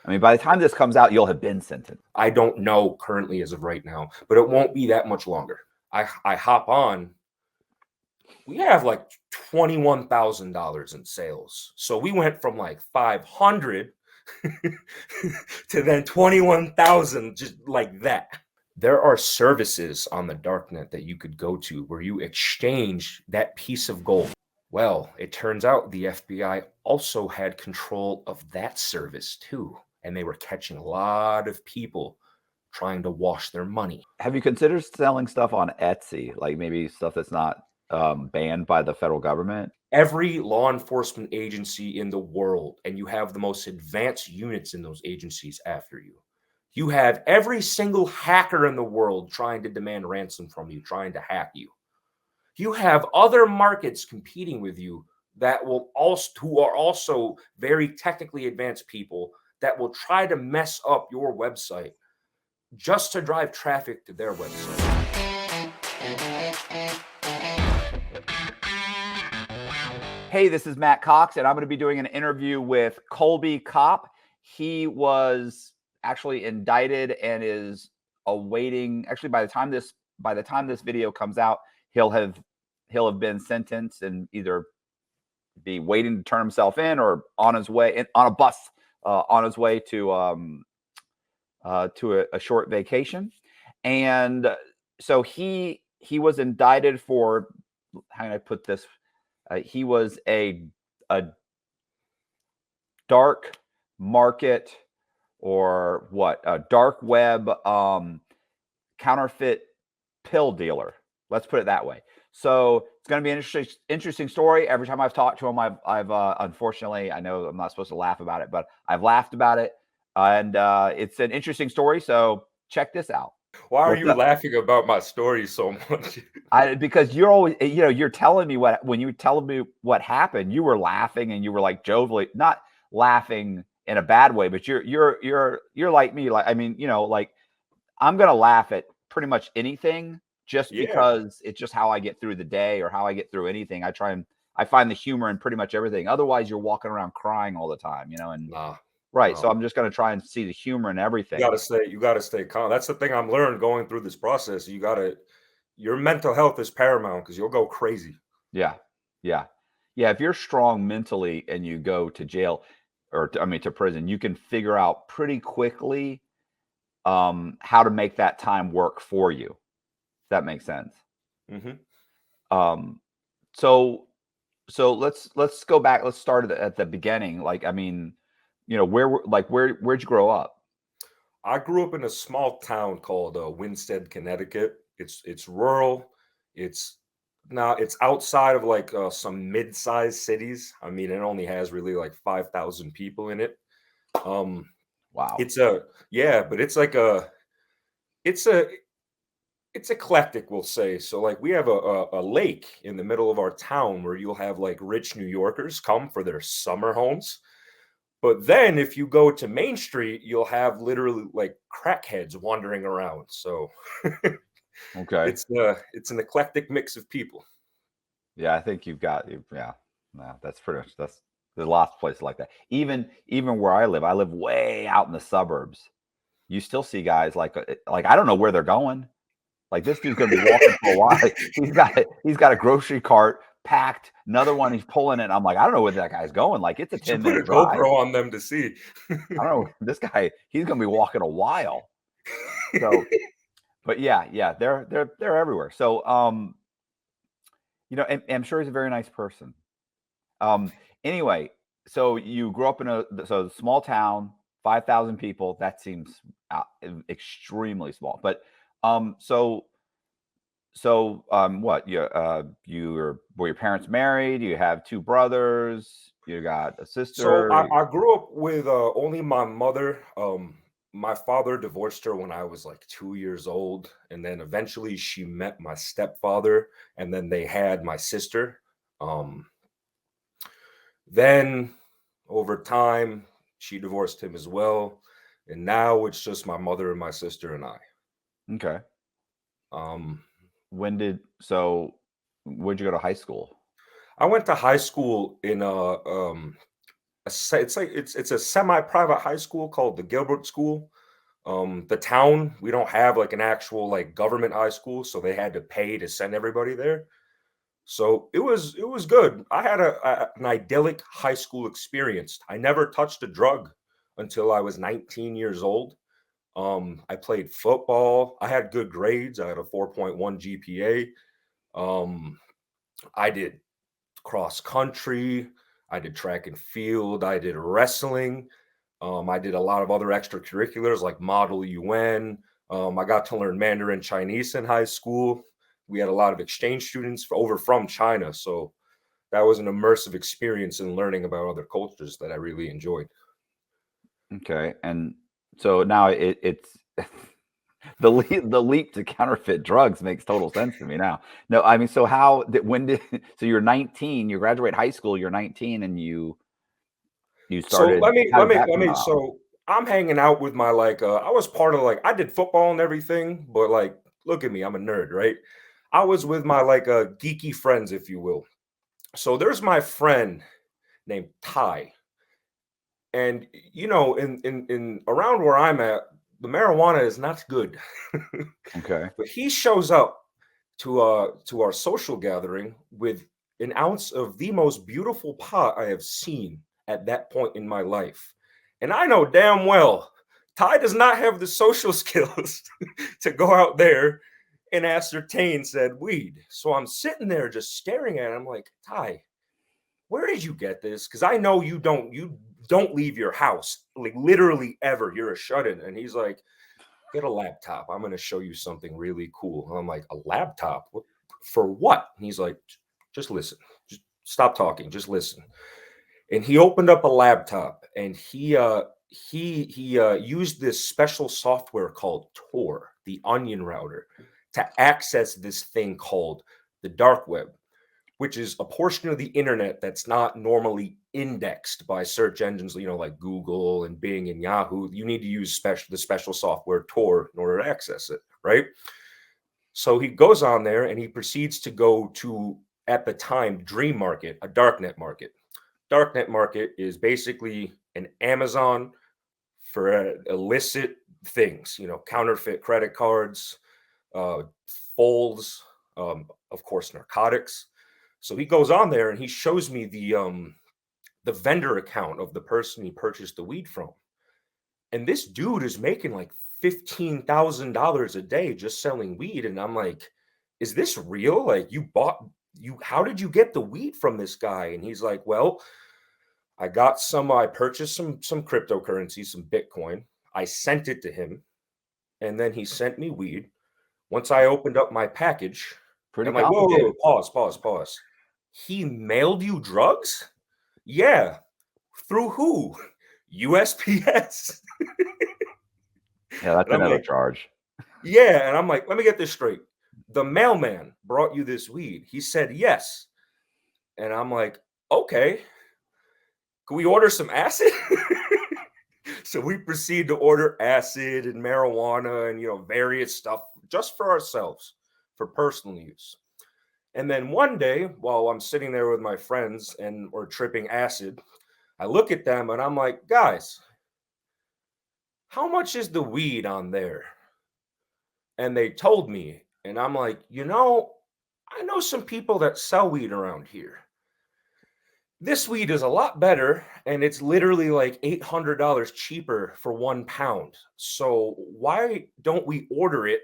I mean, by the time this comes out, you'll have been sentenced. I don't know currently as of right now, but it won't be that much longer. I hop on. We have like $21,000 in sales. So we went from like 500 to then 21,000, just like that. There are services on the darknet that you could go to where you exchange that piece of gold. Well, it turns out the FBI also had control of that service too, and they were catching a lot of people trying to wash their money. Have you considered selling stuff on Etsy, like maybe stuff that's not banned by the federal government? Every law enforcement agency in the world, and you have the most advanced units in those agencies after you. You have every single hacker in the world trying to demand ransom from you, trying to hack you. You have other markets competing with you that will also, who are also very technically advanced people that will try to mess up your website just to drive traffic to their website. Hey, this is Matt Cox, and I'm going to be doing an interview with Colby Kopp. He was actually indicted and is awaiting. Actually, by the time this video comes out, he'll have been sentenced and either be waiting to turn himself in or on his way on a bus on his way to a short vacation. And so he was indicted for, how can I put this? He was a dark market or what? A dark web counterfeit pill dealer. Let's put it that way. So it's going to be an interesting story. Every time I've talked to him, I've unfortunately, I know I'm not supposed to laugh about it, but I've laughed about it, and it's an interesting story. So check this out. Why are you laughing about my story so much? Because you're always, you're telling me when you were telling me what happened, you were laughing and you were like jovially, not laughing in a bad way, but you're like me. Like, I mean, like I'm going to laugh at pretty much anything just because it's just how I get through the day or how I get through anything. I find the humor in pretty much everything. Otherwise you're walking around crying all the time, and right. No. So I'm just going to try and see the humor in everything. You got to stay calm. That's the thing I'm learned going through this process. Your mental health is paramount because you'll go crazy. Yeah. If you're strong mentally and you go to jail to prison, you can figure out pretty quickly how to make that time work for you. If that makes sense. Mm-hmm. So let's go back. Let's start at the beginning. Like, I mean, where'd you grow up? I grew up in a small town called Winstead, Connecticut. It's rural. It's outside of like some mid-sized cities. I mean, it only has really like 5,000 people in it. Wow. But it's eclectic, we'll say. So like we have a lake in the middle of our town where you'll have like rich New Yorkers come for their summer homes. But then if you go to Main Street, you'll have literally like crackheads wandering around. So okay. It's an eclectic mix of people. Yeah, I think that's pretty much, there's lots of places like that. Even where I live way out in the suburbs. You still see guys like I don't know where they're going. Like, this dude's gonna be walking for a while. He's got a grocery cart packed. Another one, he's pulling it. I'm like, I don't know where that guy's going. Like, it's a 10-minute drive. GoPro on them to see. I don't know. This guy, he's gonna be walking a while. So, but yeah, they're everywhere. So, and I'm sure he's a very nice person. Anyway, so you grew up in a small town, 5,000 people. That seems extremely small. But what? Were your parents married? You have two brothers. You got a sister. So I grew up with only my mother. My father divorced her when I was like 2 years old, and then eventually she met my stepfather, and then they had my sister. Then over time, she divorced him as well, and now it's just my mother and my sister and I. Okay. Where'd you go to high school? I went to high school in it's a semi-private high school called the Gilbert School. The town, we don't have like an actual like government high school, so they had to pay to send everybody there. So it was good. I had an idyllic high school experience. I never touched a drug until I was 19 years old. I played football. I had good grades. I had a 4.1 GPA. I did cross country. I did track and field. I did wrestling. I did a lot of other extracurriculars like Model UN. I got to learn Mandarin Chinese in high school. We had a lot of exchange students over from China. So that was an immersive experience in learning about other cultures that I really enjoyed. Okay. And so now it's the leap to counterfeit drugs makes total sense to me now. No, I mean, so so you're 19, you graduate high school, you're 19, and you So started, how did that come about? so I'm hanging out with my I was part of I did football and everything, but look at me, I'm a nerd, right? I was with my geeky friends, if you will. So there's my friend named Ty. And in around where I'm at, the marijuana is not good. Okay. But he shows up to our social gathering with an ounce of the most beautiful pot I have seen at that point in my life. And I know damn well Ty does not have the social skills to go out there and ascertain said weed. So I'm sitting there just staring at him like, Ty, where did you get this? Because I know you don't leave your house like literally ever. You're a shut-in. And he's like, get a laptop. I'm going to show you something really cool. And I'm like, a laptop? For what? And he's like, just listen. Just stop talking. Just listen. And he opened up a laptop and he used this special software called Tor, the onion router, to access this thing called the dark web, which is a portion of the internet that's not normally indexed by search engines, like Google and Bing and Yahoo. You need to use the special software Tor in order to access it, right? So he goes on there and he proceeds to go to, at the time, Dream Market, a darknet market. Darknet Market is basically an Amazon for illicit things, counterfeit credit cards, folds, of course, narcotics. So he goes on there and he shows me the vendor account of the person he purchased the weed from. And this dude is making like $15,000 a day just selling weed. And I'm like, is this real? Like how did you get the weed from this guy? And he's like, well, I purchased some cryptocurrency, some Bitcoin. I sent it to him. And then he sent me weed. Once I opened up my package, Pretty I'm like, whoa, complicated. pause. He mailed you drugs? Yeah. Through who? USPS. Yeah, that's another charge. Yeah. And I'm like, let me get this straight. The mailman brought you this weed. He said yes. And I'm like, okay. Can we order some acid? So we proceed to order acid and marijuana and various stuff just for ourselves, for personal use. And then one day, while I'm sitting there with my friends and we're tripping acid, I look at them and I'm like, guys, how much is the weed on there? And they told me, and I'm like, I know some people that sell weed around here. This weed is a lot better, and it's literally like $800 cheaper for 1 pound. So why don't we order it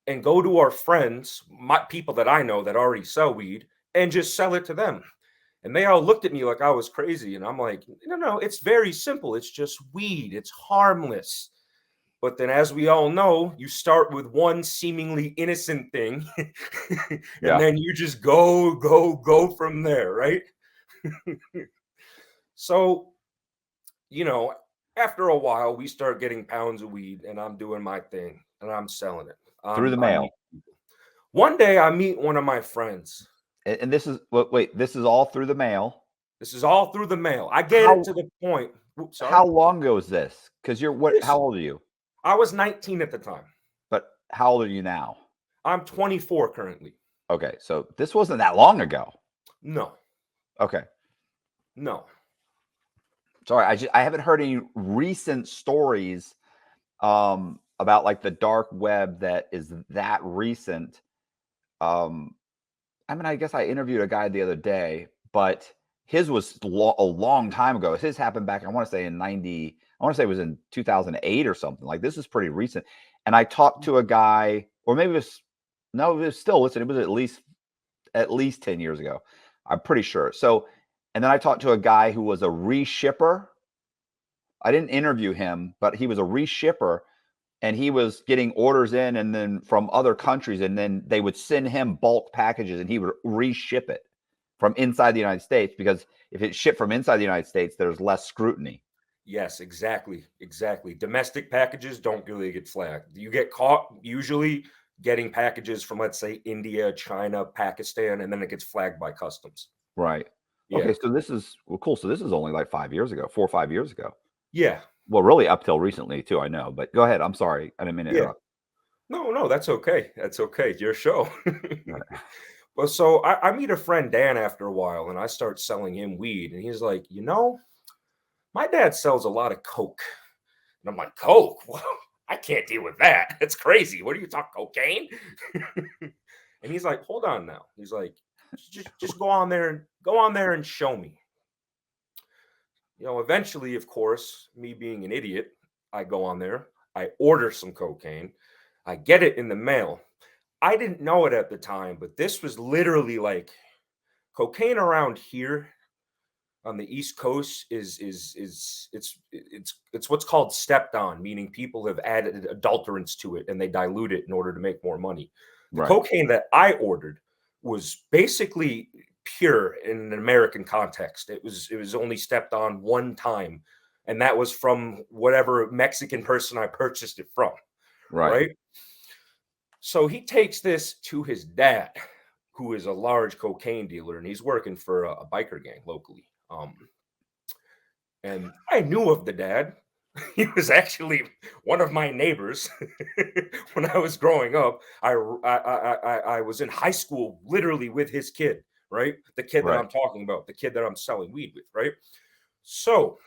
and go to our friends, my people that I know that already sell weed, and just sell it to them? And they all looked at me like I was crazy. And I'm like, no, it's very simple. It's just weed. It's harmless. But then, as we all know, you start with one seemingly innocent thing, and then you just go from there, right? So, after a while, we start getting pounds of weed, and I'm doing my thing, and I'm selling it. Through the mail. One day, I meet one of my friends. And this is, wait, this is all through the mail? This is all through the mail. I get it to the point. Oops, sorry. How long ago is this? Because how old are you? I was 19 at the time. But how old are you now? I'm 24 currently. Okay, so this wasn't that long ago. No. Okay. No. Sorry, I haven't heard any recent stories about like the dark web that is that recent. I mean, I guess I interviewed a guy the other day, but his was a long time ago. His happened back, I want to say in 90, I want to say it was in 2008 or something. Like this is pretty recent. And I talked to a guy, or maybe it was, no, it was still, listen, it was at least 10 years ago. I'm pretty sure. So, and then I talked to a guy who was a reshipper. I didn't interview him, but he was a reshipper, and he was getting orders in and then from other countries, and then they would send him bulk packages and he would reship it from inside the United States, because if it's shipped from inside the United States, there's less scrutiny. Yes, exactly. Domestic packages don't really get flagged. You get caught usually getting packages from, let's say, India, China, Pakistan, and then it gets flagged by customs. Right. Yeah. Okay, so this is cool. So this is only like 5 years ago, 4 or 5 years ago. Yeah. Well, really up till recently too, I know. But go ahead. I'm sorry. I didn't mean to interrupt. No, that's okay. That's okay. It's your show. Right. Well, so I meet a friend, Dan, after a while, and I start selling him weed. And he's like, my dad sells a lot of coke. And I'm like, coke? Well, I can't deal with that. That's crazy. What are you talking, cocaine? And he's like, hold on now. He's like, just go on there and show me. Eventually, of course, me being an idiot, I go on there, I order some cocaine, I get it in the mail. I didn't know it at the time, but this was literally like cocaine around here on the East Coast is it's what's called stepped on, meaning people have added adulterants to it and they dilute it in order to make more money. The cocaine that I ordered was basically pure in an American context. It was only stepped on one time, and that was from whatever Mexican person I purchased it from. Right? So he takes this to his dad, who is a large cocaine dealer, and he's working for a biker gang locally. And I knew of the dad. He was actually one of my neighbors when I was growing up. I was in high school literally with his kid, right? The kid that I'm talking about, the kid that I'm selling weed with, right? So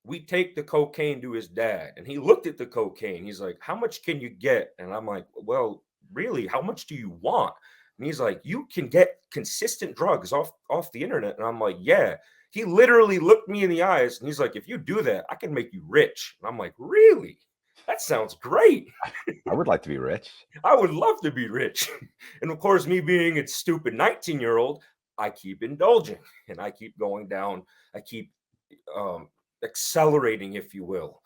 we take the cocaine to his dad, and he looked at the cocaine. He's like, how much can you get? And I'm like, well, really, how much do you want? And he's like, you can get consistent drugs off the internet. And I'm like, yeah. He literally looked me in the eyes and he's like, if you do that, I can make you rich. And I'm like, really? That sounds great. I would like to be rich. I would love to be rich. And of course, me being a stupid 19-year-old, I keep indulging and I keep going down. I keep accelerating, if you will.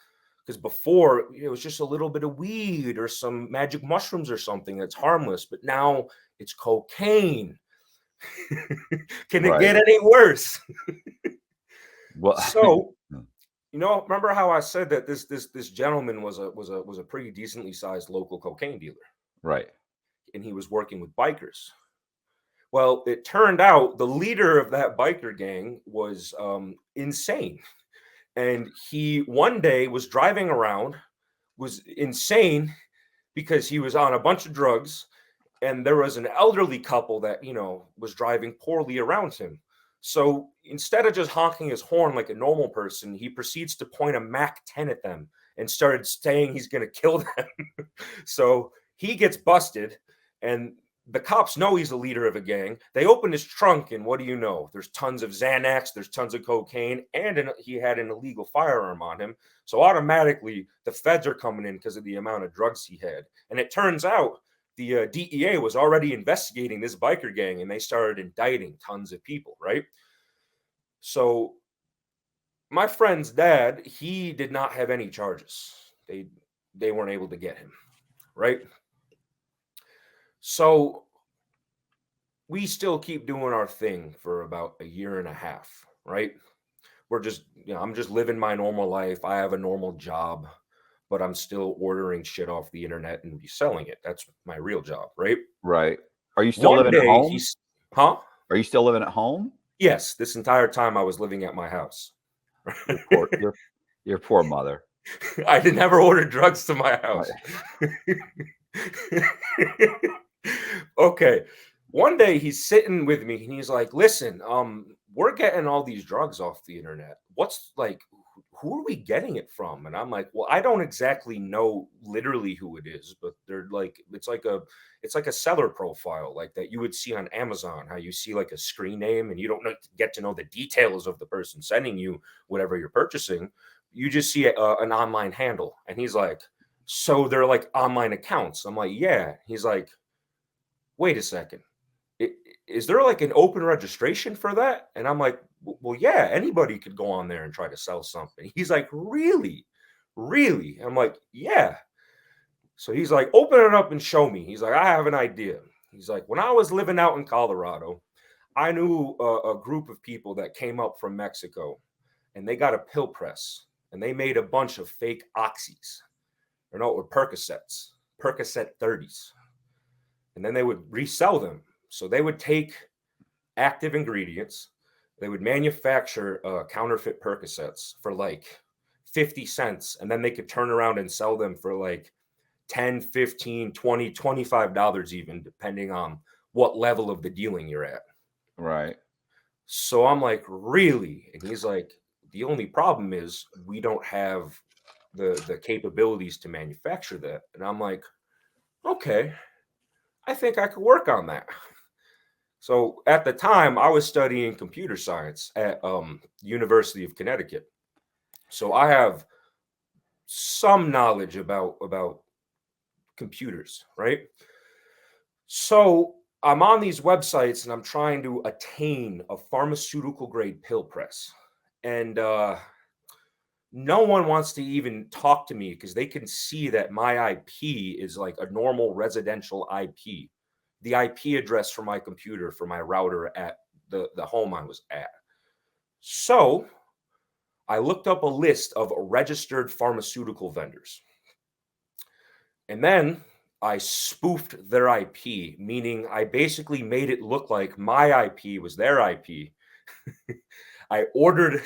Because before, it was just a little bit of weed or some magic mushrooms or something that's harmless. But now it's cocaine. Can it get any worse? Well, so remember how I said that this gentleman was a pretty decently sized local cocaine dealer, right? And he was working with bikers. Well, it turned out the leader of that biker gang was insane, and he one day was driving around, was insane because he was on a bunch of drugs. And there was an elderly couple that, was driving poorly around him. So instead of just honking his horn like a normal person, he proceeds to point a Mac 10 at them and started saying he's going to kill them. So he gets busted, and the cops know he's the leader of a gang. They open his trunk, and what do you know? There's tons of Xanax, there's tons of cocaine, and he had an illegal firearm on him. So automatically, the feds are coming in because of the amount of drugs he had. And it turns out the DEA was already investigating this biker gang, and they started indicting tons of people, right? So my friend's dad, he did not have any charges. They weren't able to get him, right? So we still keep doing our thing for about a year and a half, right? We're just, I'm just living my normal life. I have a normal job, but I'm still ordering shit off the internet and reselling it. That's my real job, right? Right. Are you still living at home? Are you still living at home? Yes. This entire time I was living at my house. Your poor mother. I didn't ever order drugs to my house. Okay. One day he's sitting with me and he's like, listen, we're getting all these drugs off the internet. What's like, who are we getting it from? And I'm like, well, I don't exactly know literally who it is, but they're like, it's like a seller profile, like that you would see on Amazon, how you see like a screen name and you don't get to know the details of the person sending you whatever you're purchasing. You just see an online handle. And he's like, so they're like online accounts. I'm like, yeah. He's like, wait a second. Is there like an open registration for that? And I'm like, well, yeah, anybody could go on there and try to sell something. He's like, really? Really? I'm like, yeah. So he's like, open it up and show me. He's like, I have an idea. He's like, when I was living out in Colorado, I knew a group of people that came up from Mexico and they got a pill press and they made a bunch of fake oxys or Percocets, Percocet 30s. And then they would resell them. So they would take active ingredients, they would manufacture counterfeit Percocets for like 50 cents, and then they could turn around and sell them for like 10, 15, 20, $25 even, depending on what level of the dealing you're at. Right. So I'm like, really? And he's like, the only problem is we don't have the capabilities to manufacture that. And I'm like, okay, I think I could work on that. So at the time, I was studying computer science at University of Connecticut. So I have some knowledge about computers, right? So I'm on these websites and I'm trying to attain a pharmaceutical grade pill press. And no one wants to even talk to me because they can see that my IP is like a normal residential IP. The IP address for my computer, for my router at the home I was at. So I looked up a list of registered pharmaceutical vendors. And then I spoofed their IP, meaning I basically made it look like my IP was their IP. I ordered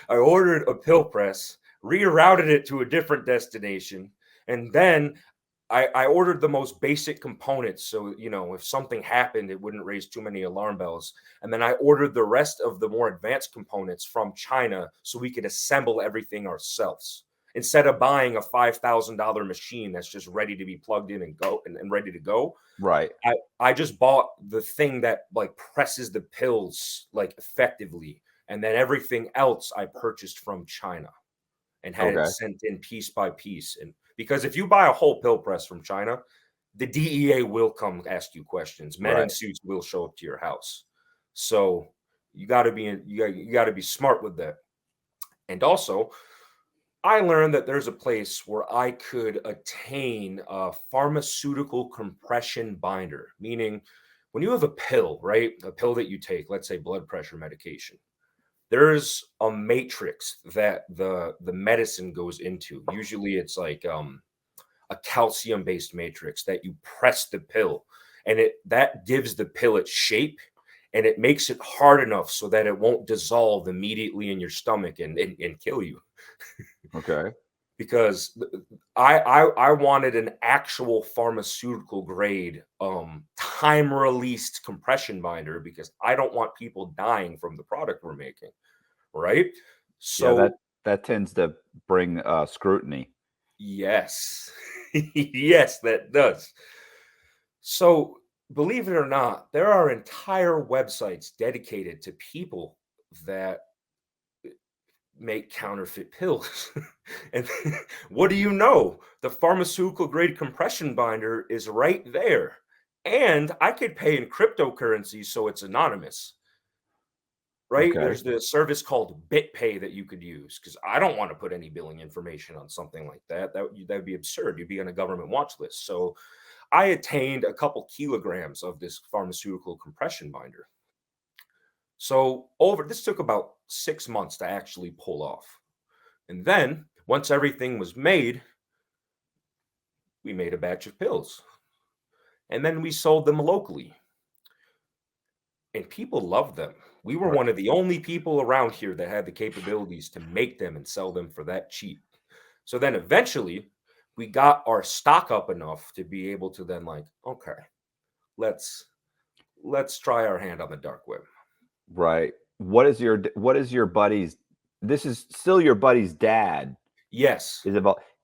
I ordered a pill press, rerouted it to a different destination, and then I ordered the most basic components. So, if something happened, it wouldn't raise too many alarm bells. And then I ordered the rest of the more advanced components from China so we could assemble everything ourselves. Instead of buying a $5,000 machine that's just ready to be plugged in and go and ready to go, Right. I just bought the thing that like presses the pills like effectively. And then everything else I purchased from China and had it Okay. sent in piece by piece. And because if you buy a whole pill press from China, the DEA will come ask you questions. Men in Right. suits will show up to your house. So you got to be smart with that. And also, I learned that there's a place where I could attain a pharmaceutical compression binder, meaning when you have a pill, right? A pill that you take, let's say blood pressure medication, there's a matrix that the medicine goes into. Usually it's like a calcium based matrix that you press the pill and that gives the pill its shape and it makes it hard enough so that it won't dissolve immediately in your stomach and kill you. Okay. Because I wanted an actual pharmaceutical grade time released compression binder because I don't want people dying from the product we're making, right? Yeah, So that tends to bring scrutiny. yes. Yes, that does. So believe it or not, there are entire websites dedicated to people that make counterfeit pills. And what do you know? The pharmaceutical grade compression binder is right there. And I could pay in cryptocurrency so it's anonymous. Right? Okay. There's the service called BitPay that you could use because I don't want to put any billing information on something like that. That'd be absurd. You'd be on a government watch list. So I attained a couple kilograms of this pharmaceutical compression binder. So this took about 6 months to actually pull off. And then once everything was made, we made a batch of pills. And then we sold them locally. And people loved them. We were Right. one of the only people around here that had the capabilities to make them and sell them for that cheap. So then eventually we got our stock up enough to be able to then like, okay, let's try our hand on the dark web. Right. what is your buddy's? This is still your buddy's dad. Yes.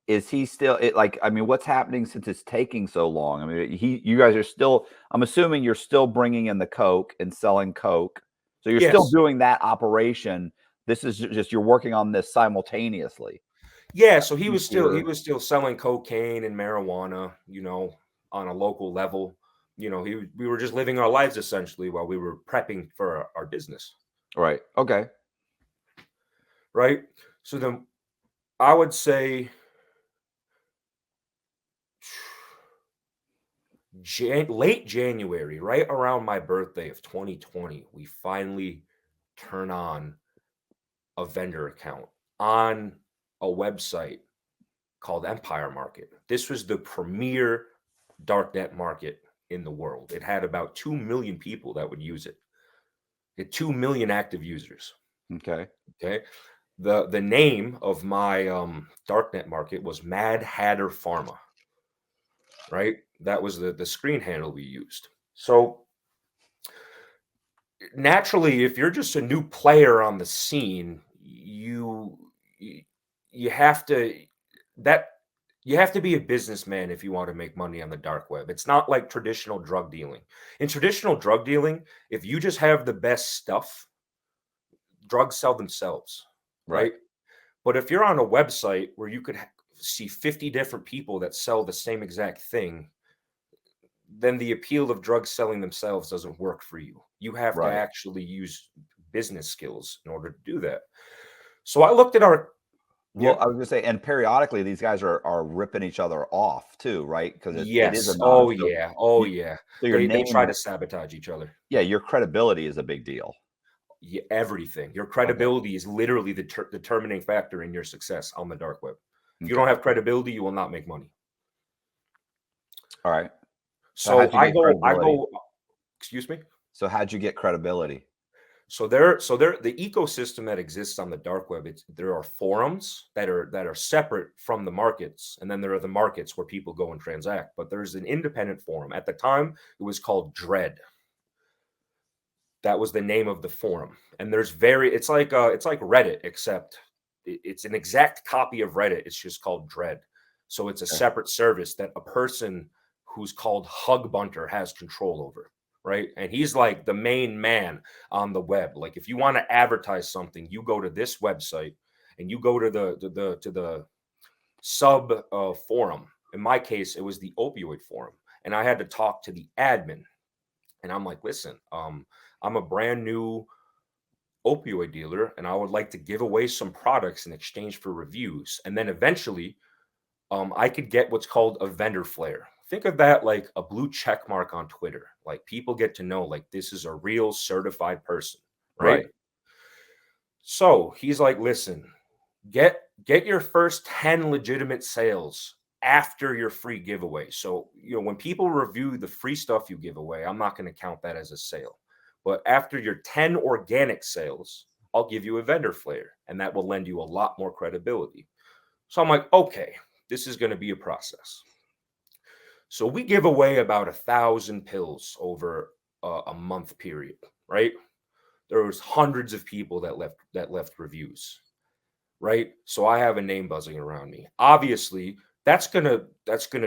Is he still like, I mean, what's happening since it's taking so long? I mean, you guys are still, I'm assuming you're still bringing in the coke and selling coke. So you're still Yes. doing that operation. This is just, you're working on this simultaneously. Yeah, so he was Here. still selling cocaine and marijuana, on a local level. We were just living our lives essentially while we were prepping for our business, Right. Okay. right? So then I would say late January, right around my birthday of 2020, we finally turn on a vendor account on a website called Empire Market. This was the premier darknet market in the world. It had about 2 million people that would use it. It had 2 million active users. Okay. Okay. The name of my darknet market was Mad Hatter Pharma. Right? That was the screen handle we used. So naturally, if you're just a new player on the scene, you have to that you have to be a businessman if you want to make money on the dark web. It's not like traditional drug dealing. In traditional drug dealing, if you just have the best stuff, drugs sell themselves, Right. right? But if you're on a website where you could see 50 different people that sell the same exact thing, then the appeal of drugs selling themselves doesn't work for you. You have to Right. actually use business skills in order to do that. So I looked at our Well, Yep. I was gonna say, and periodically these guys are ripping each other off too, right? Because it is Yes. anonymous. Oh So yeah. Oh you, yeah. so your They name try is, to sabotage each other. yeah, your credibility is a big deal. Yeah, everything. Your Okay. credibility is literally the determining factor in your success on the dark web. If you don't Okay. have credibility, you will not make money. All right. So So how'd you get I credibility? go, excuse me. So how'd you get credibility? So there the ecosystem that exists on the dark web, there are forums that are separate from the markets, and then there are the markets where people go and transact. But there's an independent forum. At the time, it was called Dread. That was the name of the forum. And it's like Reddit, except it's an exact copy of Reddit. It's just called Dread. So it's a Okay. separate service that a person who's called Hug Bunter has control over, right? And he's like the main man on the web. Like if you want to advertise something, you go to this website and you go to the sub forum. In my case, it was the opioid forum, and I had to talk to the admin. And I'm like, listen, I'm a brand new opioid dealer, and I would like to give away some products in exchange for reviews. And then eventually, I could get what's called a vendor flare. Think of that like a blue check mark on Twitter. Like people get to know, like, this is a real certified person, right? Right. So he's like, listen, get your first 10 legitimate sales after your free giveaway. So, when people review the free stuff you give away, I'm not going to count that as a sale. But after your 10 organic sales, I'll give you a vendor flare, and that will lend you a lot more credibility. So I'm like, okay, this is going to be a process. So we give away about 1,000 pills over a month period, right? There was hundreds of people that left reviews, right? So I have a name buzzing around me. Obviously, that's gonna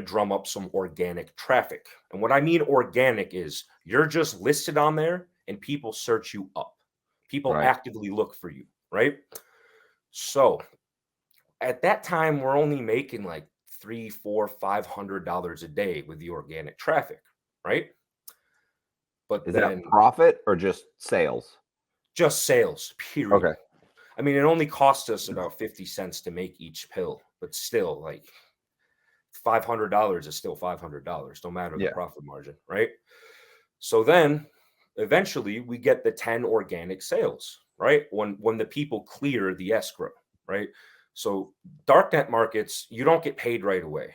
drum up some organic traffic. And what I mean organic is you're just listed on there and people search you up. People Right. actively look for you, right? So at that time, we're only making like three, four, $500 a day with the organic traffic, right? But Is that then profit or just sales? just sales, period. Okay. I mean, it only cost us about 50 cents to make each pill, but still, like $500 is still $500, no matter the Yeah. profit margin, right? So then eventually we get the 10 organic sales, right? When the people clear the escrow, right? So darknet markets, you don't get paid right away.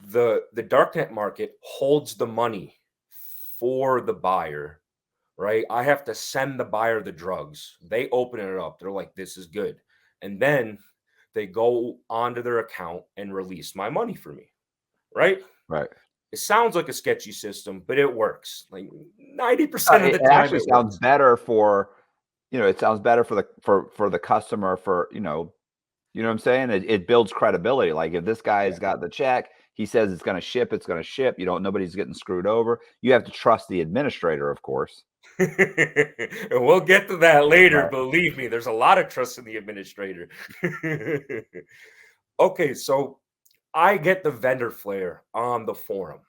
The darknet market holds the money for the buyer, right? I have to send the buyer the drugs. They open it up. They're like, this is good. And then they go onto their account and release my money for me, right? Right. It sounds like a sketchy system, but it works. Like 90% of It the time actually it sounds works. better for it sounds better for the customer you know what I'm saying? It builds credibility. Like if this guy's Yeah. got the check, he says it's going to ship, it's going to ship. Nobody's getting screwed over. You have to trust the administrator, of course. And we'll get to that later. Right. Believe me, there's a lot of trust in the administrator. Okay, so I get the vendor flare on the forum,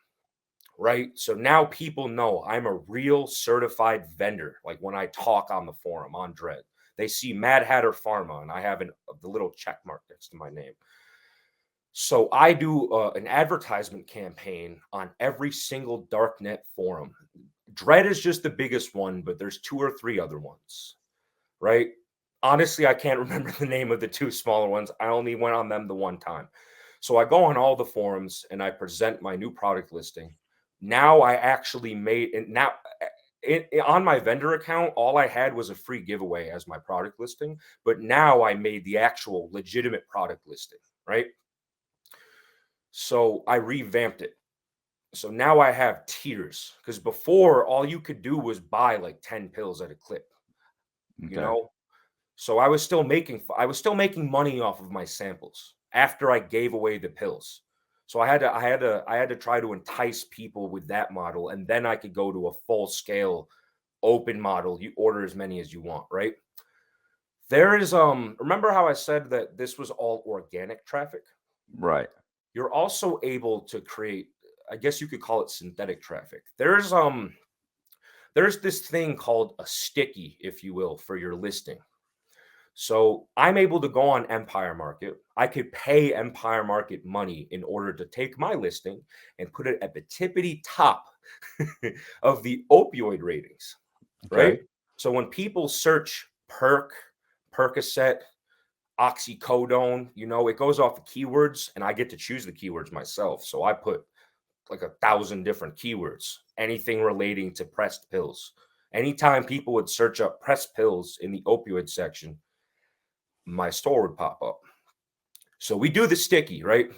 right? So now people know I'm a real certified vendor. Like when I talk on the forum on Dread, they see Mad Hatter Pharma, and I have the little check mark next to my name. So I do an advertisement campaign on every single Darknet forum. Dread is just the biggest one, but there's 2 or 3 other ones, right? Honestly, I can't remember the name of the 2 smaller ones. I only went on them the one time. So I go on all the forums and I present my new product listing. Now I actually made, and now on my vendor account, all I had was a free giveaway as my product listing, but now I made the actual legitimate product listing, right? So I revamped it. So now I have tiers, because before all you could do was buy like 10 pills at a clip, you Okay. know? So I was still making money off of my samples after I gave away the pills. So I had to try to entice people with that model, and then I could go to a full scale open model. You order as many as you want, right? There is remember how I said that this was all organic traffic? Right. You're also able to create, I guess you could call it synthetic traffic. There's this thing called a sticky, if you will, for your listing. So I'm able to go on Empire Market. I could pay Empire Market money in order to take my listing and put it at the tippity top of the opioid ratings, right? Okay. So when people search Percocet, oxycodone, it goes off the keywords, and I get to choose the keywords myself. So I put like 1,000 different keywords, anything relating to pressed pills. Anytime people would search up pressed pills in the opioid section, my store would pop up. So we do the sticky, right?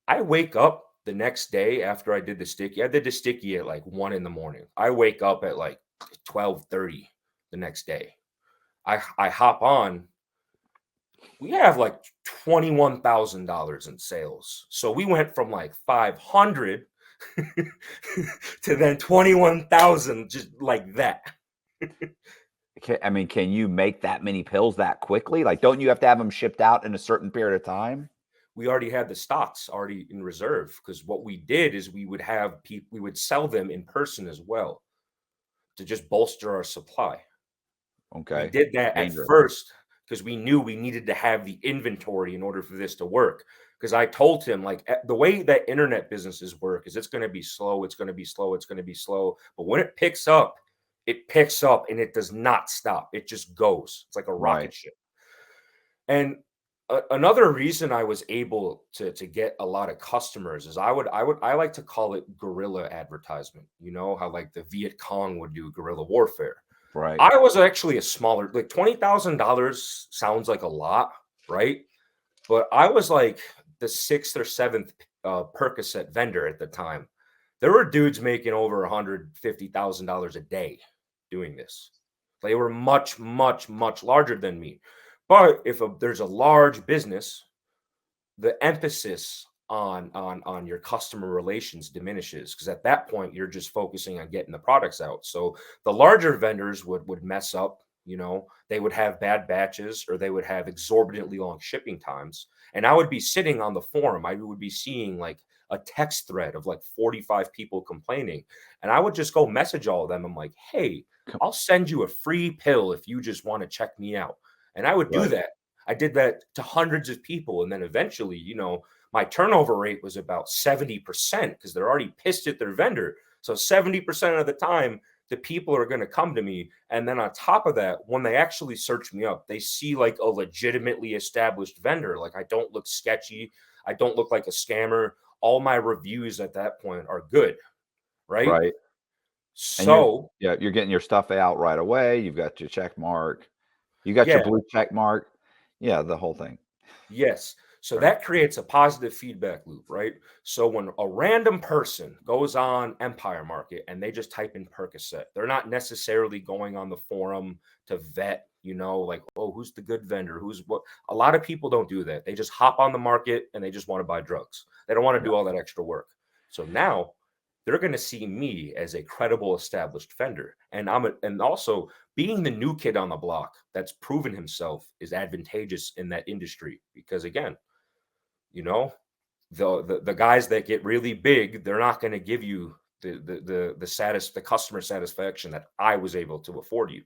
I wake up the next day after I did the sticky. I did the sticky at like 1 in the morning. I wake up at like 12:30 the next day. I hop on. We have like $21,000 in sales. So we went from like 500 to then 21,000, just like that. Can you make that many pills that quickly? Like, don't you have to have them shipped out in a certain period of time? We already had the stocks already in reserve, because what we did is we would sell them in person as well to just bolster our supply. We Okay. did that at Dangerous. first because we knew we needed to have the inventory in order for this to work. Because I told him, like, the way that internet businesses work is it's going to be slow, it's going to be slow, it's going to be slow. But when it picks up and it does not stop. It just goes. It's like a Right. rocket ship. And another reason I was able to get a lot of customers is I like to call it guerrilla advertisement. You know how like the Viet Cong would do guerrilla warfare. Right. I was actually a smaller, like $20,000 sounds like a lot, right? But I was like the 6th or 7th Percocet vendor at the time. There were dudes making over $150,000 a day doing this. They were much, much, much larger than me. But if there's a large business, the emphasis on your customer relations diminishes, because at that point you're just focusing on getting the products out. So the larger vendors would mess up. They would have bad batches, or they would have exorbitantly long shipping times, and I would be sitting on the forum. I would be seeing like a text thread of like 45 people complaining, and I would just go message all of them. I'm like, hey, I'll send you a free pill if you just want to check me out. And I would do Right. that. I did that to hundreds of people. And then eventually, my turnover rate was about 70%, because they're already pissed at their vendor. So 70% of the time, the people are going to come to me. And then on top of that, when they actually search me up, they see like a legitimately established vendor. Like, I don't look sketchy. I don't look like a scammer. All my reviews at that point are good. Right. Right. And So, you're getting your stuff out right away. You've got your check mark. You got your yeah, blue check mark. Yeah, the whole thing. yes. So that creates a positive feedback loop, right? So when a random person goes on Empire Market and they just type in Percocet, they're not necessarily going on the forum to vet, like, oh, who's the good vendor? Who's what? A lot of people don't do that. They just hop on the market and they just want to buy drugs. They don't want to do all that extra work. So now they're going to see me as a credible established vendor. And and also being the new kid on the block that's proven himself is advantageous in that industry because again, the guys that get really big, they're not going to give you the customer satisfaction that I was able to afford you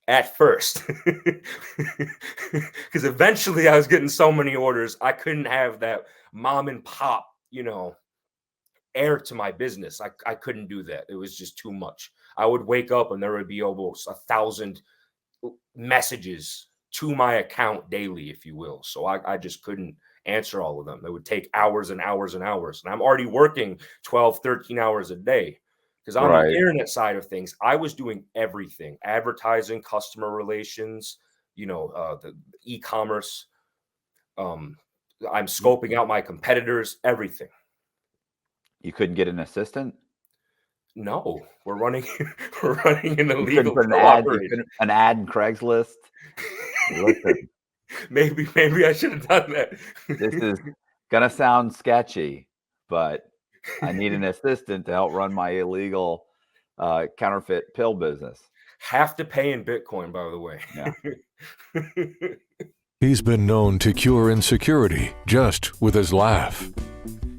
at first. Because eventually I was getting so many orders, I couldn't have that mom and pop, air to my business. I couldn't do that. It was just too much. I would wake up and there would be almost 1,000 messages to my account daily, if you will. So I just couldn't answer all of them. It would take hours and hours and hours. And I'm already working 12, 13 hours a day. Because on the internet side of things, I was doing everything: advertising, customer relations, the e-commerce. I'm scoping out my competitors, everything. You couldn't get an assistant? No, we're running an illegal put an ad in Craigslist. Listen, maybe I should have done that. This is gonna sound sketchy, but I need an assistant to help run my illegal counterfeit pill business. Have to pay in Bitcoin, by the way. Yeah. He's been known to cure insecurity just with his laugh.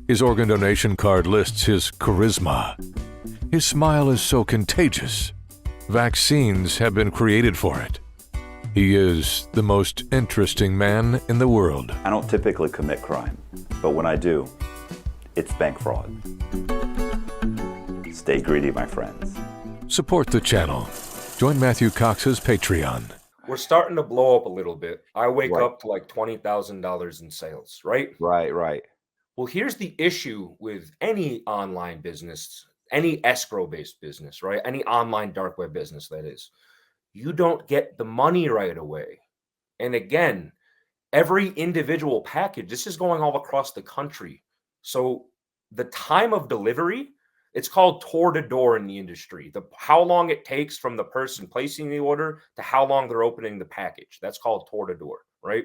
His organ donation card lists his charisma. His smile is so contagious. Vaccines have been created for it. He is the most interesting man in the world. I don't typically commit crime, but when I do, it's bank fraud. Stay greedy, my friends. Support the channel. Join Matthew Cox's Patreon. We're starting to blow up a little bit. I wake up to like $20,000 in sales, right? Right. Well, here's the issue with any online business, any escrow-based business, right? Any online dark web business, that is. You don't get the money right away. And again, every individual package, this is going all across the country. So the time of delivery, it's called tour to door in the industry. How long it takes from the person placing the order to how long they're opening the package. That's called tour to door, right?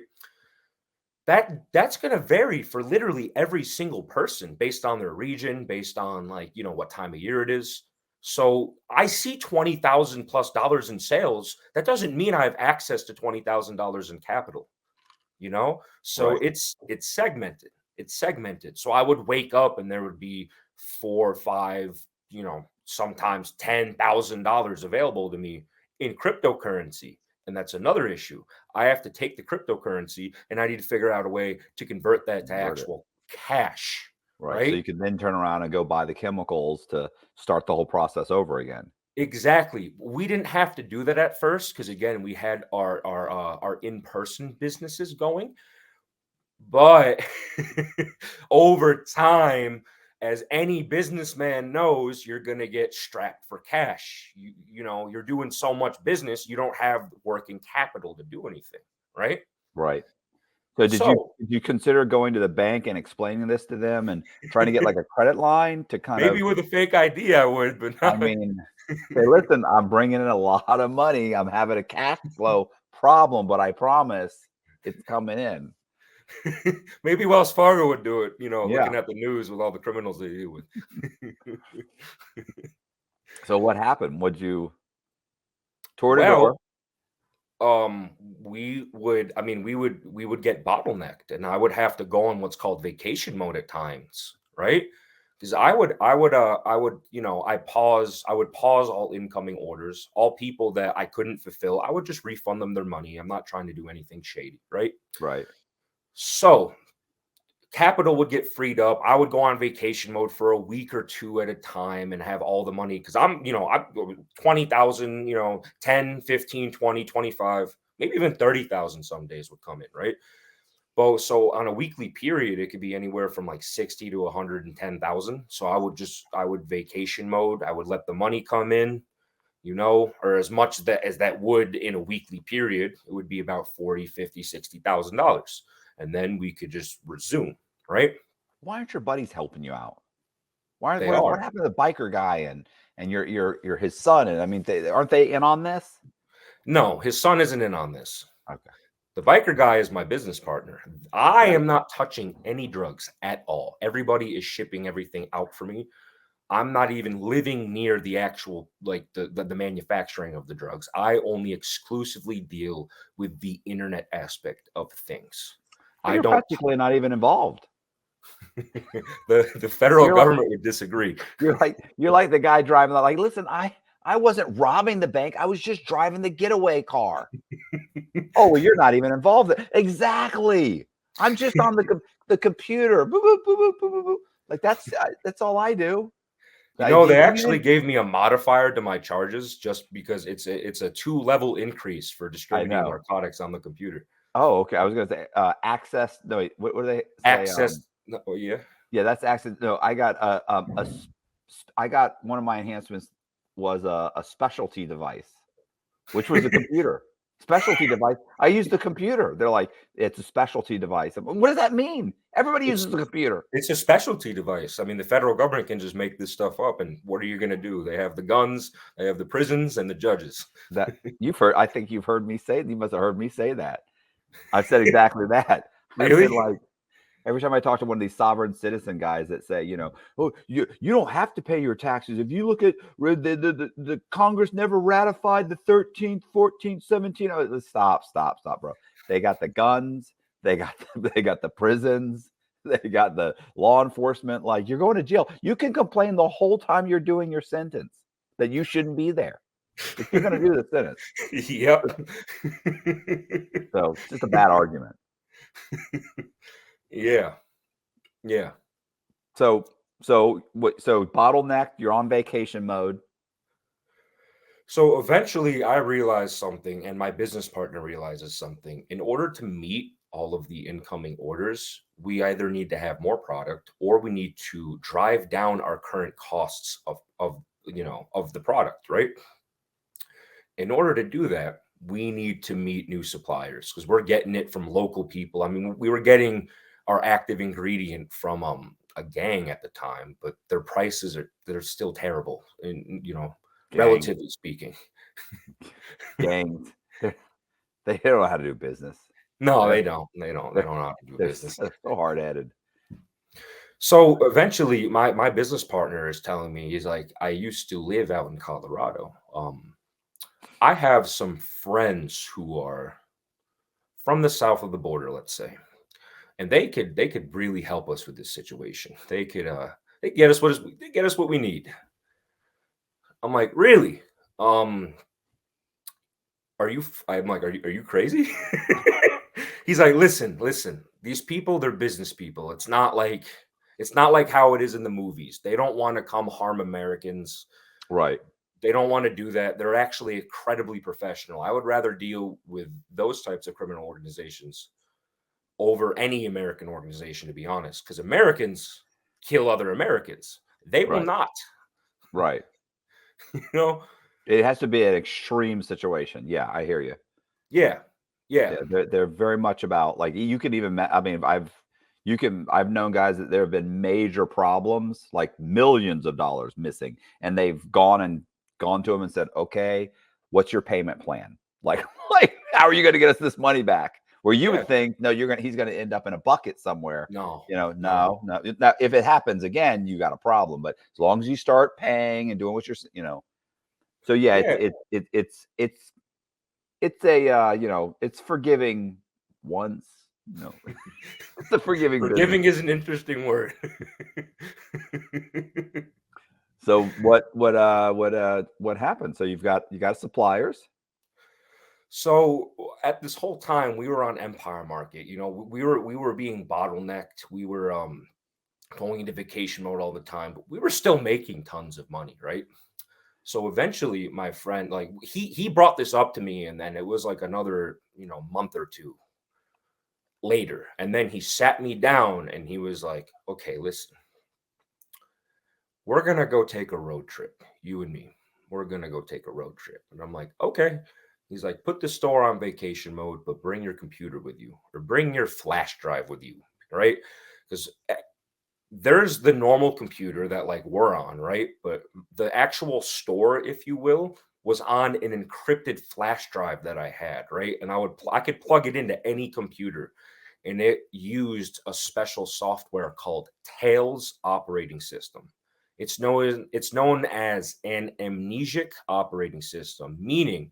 That's going to vary for literally every single person based on their region, based on what time of year it is. So I see $20,000+ in sales. That doesn't mean I have access to $20,000 in capital, So it's segmented. It's segmented. So I would wake up and there would be 4 or 5, sometimes $10,000 available to me in cryptocurrency. And that's another issue. I have to take the cryptocurrency and I need to figure out a way to convert that to actual cash. Right. So you can then turn around and go buy the chemicals to start the whole process over again. Exactly. We didn't have to do that at first because, again, we had our in-person businesses going. But over time, as any businessman knows, you're going to get strapped for cash. You're doing so much business, you don't have working capital to do anything, right? Right. So did you consider going to the bank and explaining this to them and trying to get like a credit line to kind maybe with a fake ID I would, but not. I mean, say, listen, I'm bringing in a lot of money. I'm having a cash flow problem, but I promise it's coming in. Maybe Wells Fargo would do it, looking at the news with all the criminals they deal with. So what happened? Would you tour to door? We would get bottlenecked and I would have to go on what's called vacation mode at times, right? Because I would pause all incoming orders, all people that I couldn't fulfill. I would just refund them their money. I'm not trying to do anything shady, right? Right. So capital would get freed up. I would go on vacation mode for a week or 2 at a time and have all the money because I'm 20,000, 10, 15, 20, 25, maybe even 30,000 some days would come in, right? But so on a weekly period, it could be anywhere from like 60 to 110,000. So I would vacation mode. I would let the money come in, or as much as that would in a weekly period, it would be about $40,000, $50,000, $60,000. and then we could just resume, right? Why aren't your buddies helping you out? Why? They What are. happened to the biker guy and you're his son? And I mean, aren't they in on this? No, his son isn't in on this. Okay. The biker guy is my business partner. I Yeah. am not touching any drugs at all. Everybody is shipping everything out for me. I'm not even living near the actual, like the manufacturing of the drugs. I only exclusively deal with the internet aspect of things. But I you're don't. practically not even involved. The federal You're like- government would disagree. You're like the guy driving. Like, listen, I wasn't robbing the bank. I was just driving the getaway car. Oh, well, you're not even involved. Exactly. I'm just on the computer. Boop, boop, boop, boop, boop, boop, boop. Like that's all I do. No, they actually gave me a modifier to my charges just because it's a 2-level increase for distributing know. narcotics on the computer. Oh, okay. I was gonna say access. No, wait, what do they say? Access. Oh, yeah. Yeah, that's access. No, I got I got one of my enhancements was a specialty device, which was a computer. Specialty device. I used the computer. They're like, it's a specialty device. What does that mean? Everybody uses the computer. It's a specialty device. I mean, the federal government can just make this stuff up, and what are you going to do? They have the guns, they have the prisons, and the judges. That you've heard. I think you've heard me say. You must have heard me say that. I've said exactly that. Really? Like every time I talk to one of these sovereign citizen guys that say, oh, you don't have to pay your taxes. If you look at the Congress never ratified the 13th, 14th, 17th. Stop, bro. They got the guns. They got the prisons. They got the law enforcement. Like, you're going to jail. You can complain the whole time you're doing your sentence that you shouldn't be there. If you're going to do the sentence. Yep. So it's just a bad argument. Yeah. So bottleneck, you're on vacation mode. So eventually I realized something, and my business partner realizes something. In order to meet all of the incoming orders, we either need to have more product or we need to drive down our current costs of the product, right? In order to do that, we need to meet new suppliers because we're getting it from local people. I mean, we were getting our active ingredient from a gang at the time, but their prices they're still terrible, and relatively speaking. Gangs. They don't know how to do business. No, they don't. They don't know how to do business. They're so hard-headed. So eventually my business partner is telling me, he's like, I used to live out in Colorado. I have some friends who are from the south of the border, let's say, and they could really help us with this situation. They could get us what we need. I'm like, really? I'm like, are you crazy? He's like, listen, these people, they're business people. It's not like how it is in the movies. They don't want to come harm Americans. Right. They don't want to do that. They're actually incredibly professional. I would rather deal with those types of criminal organizations over any American organization, to be honest, because Americans kill other Americans. They will not. Right. It has to be an extreme situation. Yeah, I hear you. Yeah. They're very much about, like, you can even, I mean, I've known guys that there have been major problems, like millions of dollars missing, and they've gone to them and said, okay, what's your payment plan? Like how are you going to get us this money back? Where you would think, no, he's going to end up in a bucket somewhere. No. No. Now, if it happens again, you got a problem. But as long as you start paying and doing what you're, so it's forgiving once. No, it's a forgiving. Forgiving is an interesting word. So what happened? So you got suppliers. So at this whole time, we were on Empire Market. We were being bottlenecked. We were going into vacation mode all the time, but we were still making tons of money, right? So eventually, my friend, like, he brought this up to me, and then it was like another month or two later, and then he sat me down and he was like, okay, listen, we're gonna go take a road trip, you and me. We're gonna go take a road trip. And I'm like, okay. He's like, put the store on vacation mode, but bring your computer with you or bring your flash drive with you, right? Because there's the normal computer that like we're on, right? But the actual store, if you will, was on an encrypted flash drive that I had, right? And I could plug it into any computer, and it used a special software called Tails operating system. It's known as an amnesic operating system, meaning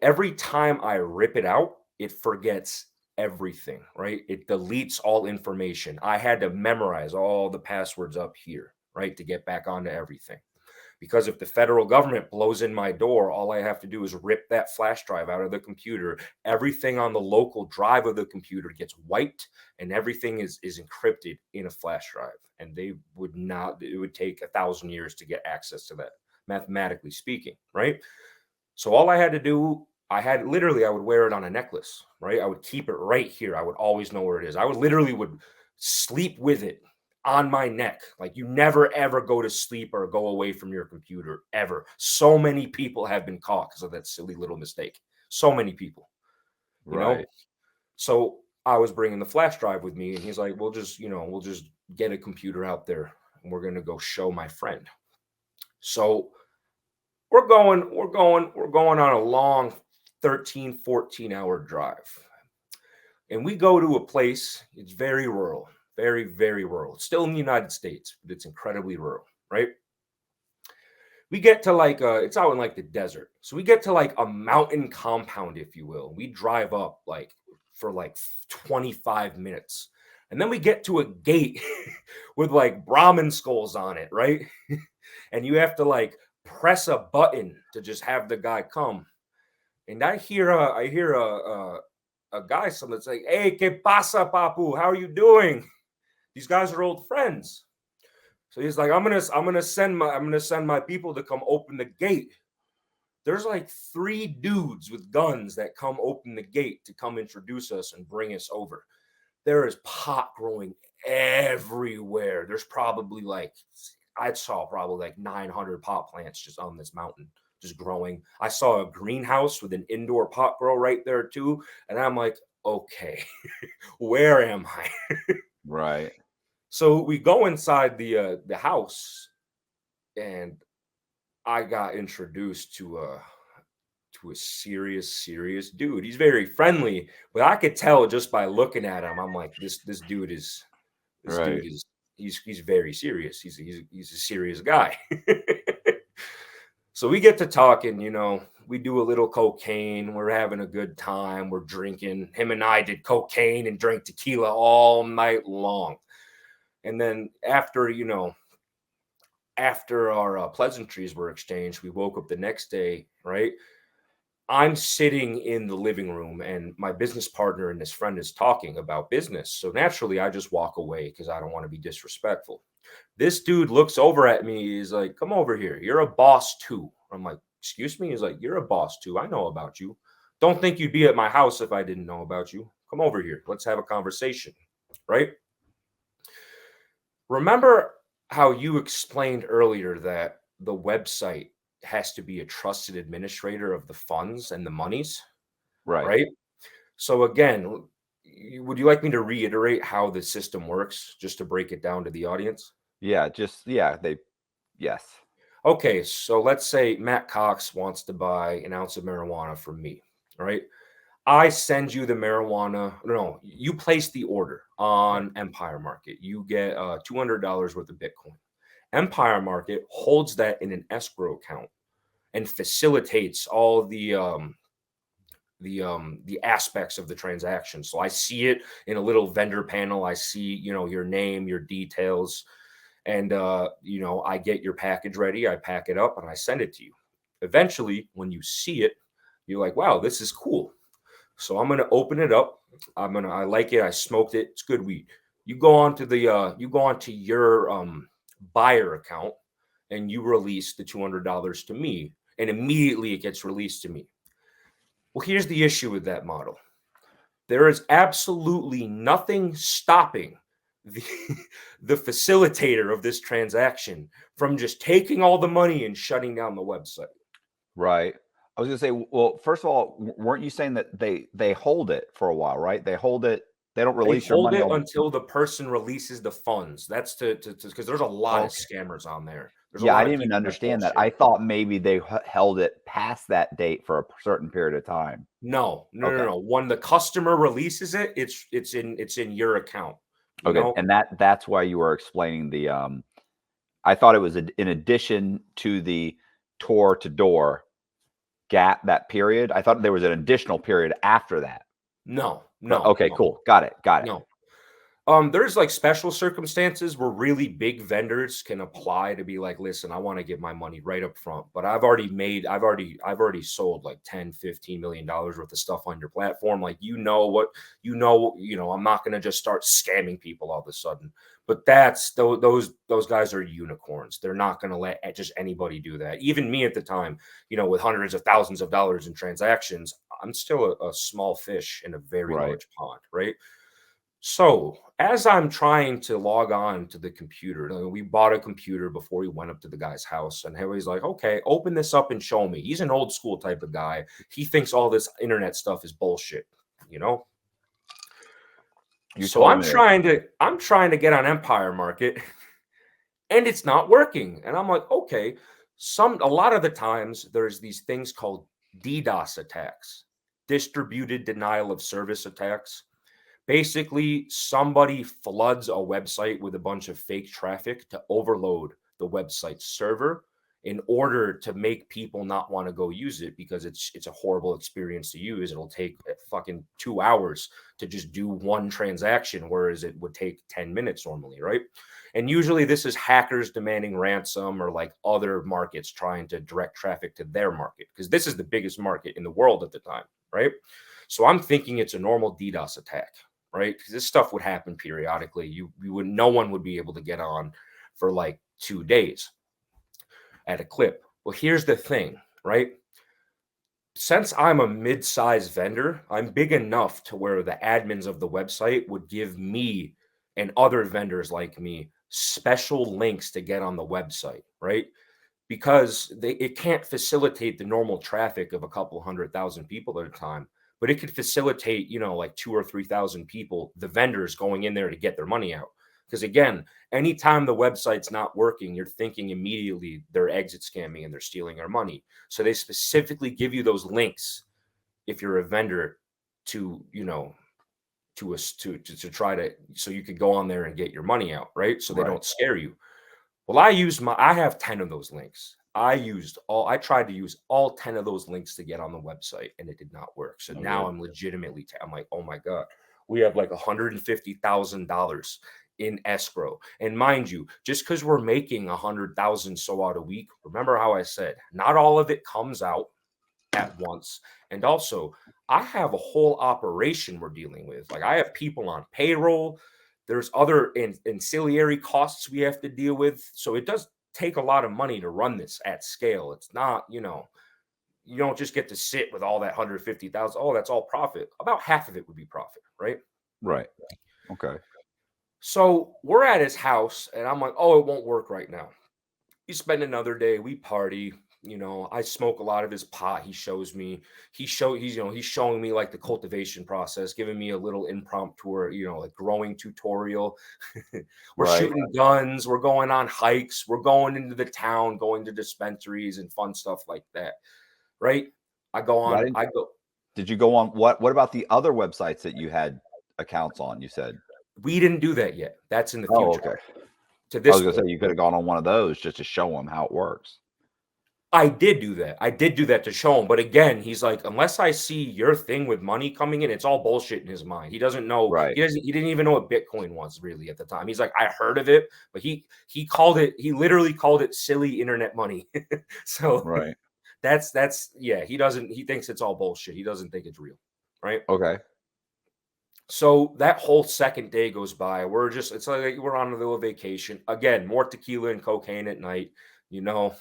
every time I rip it out, it forgets everything, right? It deletes all information. I had to memorize all the passwords up here, right, to get back onto everything. Because if the federal government blows in my door, all I have to do is rip that flash drive out of the computer. Everything on the local drive of the computer gets wiped, and everything is encrypted in a flash drive. And it would take 1,000 years to get access to that, mathematically speaking, right? So all I had to do, I would wear it on a necklace, right? I would keep it right here. I would always know where it is. I would sleep with it on my neck. Like, you never ever go to sleep or go away from your computer ever. So many people have been caught because of that silly little mistake. So many people, you know? So I was bringing the flash drive with me, and he's like, we'll just get a computer out there and we're going to go show my friend. So we're going on a long 13, 14-hour drive. And we go to a place, it's very rural, very, very rural. It's still in the United States, but it's incredibly rural, right? We get to it's out in like the desert. So we get to like a mountain compound, if you will. We drive up for 25 minutes. And then we get to a gate with like Brahmin skulls on it, right? And you have to press a button to just have the guy come. And I hear a guy, someone's like, "Hey, ¿qué pasa, papu? How are you doing?" These guys are old friends. So he's like, I'm gonna send my people to come open the gate. There's like 3 dudes with guns that come open the gate to come introduce us and bring us over. There is pot growing everywhere. There's probably I saw probably 900 pot plants just on this mountain, just growing. I saw a greenhouse with an indoor pot grow right there too. And I'm like, okay, where am I? Right. So we go inside the house, and I got introduced to a serious dude. He's very friendly, but I could tell just by looking at him, I'm like, this dude is he's very serious. He's a serious guy. So we get to talking, we do a little cocaine. We're having a good time. We're drinking. Him and I did cocaine and drank tequila all night long. And then after our pleasantries were exchanged, we woke up the next day, right? I'm sitting in the living room, and my business partner and his friend is talking about business. So naturally, I just walk away because I don't want to be disrespectful. This dude looks over at me. He's like, "Come over here. You're a boss too." I'm like, "Excuse me?" He's like, "You're a boss too. I know about you. Don't think you'd be at my house if I didn't know about you. Come over here. Let's have a conversation." Right? Remember how you explained earlier that the website has to be a trusted administrator of the funds and the monies? Right? So again, would you like me to reiterate how the system works, just to break it down to the audience? Yeah. Yes. Okay, so let's say Matt Cox wants to buy an ounce of marijuana from me, right? I send you the marijuana. No, you place the order on Empire Market. You get $200 worth of Bitcoin. Empire Market holds that in an escrow account and facilitates all the aspects of the transaction. So I see it in a little vendor panel. I see, your name, your details, and I get your package ready. I pack it up and I send it to you. Eventually, when you see it, you're like, "Wow, this is cool." So I'm gonna open it up. I like it. I smoked it. It's good weed. You go onto your buyer account, and you release the $200 to me, and immediately it gets released to me. Well, here's the issue with that model. There is absolutely nothing stopping the facilitator of this transaction from just taking all the money and shutting down the website. Right. I was gonna say, well, first of all, weren't you saying that they hold it for a while, right? They hold it. They don't They release your hold money it until the person releases the funds. That's because there's a lot of scammers on there. There's a Yeah, I lot of didn't even people that understand that. bullshit. I thought maybe they held it past that date for a certain period of time. No. Okay. When the customer releases it, it's in your account. You Okay, know? and that's why you were explaining the. I thought it was in addition to the tour to door gap, that period. I thought there was an additional period after that. No. But okay, cool, got it. No. There's like special circumstances where really big vendors can apply to be like, listen, I want to get my money right up front, but I've already sold like 10, 15 million dollars worth of stuff on your platform. Like, I'm not going to just start scamming people all of a sudden, but those guys are unicorns. They're not going to let just anybody do that. Even me at the time, with hundreds of thousands of dollars in transactions, I'm still a small fish in a very large pond. Right. So as I'm trying to log on to the computer, we bought a computer before we went up to the guy's house, and he's like, okay, open this up and show me. He's an old school type of guy. He thinks all this internet stuff is bullshit, So I'm trying to get on Empire Market and it's not working. And I'm like, okay, a lot of the times there's these things called DDoS attacks, distributed denial of service attacks. Basically, somebody floods a website with a bunch of fake traffic to overload the website's server in order to make people not want to go use it because it's a horrible experience to use. It'll take fucking 2 hours to just do one transaction, whereas it would take 10 minutes normally, right? And usually this is hackers demanding ransom or like other markets trying to direct traffic to their market because this is the biggest market in the world at the time, right? So I'm thinking it's a normal DDoS attack. Right? Because this stuff would happen periodically. No one would be able to get on for like 2 days at a clip. Well, here's the thing, right? Since I'm a mid-sized vendor, I'm big enough to where the admins of the website would give me and other vendors like me special links to get on the website, right? Because it can't facilitate the normal traffic of a couple 100,000 people at a time. But it could facilitate, like 2,000 or 3,000 people, the vendors going in there to get their money out. Because again, anytime the website's not working, you're thinking immediately they're exit scamming and they're stealing our money. So they specifically give you those links if you're a vendor to try to, so you could go on there and get your money out, right? So they don't scare you. Well, I have 10 of those links. I tried to use all 10 of those links to get on the website and it did not work. So now I'm legitimately, I'm like, oh my God, we have like $150,000 in escrow. And mind you, just because we're making 100,000 so out a week, remember how I said, not all of it comes out at once. And also I have a whole operation we're dealing with. Like I have people on payroll. There's other ancillary costs we have to deal with. So it does take a lot of money to run this at scale. It's not, you don't just get to sit with all that 150,000. Oh, that's all profit. About half of it would be profit, right? Right. Okay. So we're at his house and I'm like, oh, it won't work right now. We spend another day, we party. I smoke a lot of his pot. He's showing me like the cultivation process, giving me a little impromptu, like growing tutorial. We're shooting guns. We're going on hikes. We're going into the town, going to dispensaries and fun stuff like that. Right. Did you go on? What about the other websites that you had accounts on? You said we didn't do that yet. That's in the future. Oh, okay. To this, I was going to say you could have gone on one of those just to show them how it works. I did do that to show him. But again, he's like, unless I see your thing with money coming in, it's all bullshit in his mind. He doesn't know. Right. He didn't even know what Bitcoin was really at the time. He's like, I heard of it, but he literally called it silly internet money. So right. That's he thinks it's all bullshit. He doesn't think it's real. Right. Okay. So that whole second day goes by. It's like we're on a little vacation. Again, more tequila and cocaine at night. I'm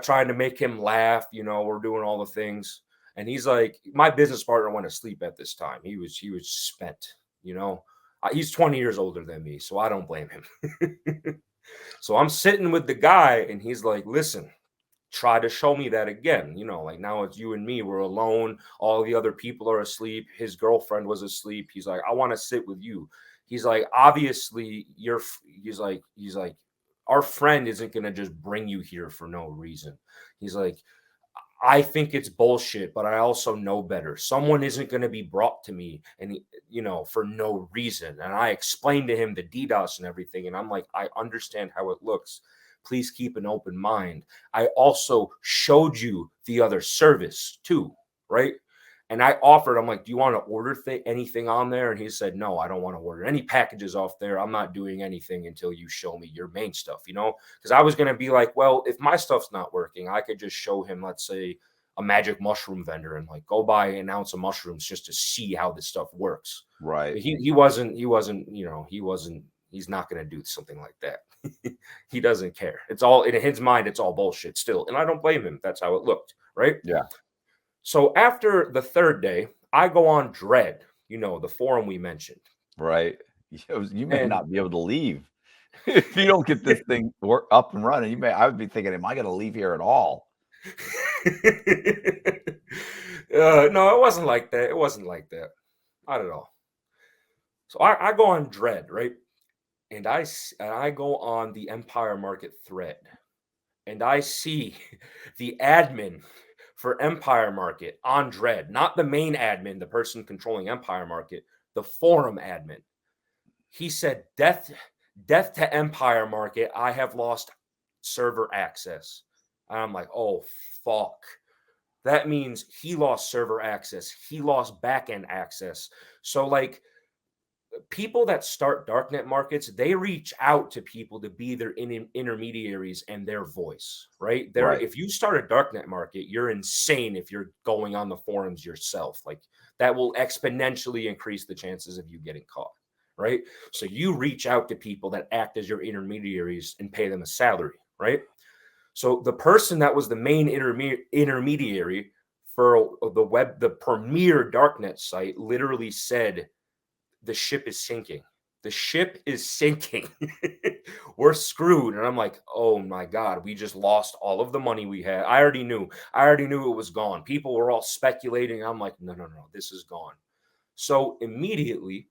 trying to make him laugh. We're doing all the things. And he's like, my business partner went to sleep at this time. He was spent, he's 20 years older than me. So I don't blame him. So I'm sitting with the guy and he's like, listen, try to show me that again. Like now it's you and me, we're alone. All the other people are asleep. His girlfriend was asleep. He's like, I want to sit with you. He's like, obviously he's like, our friend isn't going to just bring you here for no reason. He's like, I think it's bullshit, but I also know better. Someone isn't going to be brought to me and, for no reason. And I explained to him the DDoS and everything. And I'm like, I understand how it looks. Please keep an open mind. I also showed you the other service too, right? And I offered, I'm like, do you want to order anything on there? And he said, no, I don't want to order any packages off there. I'm not doing anything until you show me your main stuff, because I was going to be like, well, if my stuff's not working, I could just show him, let's say, a magic mushroom vendor and like go buy an ounce of mushrooms just to see how this stuff works. Right. But he's not going to do something like that. He doesn't care. It's all in his mind. It's all bullshit still. And I don't blame him. That's how it looked. Right. Yeah. So after the third day, I go on Dread, the forum we mentioned. Right. You may not be able to leave if you don't get this thing up and running. I would be thinking, am I going to leave here at all? No, it wasn't like that. It wasn't like that. Not at all. So I go on Dread, right? And I go on the Empire Market thread, and I see the admin for Empire Market on Dread, not the main admin, the person controlling Empire Market, the forum admin. He said, death to Empire Market. I have lost server access. And I'm like, oh, fuck. That means he lost server access. He lost backend access. So like people that start darknet markets, they reach out to people to be their intermediaries and their voice, right? Right. If you start a darknet market, you're insane if you're going on the forums yourself. Like that will exponentially increase the chances of you getting caught, right? So you reach out to people that act as your intermediaries and pay them a salary, right? So the person that was the main intermediary for the premier darknet site literally said, the ship is sinking. The ship is sinking. We're screwed. And I'm like, oh my God, we just lost all of the money we had. I already knew it was gone. People were all speculating. I'm like, no, this is gone. So immediately,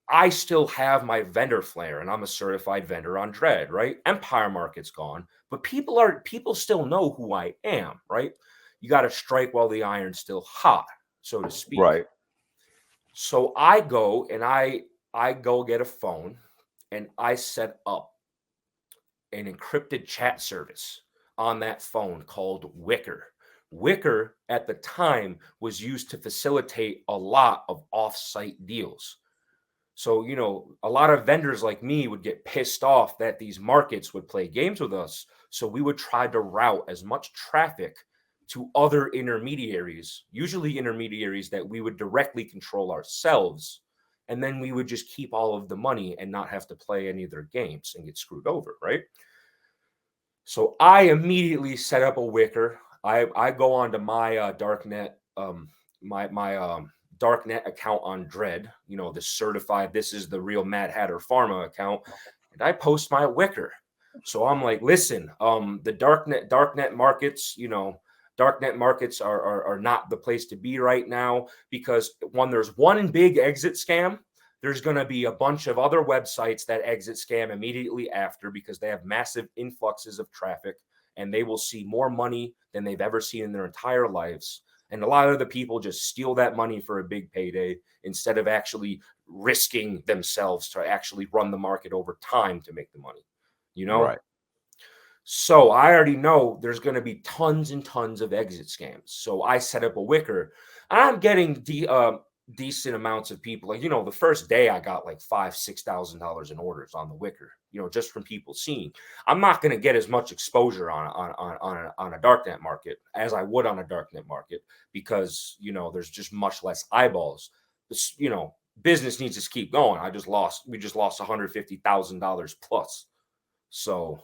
I still have my vendor flare and I'm a certified vendor on Dread, right? Empire Market's gone, but people still know who I am, right? You got to strike while the iron's still hot, so to speak. Right. So I go and I go get a phone and I set up an encrypted chat service on that phone called Wicker. Wicker at the time was used to facilitate a lot of off-site deals. So, a lot of vendors like me would get pissed off that these markets would play games with us. So we would try to route as much traffic to other intermediaries, usually intermediaries that we would directly control ourselves. And then we would just keep all of the money and not have to play any of their games and get screwed over, right? So I immediately set up a Wicker. I go onto my Darknet, my Darknet account on Dread, the certified, this is the real Mad Hatter Pharma account. And I post my Wicker. So I'm like, listen, the Darknet markets, Darknet markets are not the place to be right now, because when there's one big exit scam, there's going to be a bunch of other websites that exit scam immediately after, because they have massive influxes of traffic and they will see more money than they've ever seen in their entire lives. And a lot of the people just steal that money for a big payday instead of actually risking themselves to actually run the market over time to make the money, Right. So I already know there's going to be tons and tons of exit scams. So I set up a Wicker. I'm getting decent amounts of people. Like, the first day I got like $5,000-$6,000 in orders on the Wicker, just from people seeing. I'm not going to get as much exposure on a darknet market as I would on a darknet market, because, there's just much less eyeballs. This, business needs to keep going. We just lost $150,000 plus. So,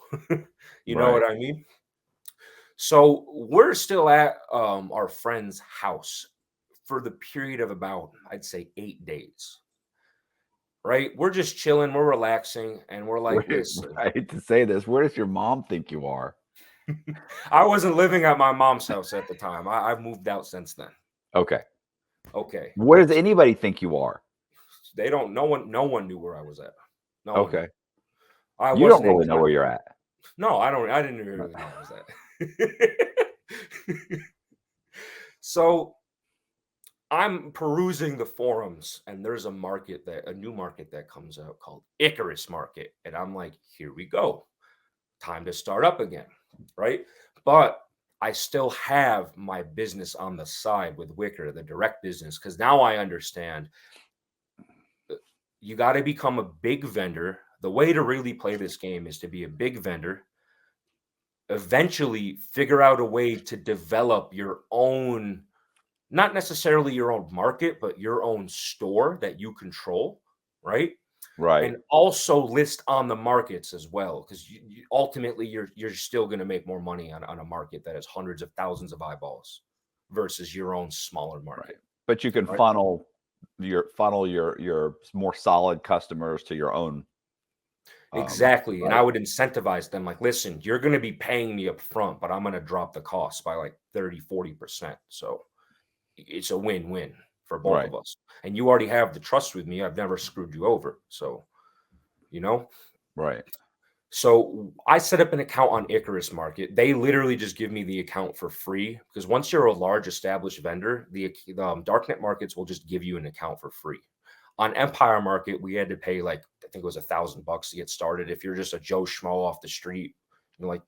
know what I mean? So we're still at our friend's house for the period of about, I'd say, 8 days. Right? We're just chilling, we're relaxing, and we're like, listen. I hate to say this. Where does your mom think you are? I wasn't living at my mom's house at the time. I've moved out since then. Okay. Okay. Where does anybody think you are? They don't. No one knew where I was at. No one knew. Okay. I You don't wasn't really know where you're at. No, I don't. I didn't really know where I was at. So I'm perusing the forums, and there's a new market that comes out called Icarus Market, and I'm like, here we go, time to start up again, right? But I still have my business on the side with Wicker, the direct business, because now I understand you got to become a big vendor. The way to really play this game is to be a big vendor, eventually figure out a way to develop your own, not necessarily your own market, but your own store that you control, right? Right. And also list on the markets as well, because ultimately you're still going to make more money on a market that has hundreds of thousands of eyeballs versus your own smaller market. Right. But you can funnel your more solid customers to your own. Exactly. Right. And I would incentivize them like, listen, you're going to be paying me up front, but I'm going to drop the cost by like 30-40%. So it's a win-win for both of us. And you already have the trust with me. I've never screwed you over. So, Right. So I set up an account on Icarus Market. They literally just give me the account for free, because once you're a large established vendor, the Darknet Markets will just give you an account for free. On Empire Market, we had to pay like, I think it was $1,000 to get started. If you're just a Joe Schmo off the street, if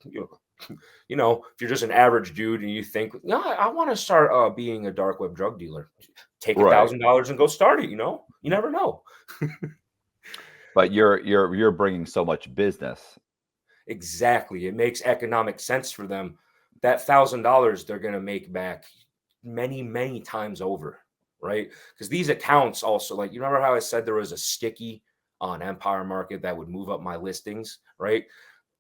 you're just an average dude and you think, no, I want to start being a dark web drug dealer, take $1,000 and go start it. You never know. But you're bringing so much business. Exactly. It makes economic sense for them. That $1,000 they're going to make back many, many times over, right? Because these accounts also, like, you remember how I said there was a sticky on Empire Market that would move up my listings, right?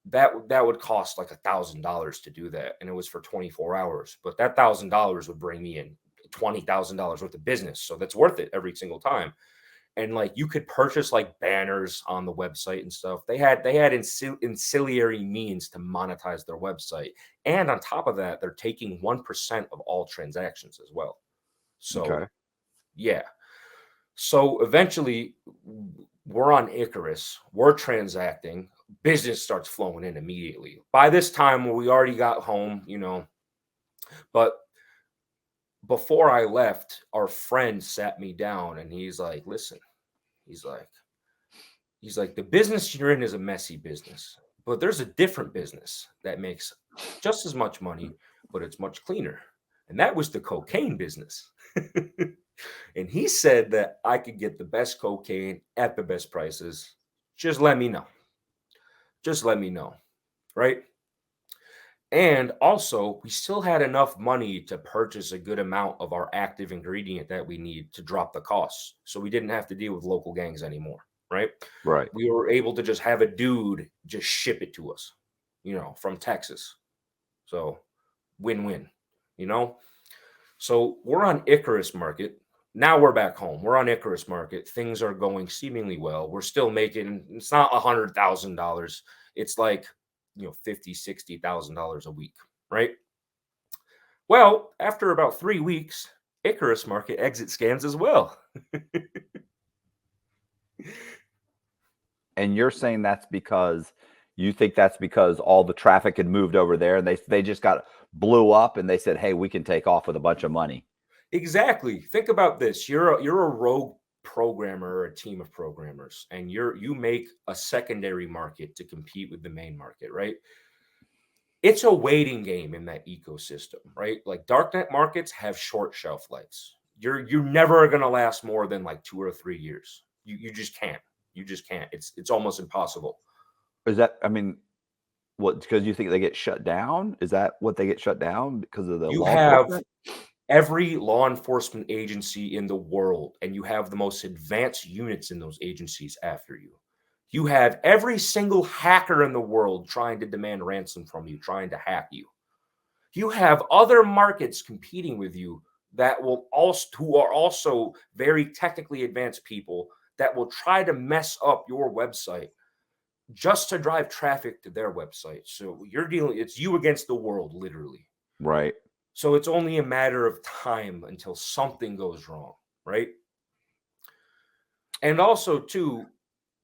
That would cost like $1,000 to do that, and it was for 24 hours. But that $1,000 would bring me in $20,000 worth of business, so that's worth it every single time. And like, you could purchase like banners on the website and stuff. They had ancillary means to monetize their website, and on top of that, they're taking 1% of all transactions as well. So yeah. So eventually, we're on Icarus. We're transacting. Business starts flowing in immediately. By this time, we already got home, but before I left, our friend sat me down and he's like, listen, he's like, the business you're in is a messy business, but there's a different business that makes just as much money, but it's much cleaner. And that was the cocaine business. And he said that I could get the best cocaine at the best prices. Just let me know. Just let me know. Right. And also, we still had enough money to purchase a good amount of our active ingredient that we need to drop the costs. So we didn't have to deal with local gangs anymore, right? Right. We were able to just have a dude just ship it to us, from Texas. So win-win, So we're on Icarus Market. Now we're back home. We're on Icarus Market. Things are going seemingly well. We're still making, it's not $100,000. It's like, $50,000, $60,000 a week, right? Well, after about 3 weeks, Icarus Market exit scans as well. And you're saying you think that's because all the traffic had moved over there and they just blew up and they said, hey, we can take off with a bunch of money. Exactly. Think about this. You're a rogue programmer or a team of programmers, and you make a secondary market to compete with the main market, right? It's a waiting game in that ecosystem, right? Like, Darknet markets have short shelf lives. You're never going to last more than like 2 or 3 years. You just can't. You just can't. It's almost impossible. Is that, what, because you think they get shut down? Is that what they get shut down because of the You law have enforcement? every law enforcement agency in the world, and you have the most advanced units in those agencies after you. You have every single hacker in the world trying to demand ransom from you, trying to hack you. You have other markets competing with you who are also very technically advanced people that will try to mess up your website just to drive traffic to their website. So it's you against the world, literally. Right. So it's only a matter of time until something goes wrong, right? And also, too,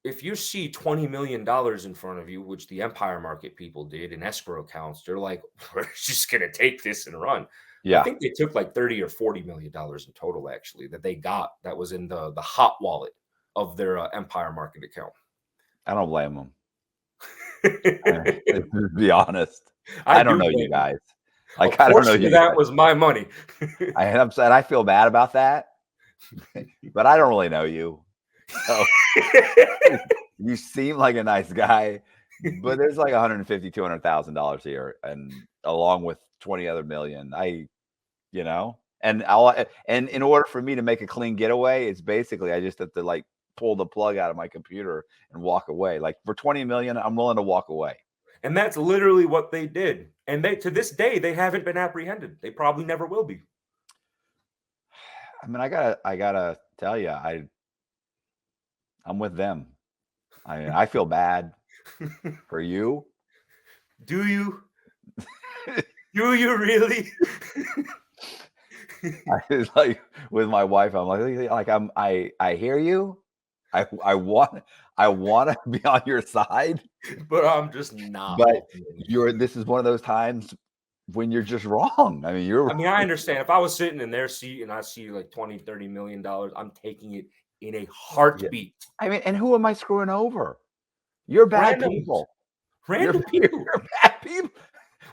if you see $20 million in front of you, which the Empire Market people did in escrow accounts, they're like, we're just going to take this and run. Yeah. I think they took like $30 or $40 million in total, actually, that they got that was in the hot wallet of their Empire Market account. I don't blame them. To be honest, I don't know you guys. Like, I don't know you. That was my money. I'm sad. I feel bad about that, but I don't really know you. So you seem like a nice guy, but there's like $150,000, $200,000 here, and along with 20 other million. And in order for me to make a clean getaway, it's basically I just have to like pull the plug out of my computer and walk away. Like for 20 million, I'm willing to walk away. And that's literally what they did. And to this day, they haven't been apprehended. They probably never will be. I mean, I gotta tell you, I'm with them. I feel bad for you. Do you? Do you really? Like with my wife, I'm like I hear you. I want to be on your side, but I'm just not. But this is one of those times when you're just wrong. I mean, I understand. If I was sitting in their seat and I see like $20-30 million, I'm taking it in a heartbeat. I mean, and who am I screwing over? You're bad people. Random people. You're bad people.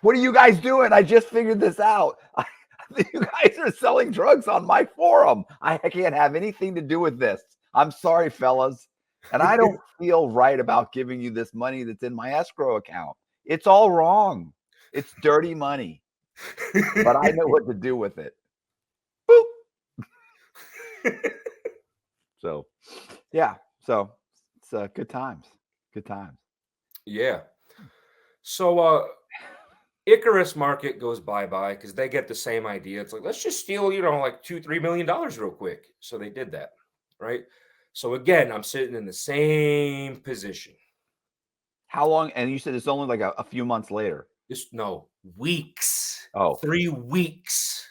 What are you guys doing? I just figured this out. You guys are selling drugs on my forum. I can't have anything to do with this. I'm sorry, fellas. And I don't feel right about giving you this money that's in my escrow account. It's all wrong. It's dirty money. But I know what to do with it. Boop. So, yeah. So, it's good times. Good times. Yeah. So, Icarus Market goes bye-bye because they get the same idea. It's like, let's just steal, like $2-3 million real quick. So they did that, right? So again, I'm sitting in the same position. How long? And you said it's only like a few months later. Weeks. Oh, 3 weeks.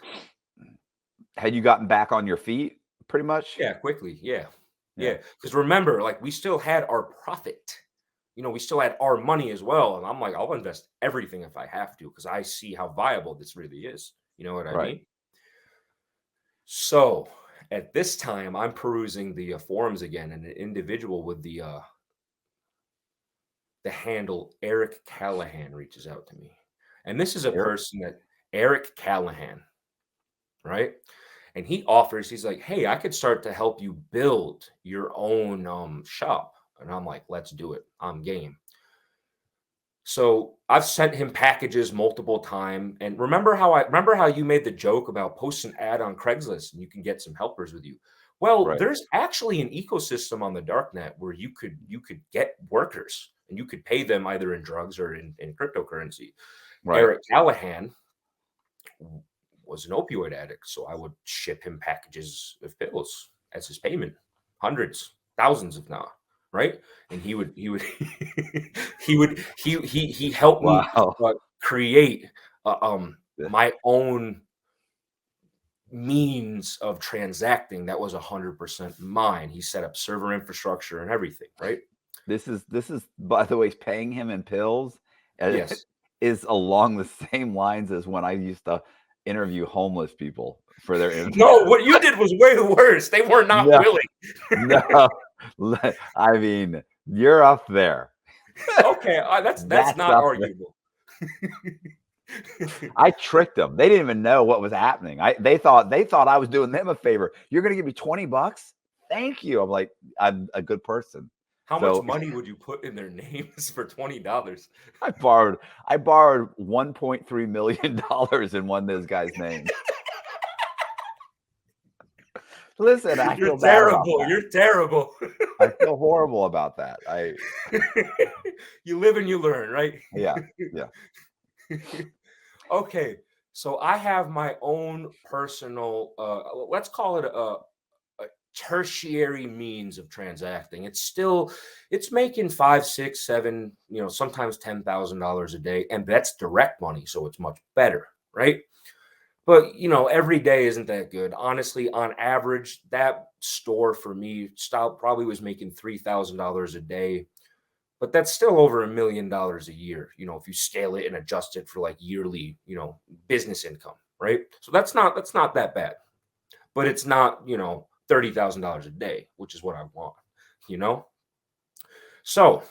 Had you gotten back on your feet pretty much? Yeah, quickly. Yeah. Because remember, like we still had our profit. We still had our money as well. And I'm like, I'll invest everything if I have to, because I see how viable this really is. You know what I mean? So at this time, I'm perusing the forums again, and an individual with the handle Eric Callahan reaches out to me. And this is a person that Eric Callahan, right? And he's like, hey, I could start to help you build your own shop. And I'm like, let's do it. I'm game. So I've sent him packages multiple times. And remember how you made the joke about post an ad on Craigslist and you can get some helpers with you. Well, there's actually an ecosystem on the darknet where you could get workers and you could pay them either in drugs or in cryptocurrency. Eric Callahan was an opioid addict, so I would ship him packages of pills as his payment, hundreds, thousands if not. Right. And he would he helped me create my own means of transacting that was 100% mine. He set up server infrastructure and everything. Right. This is by the way, paying him in pills. Yes. Is along the same lines as when I used to interview homeless people for their No, what you did was way worse. They were not willing. No. I mean, you're up there. Okay, that's not arguable. I tricked them. They didn't even know what was happening. They thought I was doing them a favor. You're going to give me $20? Thank you. I'm like, I'm a good person. How much money would you put in their names for $20? I borrowed $1.3 million in one of those guys' names. Listen, I feel terrible. You're terrible. I feel horrible about that. You live and you learn, right? Yeah. Okay, so I have my own personal. Let's call it tertiary means of transacting. It's making 5, 6, 7, sometimes $10,000 a day, and that's direct money, so it's much better, right? But every day isn't that good. Honestly, on average, that store for me probably was making $3,000 a day, but that's still over $1 million a year. If you scale it and adjust it for like yearly, business income, right? So that's not that bad, but it's not $30,000 a day, which is what I want. So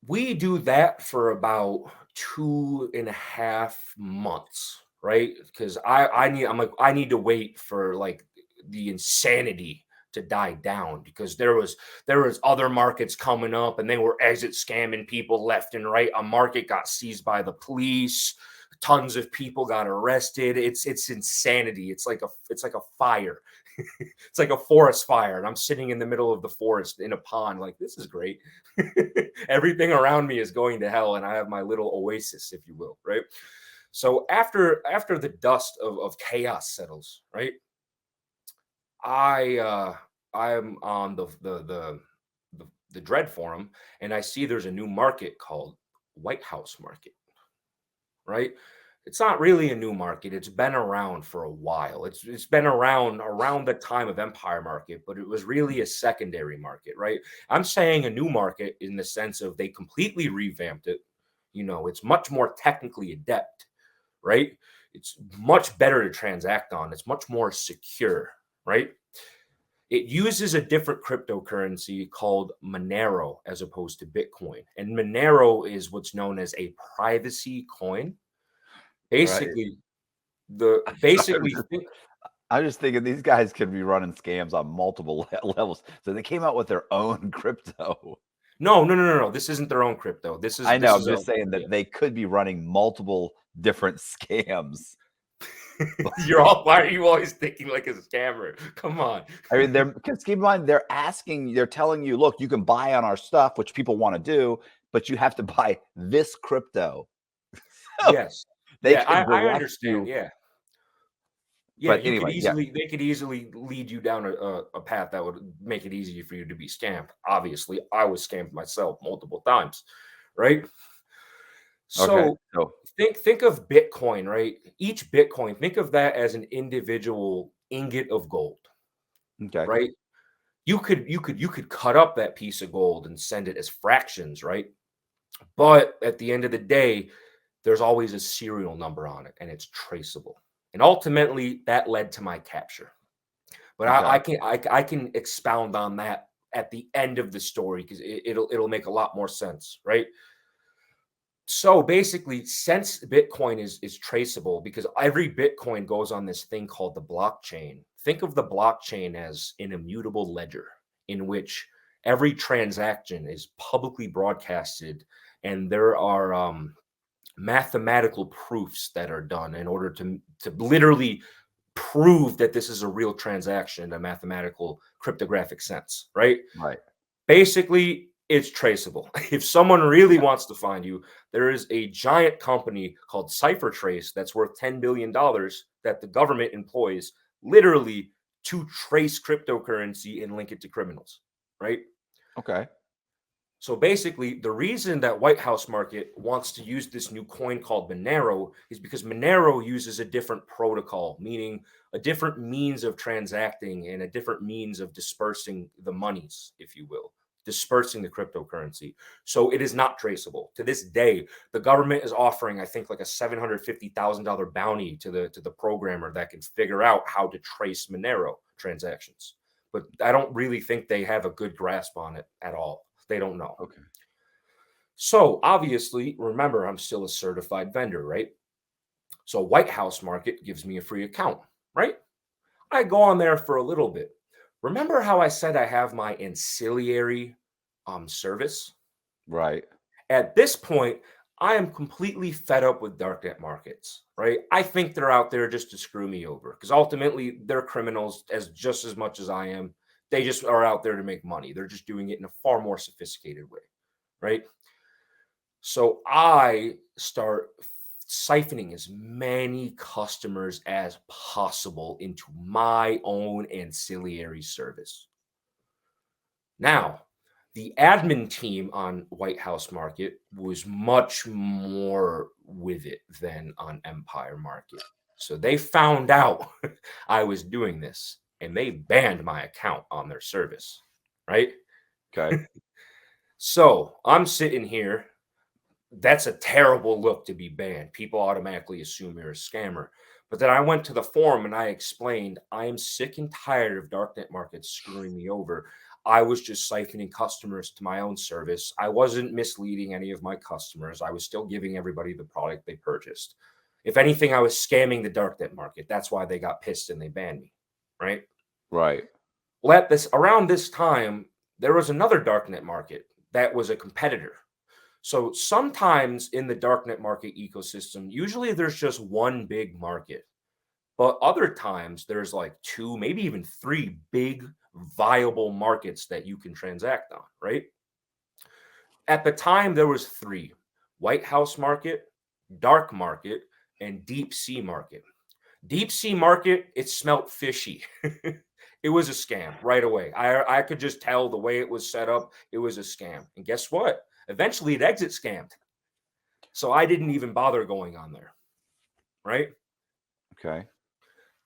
we do that for about 2.5 months. Right? Because I need to wait for like the insanity to die down, because there was other markets coming up and they were exit scamming people left and right. A market got seized by the police. Tons of people got arrested. It's insanity. It's like a fire. It's like a forest fire, and I'm sitting in the middle of the forest in a pond. Like, this is great. Everything around me is going to hell, and I have my little oasis, if you will, right? So after the dust of chaos settles, right, I'm on the Dread forum, and I see there's a new market called White House Market, right? It's not really a new market. It's been around for a while. It's been around the time of Empire Market, but it was really a secondary market, right? I'm saying a new market in the sense of they completely revamped it. It's much more technically adept. Right? It's much better to transact on. It's much more secure, right? It uses a different cryptocurrency called Monero as opposed to Bitcoin. And Monero is what's known as a privacy coin. Basically, I'm just thinking these guys could be running scams on multiple levels. So they came out with their own crypto. No. This isn't their own crypto. I'm just saying that they could be running multiple different scams. Why are you always thinking like a scammer? Come on. I mean, because keep in mind, they're telling you, look, you can buy on our stuff, which people want to do, but you have to buy this crypto. Yes. I understand. Yeah. Yeah, but they could easily lead you down a path that would make it easy for you to be scammed. Obviously, I was scammed myself multiple times, right? So think of Bitcoin, right? Each Bitcoin, think of that as an individual ingot of gold. Okay. Right? You could cut up that piece of gold and send it as fractions, right? But at the end of the day, there's always a serial number on it, and it's traceable. And ultimately, that led to my capture. But I can expound on that at the end of the story, because it'll make a lot more sense, right? So basically, since Bitcoin is traceable, because every Bitcoin goes on this thing called the blockchain. Think of the blockchain as an immutable ledger in which every transaction is publicly broadcasted, and there are mathematical proofs that are done in order to literally prove that this is a real transaction in a mathematical cryptographic sense, right? Right. Basically, it's traceable. If someone really wants to find you, there is a giant company called CipherTrace that's worth $10 billion that the government employs literally to trace cryptocurrency and link it to criminals, right? Okay. So basically, the reason that White House Market wants to use this new coin called Monero is because Monero uses a different protocol, meaning a different means of transacting and a different means of dispersing the monies, if you will, dispersing the cryptocurrency. So it is not traceable. To this day, the government is offering, I think, like a $750,000 bounty to the programmer that can figure out how to trace Monero transactions. But I don't really think they have a good grasp on it at all. They don't know. Okay. So obviously, remember, I'm still a certified vendor, right? So White House Market gives me a free account, right? I go on there for a little bit. Remember how I said I have my ancillary service? Right. At this point, I am completely fed up with Darknet Markets, right? I think they're out there just to screw me over, because ultimately they're criminals just as much as I am. They just are out there to make money. They're just doing it in a far more sophisticated way, right? So I start siphoning as many customers as possible into my own ancillary service. Now, the admin team on White House Market was much more with it than on Empire Market. So they found out I was doing this and they banned my account on their service, right? Okay. So I'm sitting here. That's a terrible look to be banned. People automatically assume you're a scammer. But then I went to the forum and I explained, I am sick and tired of Darknet Market screwing me over. I was just siphoning customers to my own service. I wasn't misleading any of my customers. I was still giving everybody the product they purchased. If anything, I was scamming the Darknet Market. That's why they got pissed and they banned me, right? Right. Well, around this time, there was another Darknet Market that was a competitor. So sometimes in the Darknet Market ecosystem, usually there's just one big market, but other times there's like 2, maybe even 3 big viable markets that you can transact on, right? At the time, there was 3: White House Market, Dark Market, and Deep Sea Market. Deep Sea Market, it smelt fishy. It was a scam right away. I could just tell the way it was set up, it was a scam. And guess what? Eventually, it exit scammed. So I didn't even bother going on there, right? Okay.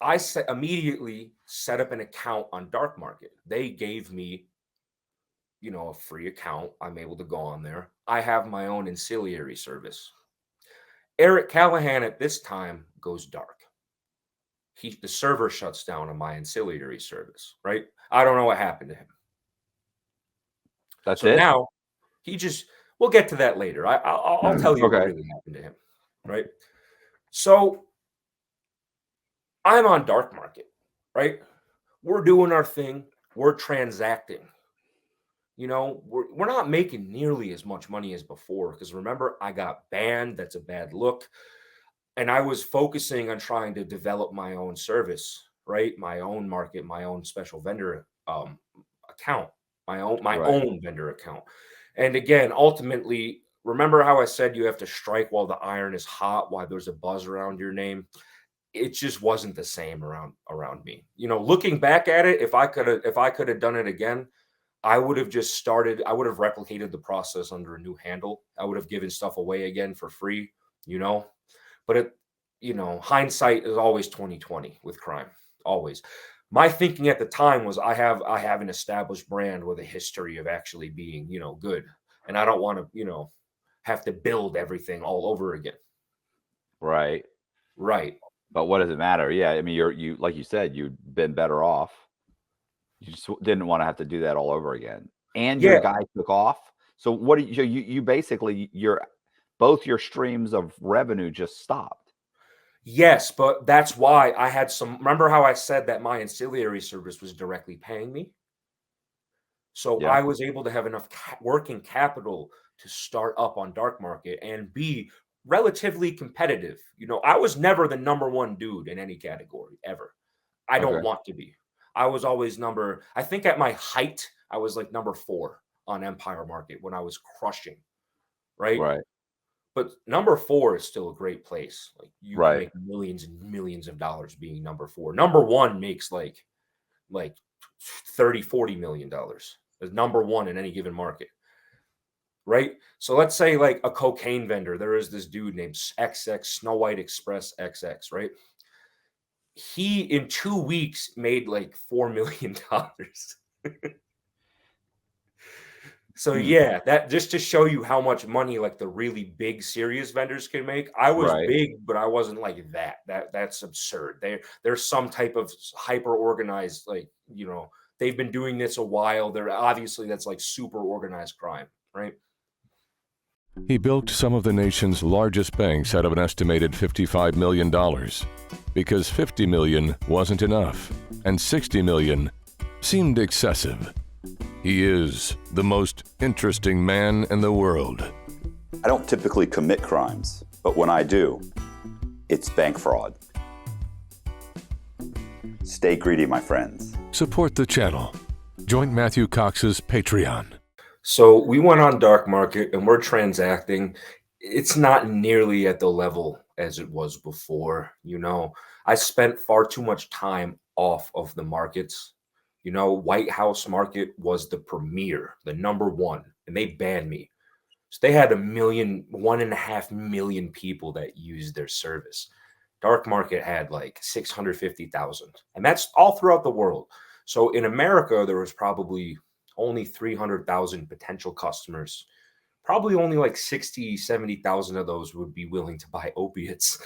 I immediately set up an account on Dark Market. They gave me, a free account. I'm able to go on there. I have my own ancillary service. Eric Callahan at this time goes dark. The server shuts down on my ancillary service, right? I don't know what happened to him. That's So it. now we'll get to that later. I'll tell you what Okay. really happened to him, right? So I'm on Dark Market, right? We're doing our thing. We're transacting. We're not making nearly as much money as before because remember, I got banned. That's a bad look. And I was focusing on trying to develop my own service, right? My own market, my own special vendor account, my own vendor account. And again, ultimately, remember how I said you have to strike while the iron is hot, while there's a buzz around your name? It just wasn't the same around me. Looking back at it, if I could have done it again, I would have replicated the process under a new handle. I would have given stuff away again for free, But hindsight is always 20/20 with crime. Always. My thinking at the time was I have an established brand with a history of actually being, good. And I don't want to, have to build everything all over again. Right. Right. But what does it matter? Yeah, I mean, you like you said, you've been better off. You just didn't want to have to do that all over again. And your guy took off. So what do you basically both your streams of revenue just stopped. Yes, but that's why I had remember how I said that my ancillary service was directly paying me? So I was able to have enough working capital to start up on Dark Market and be relatively competitive. I was never the number 1 dude in any category ever. I don't want to be. I was always I think at my height, I was like number 4 on Empire Market when I was crushing. Right. But number 4 is still a great place. Like you can make millions and millions of dollars being number 4. Number 1 makes like 30, 40 million dollars as number 1 in any given market. Right. So let's say like a cocaine vendor. There is this dude named XX Snow White Express XX, right? He in 2 weeks made like $4 million. So yeah, that just to show you how much money like the really big serious vendors can make. I was big, but I wasn't like that. That's absurd. There's some type of hyper organized, they've been doing this a while. That's like super organized crime, right? He built some of the nation's largest banks out of an estimated $55 million because $50 million wasn't enough and $60 million seemed excessive. He is the most interesting man in the world. I don't typically commit crimes, but when I do, it's bank fraud. Stay greedy, my friends. Support the channel. Join Matthew Cox's Patreon. So we went on Dark Market and we're transacting. It's not nearly at the level as it was before. I spent far too much time off of the markets. White House Market was the premier, the number one, and they banned me. So they had 1.5 million people that used their service. Dark Market had like 650,000, and that's all throughout the world. So in America, there was probably only 300,000 potential customers. Probably only like 60, 70,000 of those would be willing to buy opiates.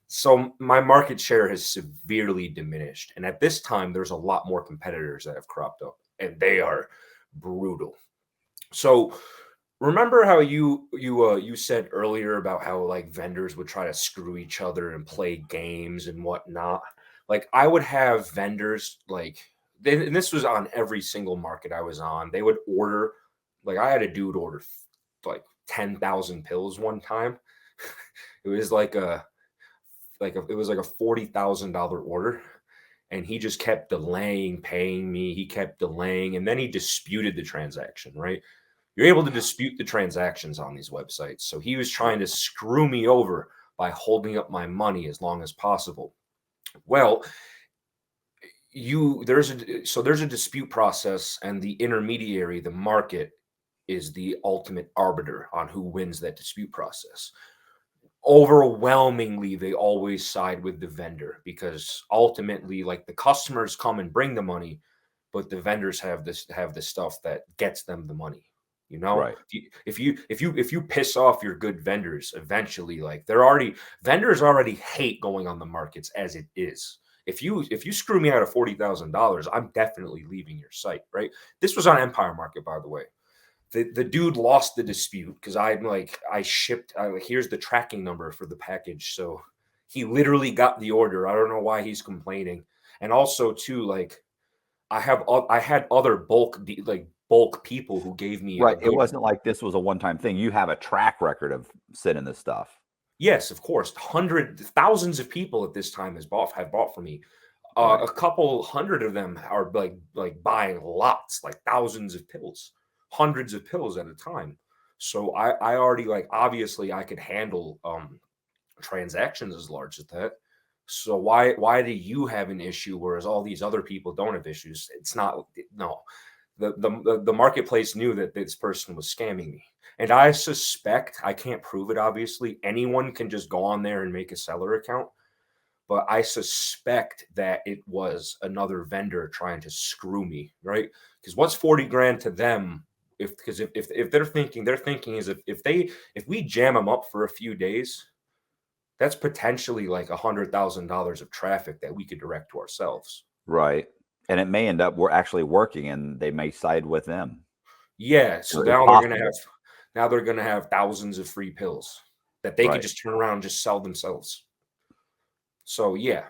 So my market share has severely diminished. And at this time, there's a lot more competitors that have cropped up, and they are brutal. So remember how you said earlier about how like vendors would try to screw each other and play games and whatnot? Like I would have vendors and this was on every single market I was on. They would order, like I had a dude order like 10,000 pills one time. It was like a $40,000 order, and he just kept delaying paying me. He kept delaying, and then he disputed the transaction, right? You're able to dispute the transactions on these websites. So he was trying to screw me over by holding up my money as long as possible. Well, there's a dispute process, and the intermediary, the market, is the ultimate arbiter on who wins that dispute process. Overwhelmingly, they always side with the vendor, because ultimately, like, the customers come and bring the money, but the vendors have the stuff that gets them the money. Right. If you piss off your good vendors, eventually, like, vendors already hate going on the markets as it is. If you screw me out of $40,000, I'm definitely leaving your site, right? This was on Empire Market, by the way. The dude lost the dispute because here's the tracking number for the package. So he literally got the order. I don't know why he's complaining. And also too, like, I had other bulk people who gave me Right. It wasn't like this was a one-time thing. You have a track record of sending this stuff. Yes, of course. Thousands of people at this time have bought from me. Right. A couple hundred of them are like buying lots, like thousands of pills, hundreds of pills at a time. So I already, like, obviously I could handle transactions as large as that. So why do you have an issue whereas all these other people don't have issues? It's not, no. The marketplace knew that this person was scamming me. And I suspect, I can't prove it, obviously. Anyone can just go on there and make a seller account. But I suspect that it was another vendor trying to screw me, right? Because what's 40 grand to them? If they're thinking is if we jam them up for a few days, that's potentially like $100,000 of traffic that we could direct to ourselves. Right. And it may end up we're actually working, and they may side with them. Yeah. So now they're gonna have thousands of free pills that they could just turn around and just sell themselves. So yeah.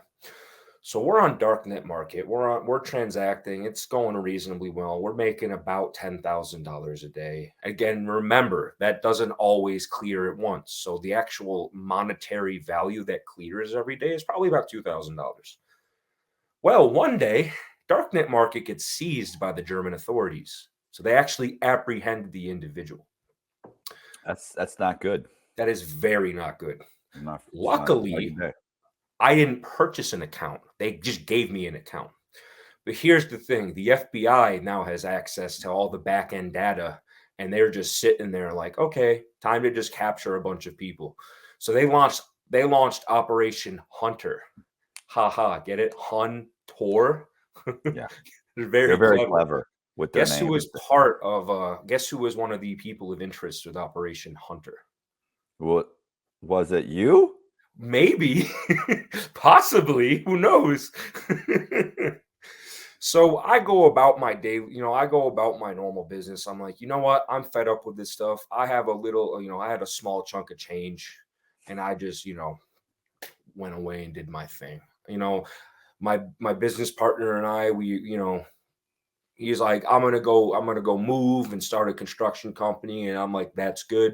So we're on Darknet Market. We're transacting. It's going reasonably well. We're making about $10,000 a day. Again, remember, that doesn't always clear at once. So the actual monetary value that clears every day is probably about $2,000. Well, one day, Darknet Market gets seized by the German authorities. So they actually apprehended the individual. That's not good. That is very not good. Luckily, I didn't purchase an account. They just gave me an account. But here's the thing. The FBI now has access to all the back-end data, and they're just sitting there like, okay, time to just capture a bunch of people. So they launched Operation Hunter. Ha, get it? Hunter. Yeah. They're very clever with their Guess name. Guess who was one of the people of interest with Operation Hunter? What was it? You? Maybe, possibly, who knows? So I go about my day, I go about my normal business. I'm like, you know what? I'm fed up with this stuff. I have I had a small chunk of change, and I just, went away and did my thing. My business partner and I, he's like, I'm gonna go move and start a construction company. And I'm like, that's good.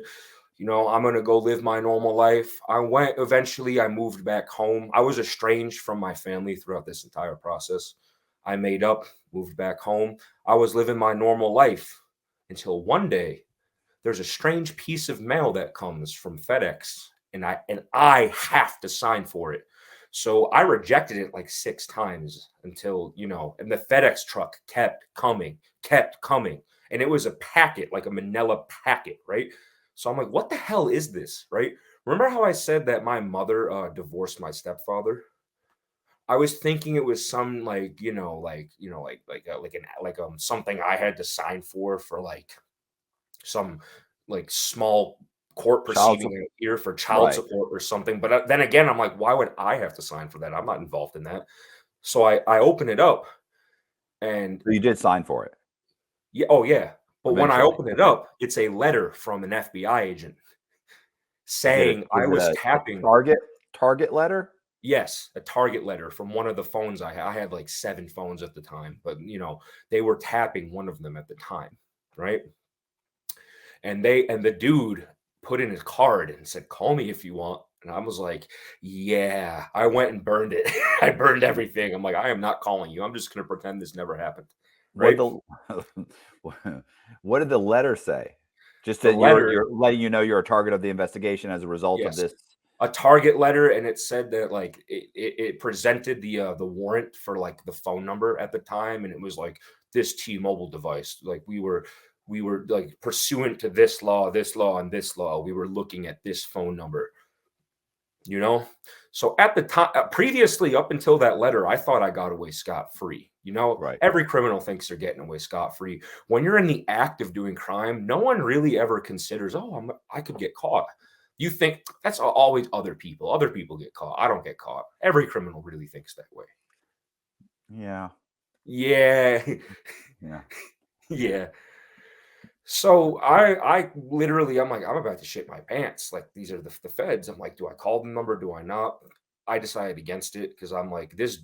I'm going to go live my normal life. Eventually I moved back home. I was estranged from my family throughout this entire process. I made up, moved back home. I was living my normal life until one day there's a strange piece of mail that comes from FedEx, and I have to sign for it. So I rejected it like 6 times until, and the FedEx truck kept coming. And it was a packet, like a manila packet, right? So I'm like, what the hell is this, right? Remember how I said that my mother divorced my stepfather? I was thinking it was some something I had to sign for like some like small court Child proceeding here for child Right. support or something. But then again, I'm like, why would I have to sign for that? I'm not involved in that. So I open it up, and So you did sign for it yeah, oh yeah. But when I eventually. open it up, it's a letter from an FBI agent saying I Is it was a tapping. target letter? Yes, a target letter from one of the phones I had. I had like 7 phones at the time, but they were tapping one of them at the time, right? And the dude put in his card and said, "Call me if you want." And I was like, "Yeah." I went and burned it. I burned everything. I'm like, "I am not calling you. I'm just going to pretend this never happened." Right? What did the letter say? Just The that letter, you're letting you know you're a target of the investigation as a result of yes, this. a target letter, and it said that like it presented the warrant for like the phone number at the time, and it was like this T-Mobile device. Like we were like pursuant to this law, and this law, we were looking at this phone number. So at the time, previously, up until that letter, I thought I got away scot-free. Right. Every criminal thinks they're getting away scot-free. When you're in the act of doing crime, no one really ever considers, oh, I could get caught. You think that's always other people. Other people get caught. I don't get caught. Every criminal really thinks that way. Yeah. Yeah. Yeah. Yeah. So I literally, I'm like, I'm about to shit my pants. Like, these are the feds. I'm like, do I call the number? Do I not? I decided against it because I'm like, this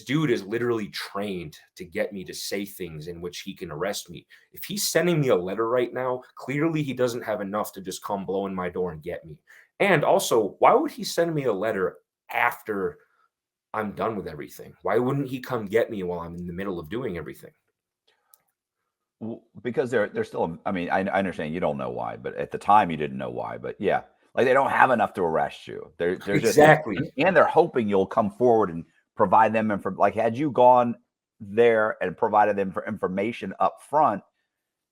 dude is literally trained to get me to say things in which he can arrest me. If he's sending me a letter right now, clearly he doesn't have enough to just come blow in my door and get me. And also, why would he send me a letter after I'm done with everything? Why wouldn't he come get me while I'm in the middle of doing everything? Because they're still. I mean, I understand you don't know why, but at the time you didn't know why. But yeah, like they don't have enough to arrest you. They're Exactly. just, and they're hoping you'll come forward and provide them like had you gone there and provided them for information up front,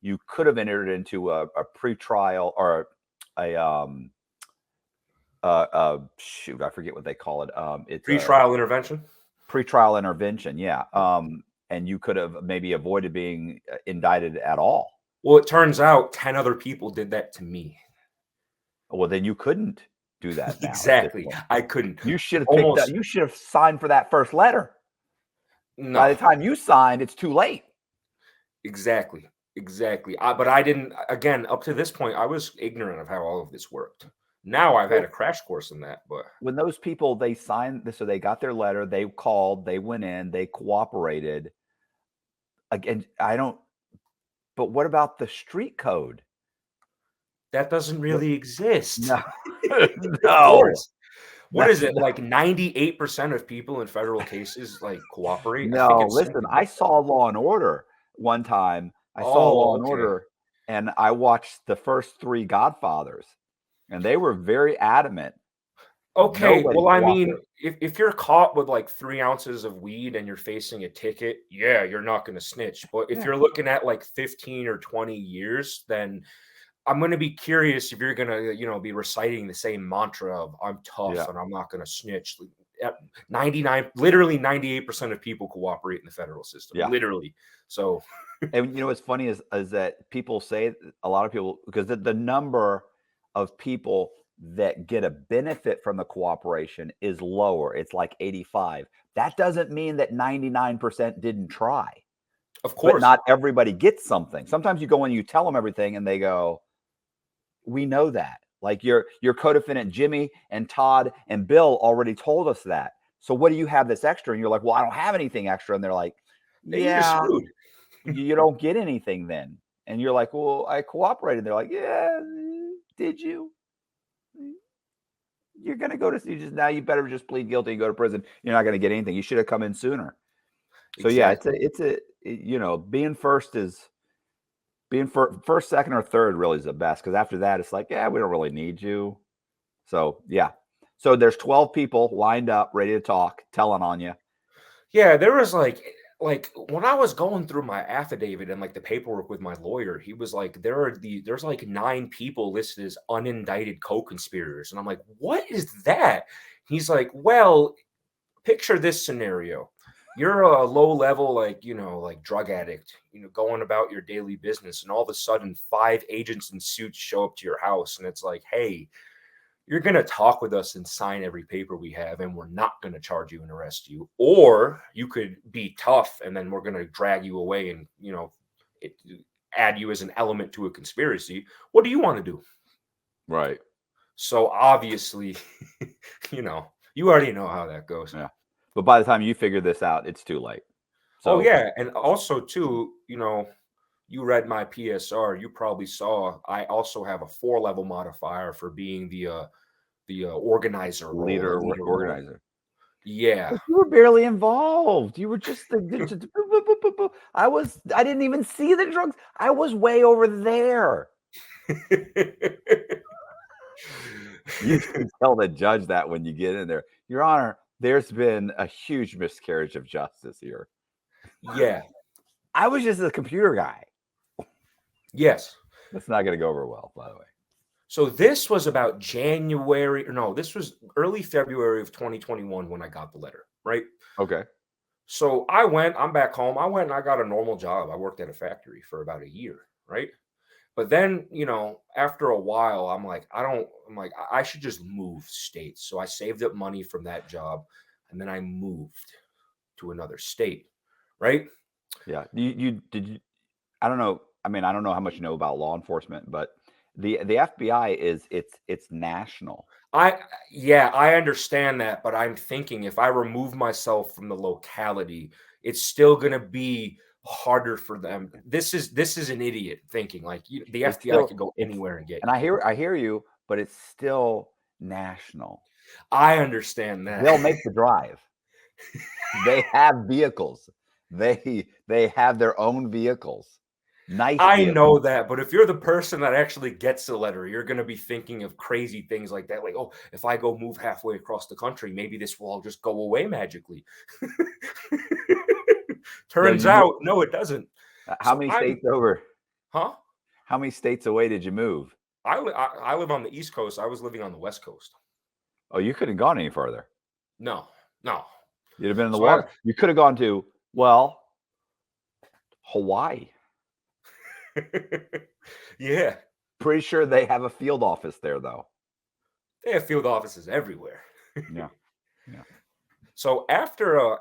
you could have entered into a pretrial or shoot, I forget what they call it. It's Pretrial intervention. Pretrial intervention. Yeah. And you could have maybe avoided being indicted at all. Well, it turns out 10 other people did that to me. Well, then you couldn't do that now. Exactly. I couldn't. You should have picked up. You should have signed for that first letter. No. By the time you signed, it's too late. Exactly. But I didn't. Again, up to this point, I was ignorant of how all of this worked. Now I've had a crash course in that. But when those people, they signed, so they got their letter, they called, they went in, they cooperated. Again, but what about the street code? That doesn't really exist. No. No. What is it? Like 98% of people in federal cases like cooperate? No, listen, I saw Law and Order one time. I saw Law and Order, and I watched the first 3 Godfathers, and they were very adamant. Okay, well, I mean, if you're caught with like 3 ounces of weed and you're facing a ticket, yeah, you're not going to snitch. But if you're looking at like 15 or 20 years, then I'm going to be curious if you're going to, be reciting the same mantra of I'm tough and I'm not going to snitch. 98% of people cooperate in the federal system, literally. So, and what's funny is that people say, a lot of people, because the number of people that get a benefit from the cooperation is lower. It's like 85. That doesn't mean that 99% didn't try. Of course. But not everybody gets something. Sometimes you go in and you tell them everything and they go, we know that. Like your co-defendant Jimmy and Todd and Bill already told us that. So what do you have that's extra? And you're like, well, I don't have anything extra. And they're like, yeah, you don't get anything then. And you're like, well, I cooperated. They're like, yeah, did you? You're going to go to now. You better just plead guilty and go to prison. You're not going to get anything. You should have come in sooner. So exactly. Being first, second, or third really is the best. Because after that, it's like, yeah, we don't really need you. So yeah. So there's 12 people lined up, ready to talk, telling on you. Yeah, there was like when I was going through my affidavit and like the paperwork with my lawyer, he was like, there's like 9 people listed as unindicted co-conspirators. And I'm like, what is that? He's like, well, picture this scenario. You're a low level, like, like drug addict, going about your daily business. And all of a sudden 5 agents in suits show up to your house. And it's like, hey, you're going to talk with us and sign every paper we have, and we're not going to charge you and arrest you. Or you could be tough, and then we're going to drag you away and, add you as an element to a conspiracy. What do you want to do? Right. So obviously, you already know how that goes. Yeah. But by the time you figure this out, it's too late. So, oh, yeah. And also, too, you read my PSR. You probably saw I also have a 4-level modifier for being the organizer role, leader role. organizer. Yeah. But you were barely involved. You were just I didn't even see the drugs. I was way over there. You can tell the judge that when you get in there. Your Honor, there's been a huge miscarriage of justice here. Yeah. I was just a computer guy. Yes. That's not going to go over well, by the way. So this was about this was early February of 2021 when I got the letter, right? Okay. So I'm back home. I went and I got a normal job. I worked at a factory for about a year, right? But then, after a while, I should just move states. So I saved up money from that job, and then I moved to another state, right? Yeah. I don't know. I mean, I don't know how much you know about law enforcement, but the FBI it's national. I understand that, but I'm thinking if I remove myself from the locality, it's still going to be harder for them. This is an idiot thinking like the FBI could go anywhere and get you. And I hear you, but it's still national. I understand that. They'll make the drive. They have vehicles. They have their own vehicles. Nice. I know that, but if you're the person that actually gets the letter, you're going to be thinking of crazy things like that. Like, oh, if I go move halfway across the country, maybe this will all just go away magically. Turns out, no, it doesn't. How many states over? Huh? How many states away did you move? I live on the East Coast. I was living on the West Coast. Oh, you couldn't have gone any further. No. You'd have been in the water. You could have gone to, Hawaii. Yeah. Pretty sure they have a field office there, though. They have field offices everywhere. Yeah. So after a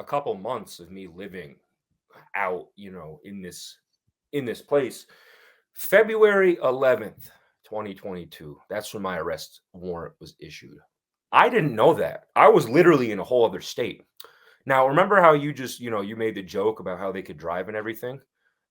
couple months of me living out, in this place, February 11th, 2022, that's when my arrest warrant was issued. I didn't know that. I was literally in a whole other state. Now, remember how you just, you made the joke about how they could drive and everything?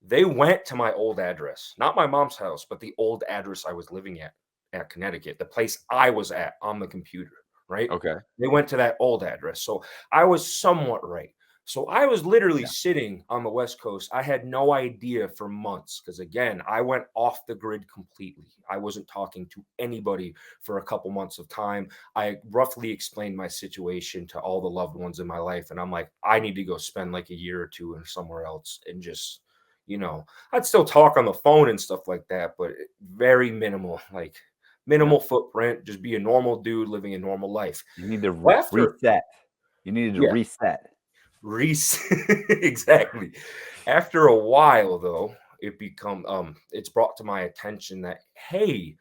They went to my old address, not my mom's house, but the old address I was living at Connecticut, the place I was at on the computer, right? Okay. They went to that old address. So I was somewhat right. So I was literally sitting on the West Coast. I had no idea for months because, again, I went off the grid completely. I wasn't talking to anybody for a couple months of time. I roughly explained my situation to all the loved ones in my life. And I'm like, I need to go spend like a year or two in somewhere else and just, I'd still talk on the phone and stuff like that, but very minimal, like minimal footprint, just be a normal dude living a normal life. You need to reset. You needed to reset. Exactly. After a while, though, it's brought to my attention that, hey,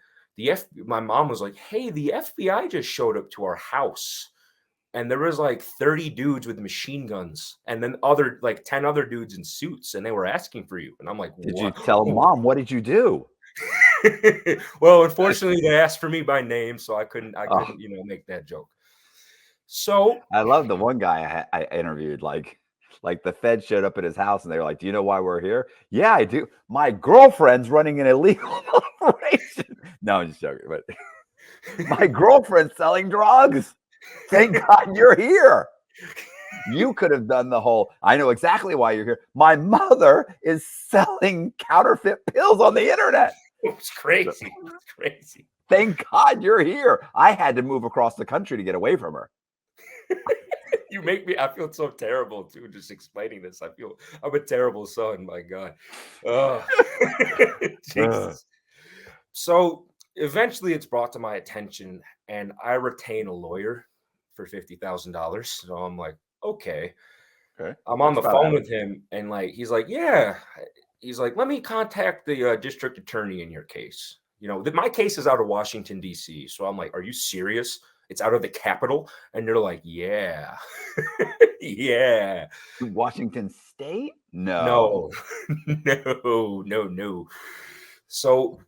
my mom was like, hey, the FBI just showed up to our house. And there was like 30 dudes with machine guns and then 10 other dudes in suits, and they were asking for you. And I'm like, what? Did you tell Mom, what did you do? Well, unfortunately, they asked for me by name, so I couldn't make that joke. So I love the one guy I interviewed, like the Fed showed up at his house and they were like, do you know why we're here? Yeah, I do. My girlfriend's running an illegal operation. No, I'm just joking, but my girlfriend's selling drugs. Thank God you're here. You could have done the whole, I know exactly why you're here. My mother is selling counterfeit pills on the internet. It's crazy. It's crazy. Thank God you're here. I had to move across the country to get away from her. You make me, I feel so terrible too, just explaining this. I'm a terrible son, my God. Oh, Jesus. So eventually it's brought to my attention and I retain a lawyer for $50,000. So I'm like, okay. Okay. I'm on the That's about phone it. with him and like, he's like, yeah. He's like, let me contact the district attorney in your case. My case is out of Washington, D.C. So I'm like, are you serious? It's out of the capital? And they're like, yeah. Yeah. Washington State? No. No. So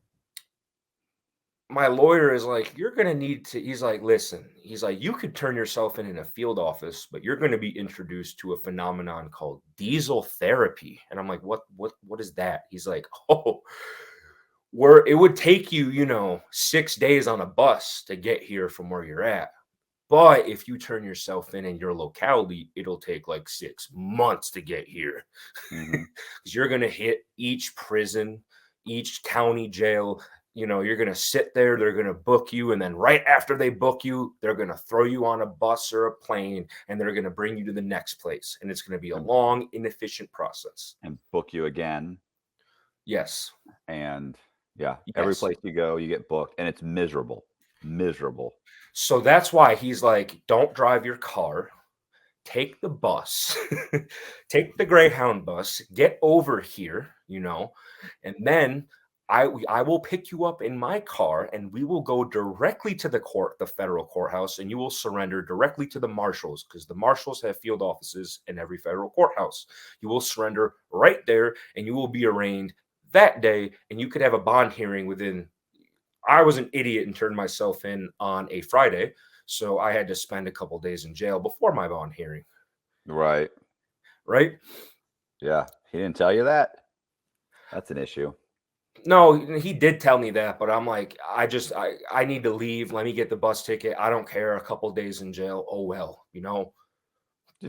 my lawyer is like, you're going to need to, he's like, listen, he's like, you could turn yourself in a field office, but you're going to be introduced to a phenomenon called diesel therapy. And I'm like, what is that? He's like, oh, where it would take you, 6 days on a bus to get here from where you're at. But if you turn yourself in your locality, it'll take like 6 months to get here. Because you're going to hit each prison, each county jail. You're going to sit there. They're going to book you. And then right after they book you, they're going to throw you on a bus or a plane and they're going to bring you to the next place. And it's going to be a long, inefficient process. And book you again. Yes. And every place you go, you get booked and it's miserable. So that's why he's like, don't drive your car, take the bus, take the Greyhound bus, get over here, and then I will pick you up in my car and we will go directly to the federal courthouse, and you will surrender directly to the marshals because the marshals have field offices in every federal courthouse. You will surrender right there and you will be arraigned that day, and you could have a bond hearing within. I was an idiot and turned myself in on a Friday, so I had to spend a couple days in jail before my bond hearing. Right. Yeah. He didn't tell you that? That's an issue. No, he did tell me that, but I'm like, I need to leave. Let me get the bus ticket. I don't care. A couple days in jail. Oh, well,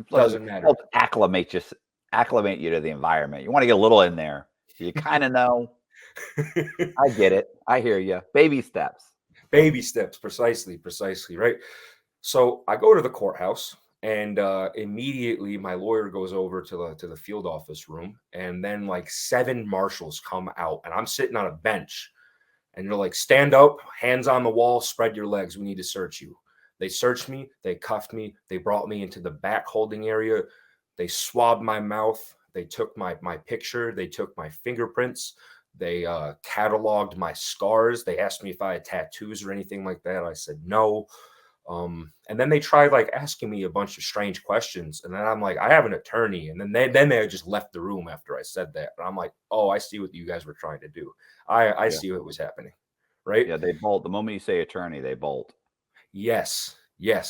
doesn't matter. Help acclimate you to the environment. You want to get a little in there. So you kind of know. I get it. I hear you. Baby steps. Precisely, right? So I go to the courthouse, and immediately my lawyer goes over to the field office room, and then like 7 marshals come out, and I'm sitting on a bench, and they're like, stand up, hands on the wall, spread your legs. We need to search you. They searched me. They cuffed me. They brought me into the back holding area. They swabbed my mouth. They took my picture. They took my fingerprints. They cataloged my scars. They asked me if I had tattoos or anything like that. I said no. And then they tried like asking me a bunch of strange questions. And then I'm like, I have an attorney. And then they just left the room after I said that. And I'm like, oh, I see what you guys were trying to do. I see what was happening. Right. Yeah. They bolt. The moment you say attorney, they bolt. Yes. Yeah.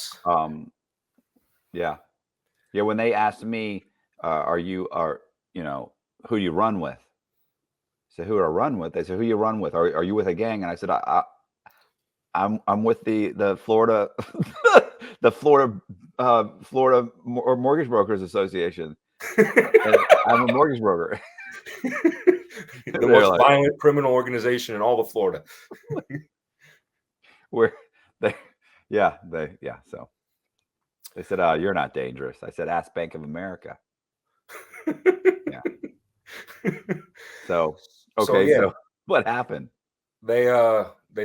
When they asked me, who do you run with? I said, who do I run with? They said, who you run with? Are you with a gang? And I said, I'm with the Florida the Florida Mortgage Brokers Association. I'm a mortgage broker. The most violent criminal organization in all of Florida. So they said, you're not dangerous. I said, ask Bank of America. Yeah. So what happened? They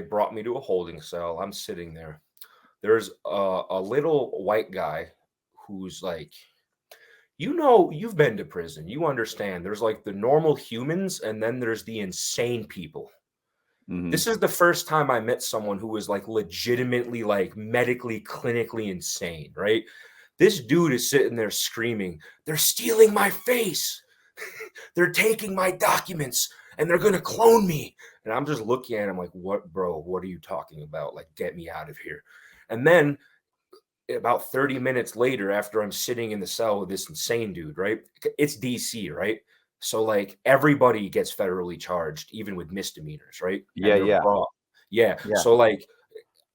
brought me to a holding cell. I'm sitting there. There's a little white guy who's like, you've been to prison. You understand. There's like the normal humans, and then there's the insane people. Mm-hmm. This is the first time I met someone who was like legitimately like medically, clinically insane, right? This dude is sitting there screaming, they're stealing my face. They're taking my documents and they're going to clone me. And I'm just looking at him like, what, bro? What are you talking about? Like, get me out of here. And then about 30 minutes later, after I'm sitting in the cell with this insane dude, right? It's DC, right? So like everybody gets federally charged, even with misdemeanors, right? Yeah. So like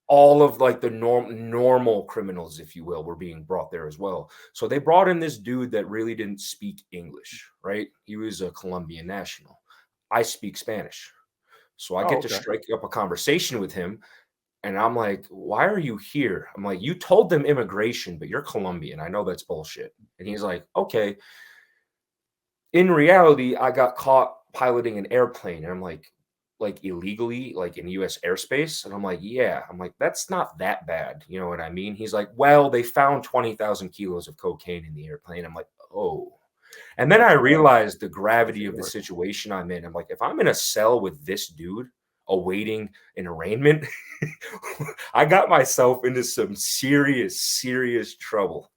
all of like the normal criminals, if you will, were being brought there as well. So they brought in this dude that really didn't speak English, right? He was a Colombian national. I speak Spanish. So I Oh, get to okay. strike up a conversation with him. And I'm like, why are you here? I'm like, you told them immigration, but you're Colombian. I know that's bullshit. And he's like, okay. In reality, I got caught piloting an airplane. And I'm like illegally, like in US airspace. And I'm like, yeah. I'm like, that's not that bad. You know what I mean? He's like, well, they found 20,000 kilos of cocaine in the airplane. I'm like, oh. And then I realized the gravity of the situation I'm in. I'm like, if I'm in a cell with this dude awaiting an arraignment, I got myself into some serious, serious trouble.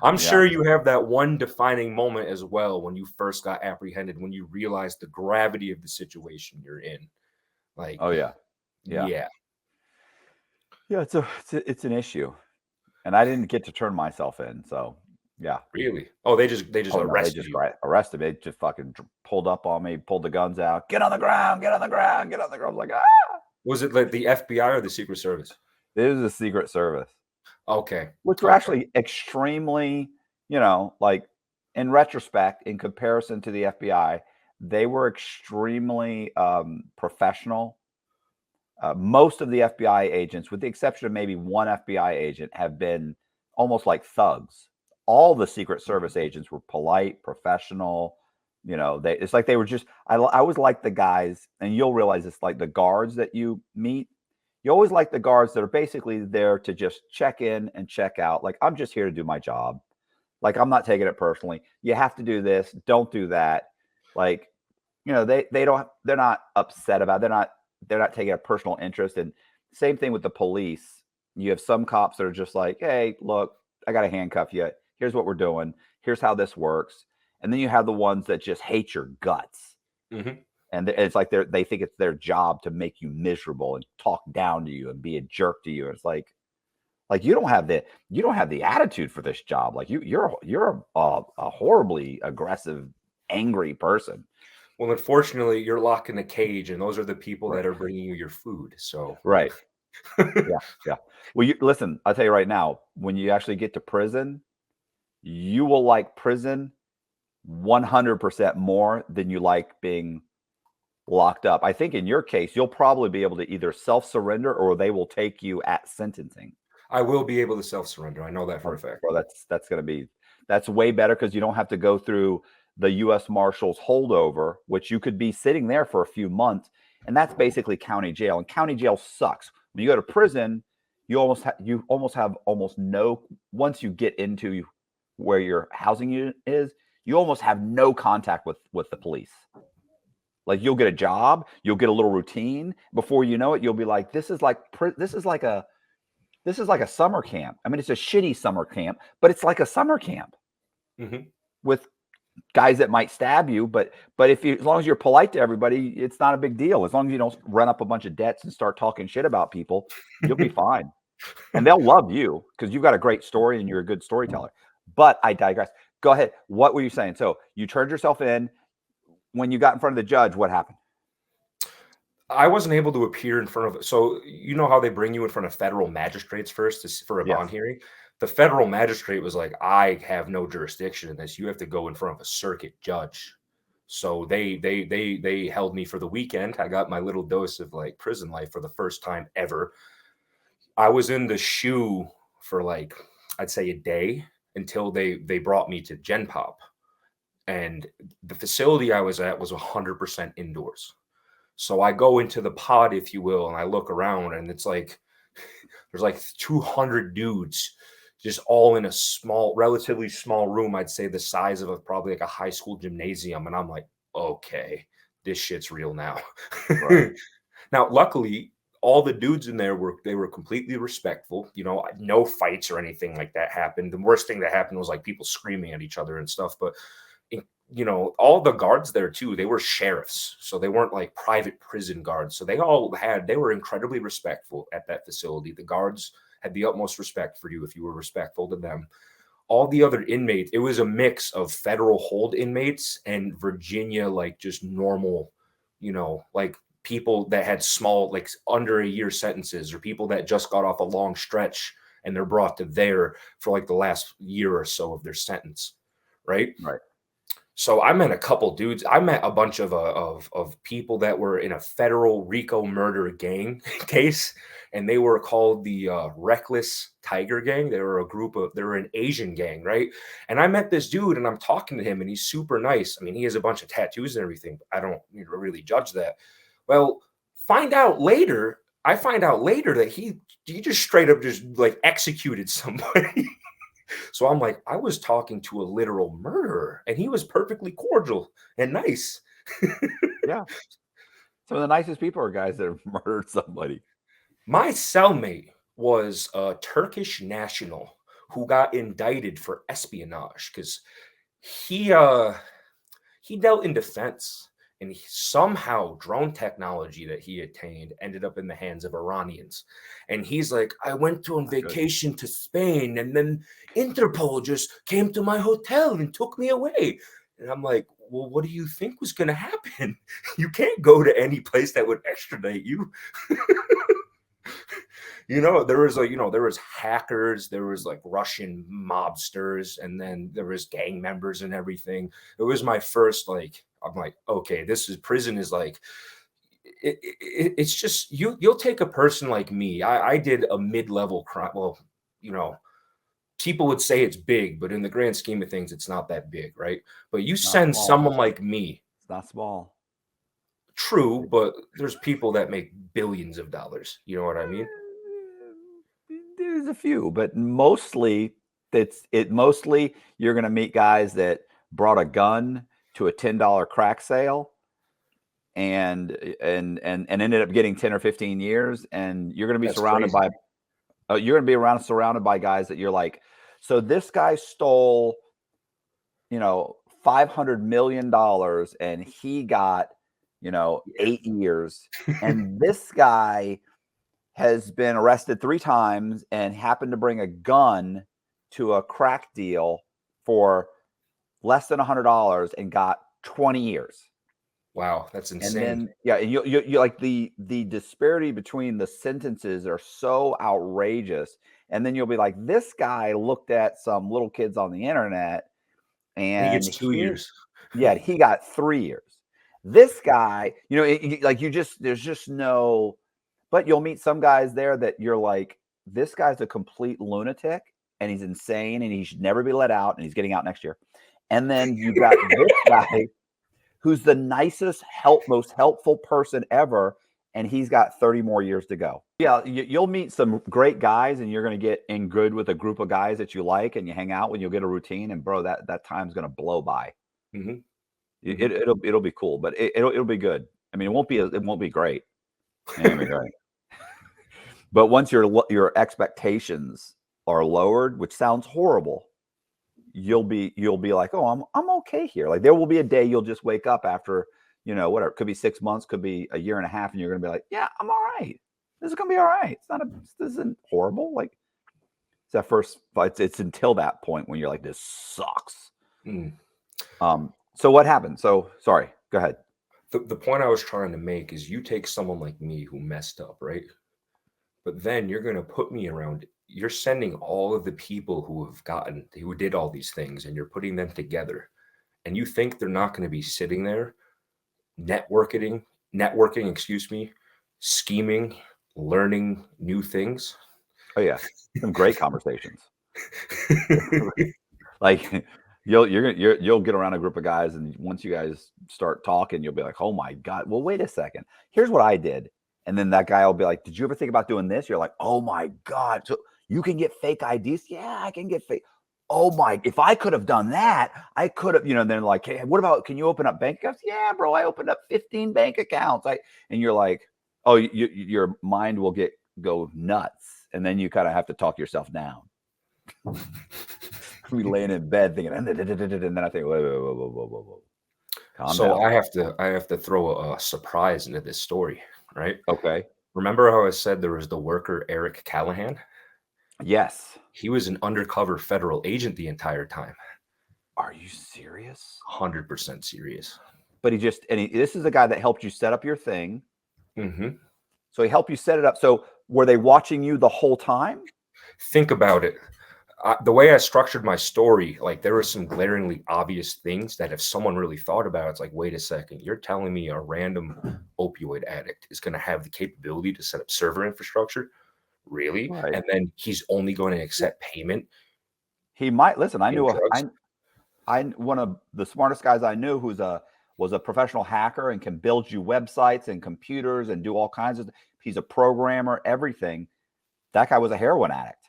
I'm sure you have that one defining moment as well when you first got apprehended, when you realized the gravity of the situation you're in. Like, Oh yeah. yeah. Yeah, it's an issue. And I didn't get to turn myself in, so yeah. Really? Oh, they just Oh no, they arrested just you. arrested me. They just fucking pulled up on me, pulled the guns out. Get on the ground, get on the ground, get on the ground. I was like, ah. Was it like the FBI or the Secret Service? It was a Secret Service. Okay. Which were actually extremely, like in retrospect, in comparison to the FBI, they were extremely professional. Most of the FBI agents, with the exception of maybe one FBI agent, have been almost like thugs. All the Secret Service agents were polite, professional. It's like they were just. I always like the guys, and you'll realize it's like the guards that you meet. You always like the guards that are basically there to just check in and check out. Like, I'm just here to do my job. Like, I'm not taking it personally. You have to do this. Don't do that. Like, they're not upset about it. They're not taking a personal interest. And same thing with the police. You have some cops that are just like, hey, look, I got to handcuff you. Here's what we're doing. Here's how this works. And then you have the ones that just hate your guts. Mm-hmm. And it's like they think it's their job to make you miserable and talk down to you and be a jerk to you. It's like you don't have the attitude for this job. Like you're a horribly aggressive, angry person. Well, unfortunately, you're locked in a cage, and those are the people that are bringing you your food. So right, yeah. Well, listen. I'll tell you right now. When you actually get to prison, you will like prison 100% more than you like being locked up. I think in your case, you'll probably be able to either self-surrender or they will take you at sentencing. I will be able to self-surrender. I know that for a fact. Well, that's way better because you don't have to go through the U.S. Marshals holdover, which you could be sitting there for a few months, and that's basically county jail. And county jail sucks. When you go to prison, you almost have no. Once you get into where your housing unit is, you almost have no contact with the police. Like, you'll get a job, you'll get a little routine. Before you know it, you'll be like, this is like a summer camp. I mean, it's a shitty summer camp, but it's like a summer camp with guys that might stab you. But as long as you're polite to everybody, it's not a big deal. As long as you don't run up a bunch of debts and start talking shit about people, you'll be fine. And they'll love you because you've got a great story and you're a good storyteller. But I digress. Go ahead. What were you saying? So you turned yourself in. When you got in front of the judge, what happened? I wasn't able to appear in front of. So you know how they bring you in front of federal magistrates first for a bond hearing? The federal magistrate was like, I have no jurisdiction in this. You have to go in front of a circuit judge. So they held me for the weekend. I got my little dose of like prison life for the first time ever. I was in the shoe for like, I'd say a day until they brought me to Gen Pop. And the facility I was at was 100% indoors. So I go into the pod, if you will, and I look around, and it's like there's like 200 dudes just all in a relatively small room. I'd say the size of probably like a high school gymnasium. And I'm like, okay, this shit's real now. Right. Now, luckily, all the dudes in there were completely respectful. No fights or anything like that happened. The worst thing that happened was like people screaming at each other and stuff. But all the guards there too, they were sheriffs. So they weren't like private prison guards. So they were incredibly respectful at that facility. The guards had the utmost respect for you if you were respectful to them. All the other inmates, it was a mix of federal hold inmates and Virginia, like just normal, like people that had small, like under a year sentences, or people that just got off a long stretch and they're brought to there for like the last year or so of their sentence. Right. So I met a couple dudes. I met a bunch of people that were in a federal RICO murder gang case, and they were called the Reckless Tiger Gang. They were they were an Asian gang, right? And I met this dude, and I'm talking to him, and he's super nice. I mean, he has a bunch of tattoos and everything. But I don't really judge that. Well, I find out later that he just straight up just like executed somebody. So I'm like, I was talking to a literal murderer, and he was perfectly cordial and nice. Yeah. Some of the nicest people are guys that have murdered somebody. My cellmate was a Turkish national who got indicted for espionage because he dealt in defense, and somehow drone technology that he attained ended up in the hands of Iranians. And he's like, I went on vacation to Spain, and then Interpol just came to my hotel and took me away. And I'm like, well, what do you think was going to happen? You can't go to any place that would extradite you. There was hackers, there was like Russian mobsters, and then there was gang members and everything. It was my first, like, I'm like, okay, prison is like, it's just, you'll take a person like me. I did a mid-level crime. Well, people would say it's big, but in the grand scheme of things, it's not that big, right? But you send someone like me. It's not small. True, but there's people that make billions of dollars. You know what I mean? There's a few, but mostly mostly you're going to meet guys that brought a gun to a $10 crack sale and ended up getting 10 or 15 years, and you're going to be surrounded by guys that you're like, so this guy stole $500 million and he got 8 years, and this guy has been arrested 3 times and happened to bring a gun to a crack deal for less than $100 and got 20 years. Wow, that's insane. And then, you like the disparity between the sentences are so outrageous. And then you'll be like, this guy looked at some little kids on the internet and he gets 2 years. Yeah, he got 3 years. This guy, there's just no, but you'll meet some guys there that you're like, this guy's a complete lunatic and he's insane and he should never be let out and he's getting out next year. And then you got this guy who's the nicest, most helpful person ever, and he's got 30 more years to go. Yeah, you'll meet some great guys, and you're going to get in good with a group of guys that you like, and you hang out when you'll get a routine, and bro, that time's going to blow by. Mm-hmm. It'll be cool, but it'll be good. I mean, it won't be great. It won't be great. But once your expectations are lowered, which sounds horrible, you'll be like, oh, I'm okay here. Like there will be a day you'll just wake up after, whatever, it could be 6 months, could be a year and a half, and you're going to be like, yeah, I'm all right. This is going to be all right. This isn't horrible. Like it's that first, but it's until that point when you're like, this sucks. Mm. So what happened? So sorry, go ahead. The point I was trying to make is you take someone like me who messed up, right? But then you're going to put me around. You're sending all of the people who did all these things, and you're putting them together. And you think they're not going to be sitting there networking, scheming, learning new things. Oh yeah. Some great conversations. Like you'll get around a group of guys, and once you guys start talking, you'll be like, oh my God, well, wait a second. Here's what I did. And then that guy will be like, did you ever think about doing this? You're like, oh my God. So you can get fake IDs? Yeah, I can get fake. Oh my, if I could have done that, I could have, and then like, hey, what about, can you open up bank accounts? Yeah, bro, I opened up 15 bank accounts. And you're like, oh, your mind will go nuts. And then you kind of have to talk yourself down. We laying in bed thinking, and then I think, whoa. Calm down. I have to throw a surprise into this story, right? Okay. Remember how I said there was the worker, Eric Callahan? Yes. He was an undercover federal agent the entire time. Are you serious? 100% serious. But this is the guy that helped you set up your thing. Mm-hmm. So he helped you set it up. So were they watching you the whole time? Think about it. the way I structured my story, like there were some glaringly obvious things that if someone really thought about it, it's like, wait a second, you're telling me a random opioid addict is going to have the capability to set up server infrastructure? Really? Right. And then he's only going to accept payment? He might listen. I in knew drugs? one of the smartest guys I knew was a professional hacker and can build you websites and computers and do all kinds of. He's a programmer, everything. That guy was a heroin addict.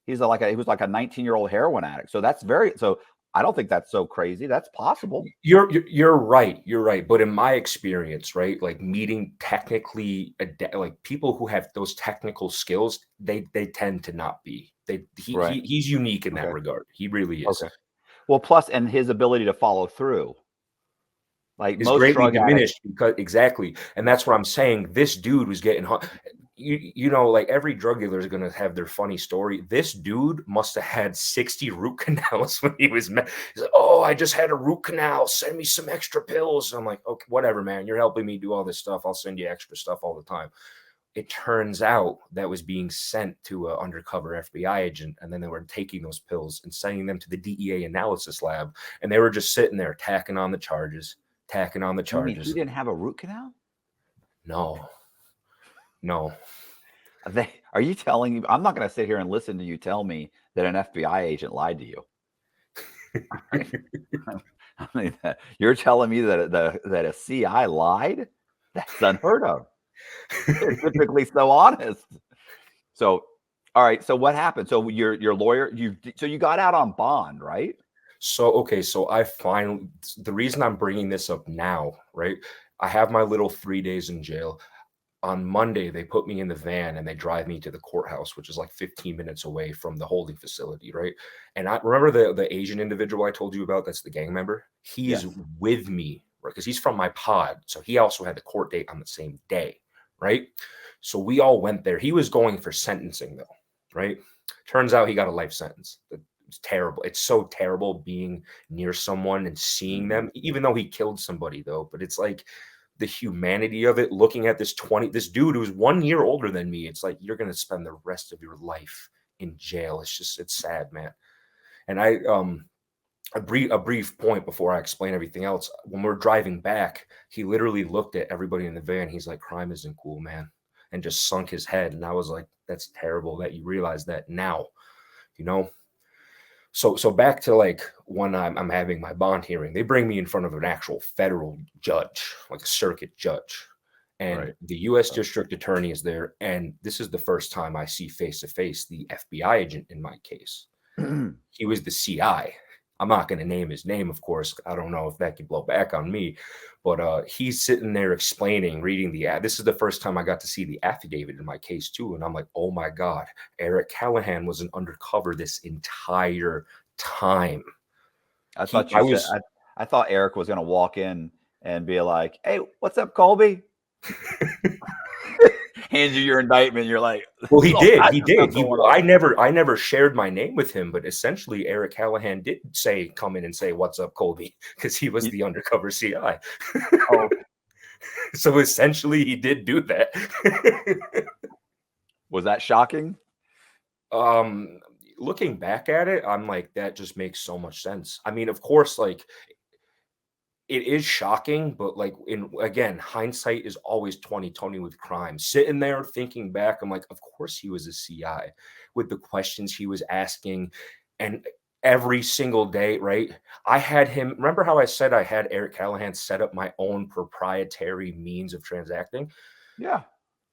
He was like a 19-year-old heroin addict. So that's so I don't think that's so crazy. That's possible. You're right. You're right. But in my experience, right, like meeting technically like people who have those technical skills, they tend to not be. He's unique in that regard. He really is. Okay. Well, plus, and his ability to follow through. Like is most greatly drug diminished addicts. because exactly. And that's what I'm saying. This dude was getting hot. You know, like every drug dealer is going to have their funny story. This dude must have had 60 root canals when he was he's like, oh, I just had a root canal. Send me some extra pills. I'm like, okay, whatever, man. You're helping me do all this stuff. I'll send you extra stuff all the time. It turns out that was being sent to an undercover FBI agent, and then they were taking those pills and sending them to the DEA analysis lab, and they were just sitting there tacking on the charges. You mean he didn't have a root canal? No. Are you telling me? I'm not going to sit here and listen to you tell me that an FBI agent lied to you. I mean, you're telling me that a CI lied? That's unheard of. They're typically so honest. So, all right. So what happened? So your lawyer, you got out on bond, right? So, okay. So the reason I'm bringing this up now, right? I have my little 3 days in jail. On Monday, they put me in the van and they drive me to the courthouse, which is like 15 minutes away from the holding facility, right? And I remember the Asian individual I told you about, that's the gang member. He's with me, right? Because he's from my pod. So he also had the court date on the same day, right? So we all went there. He was going for sentencing though, right? Turns out he got a life sentence. It's terrible. It's so terrible being near someone and seeing them, even though he killed somebody though. But it's like, the humanity of it, looking at this dude who's 1 year older than me, it's like you're going to spend the rest of your life in jail. It's sad, man. And a brief point before I explain everything else. When we're driving back, he literally looked at everybody in the van. He's like, crime isn't cool, man. And just sunk his head. And I was like, that's terrible that you realize that now, you know? So back to like when I'm having my bond hearing, they bring me in front of an actual federal judge, like a circuit judge. And the U.S. district attorney is there. And this is the first time I see face-to-face the FBI agent in my case. He was the CI. I'm not going to name his name, of course. I don't know if that could blow back on me. But he's sitting there explaining, reading this is the first time I got to see the affidavit in my case, too. And I'm like, oh, my God, Eric Callahan was an undercover this entire time. I thought Eric was going to walk in and be like, hey, what's up, Colby? Hands you your indictment. You're like, well, he did. I never shared my name with him, but essentially Eric Callahan did come in and say, what's up, Colby? Because he was the undercover CI. Oh. So essentially he did do that. Was that shocking? Looking back at it, I'm like, that just makes so much sense. I mean, of course, like, it is shocking, but like again, hindsight is always 20/20 with crime. Sitting there thinking back, I'm like, of course he was a CI with the questions he was asking, and every single day, right? I had him. Remember how I said I had Eric Callahan set up my own proprietary means of transacting? Yeah.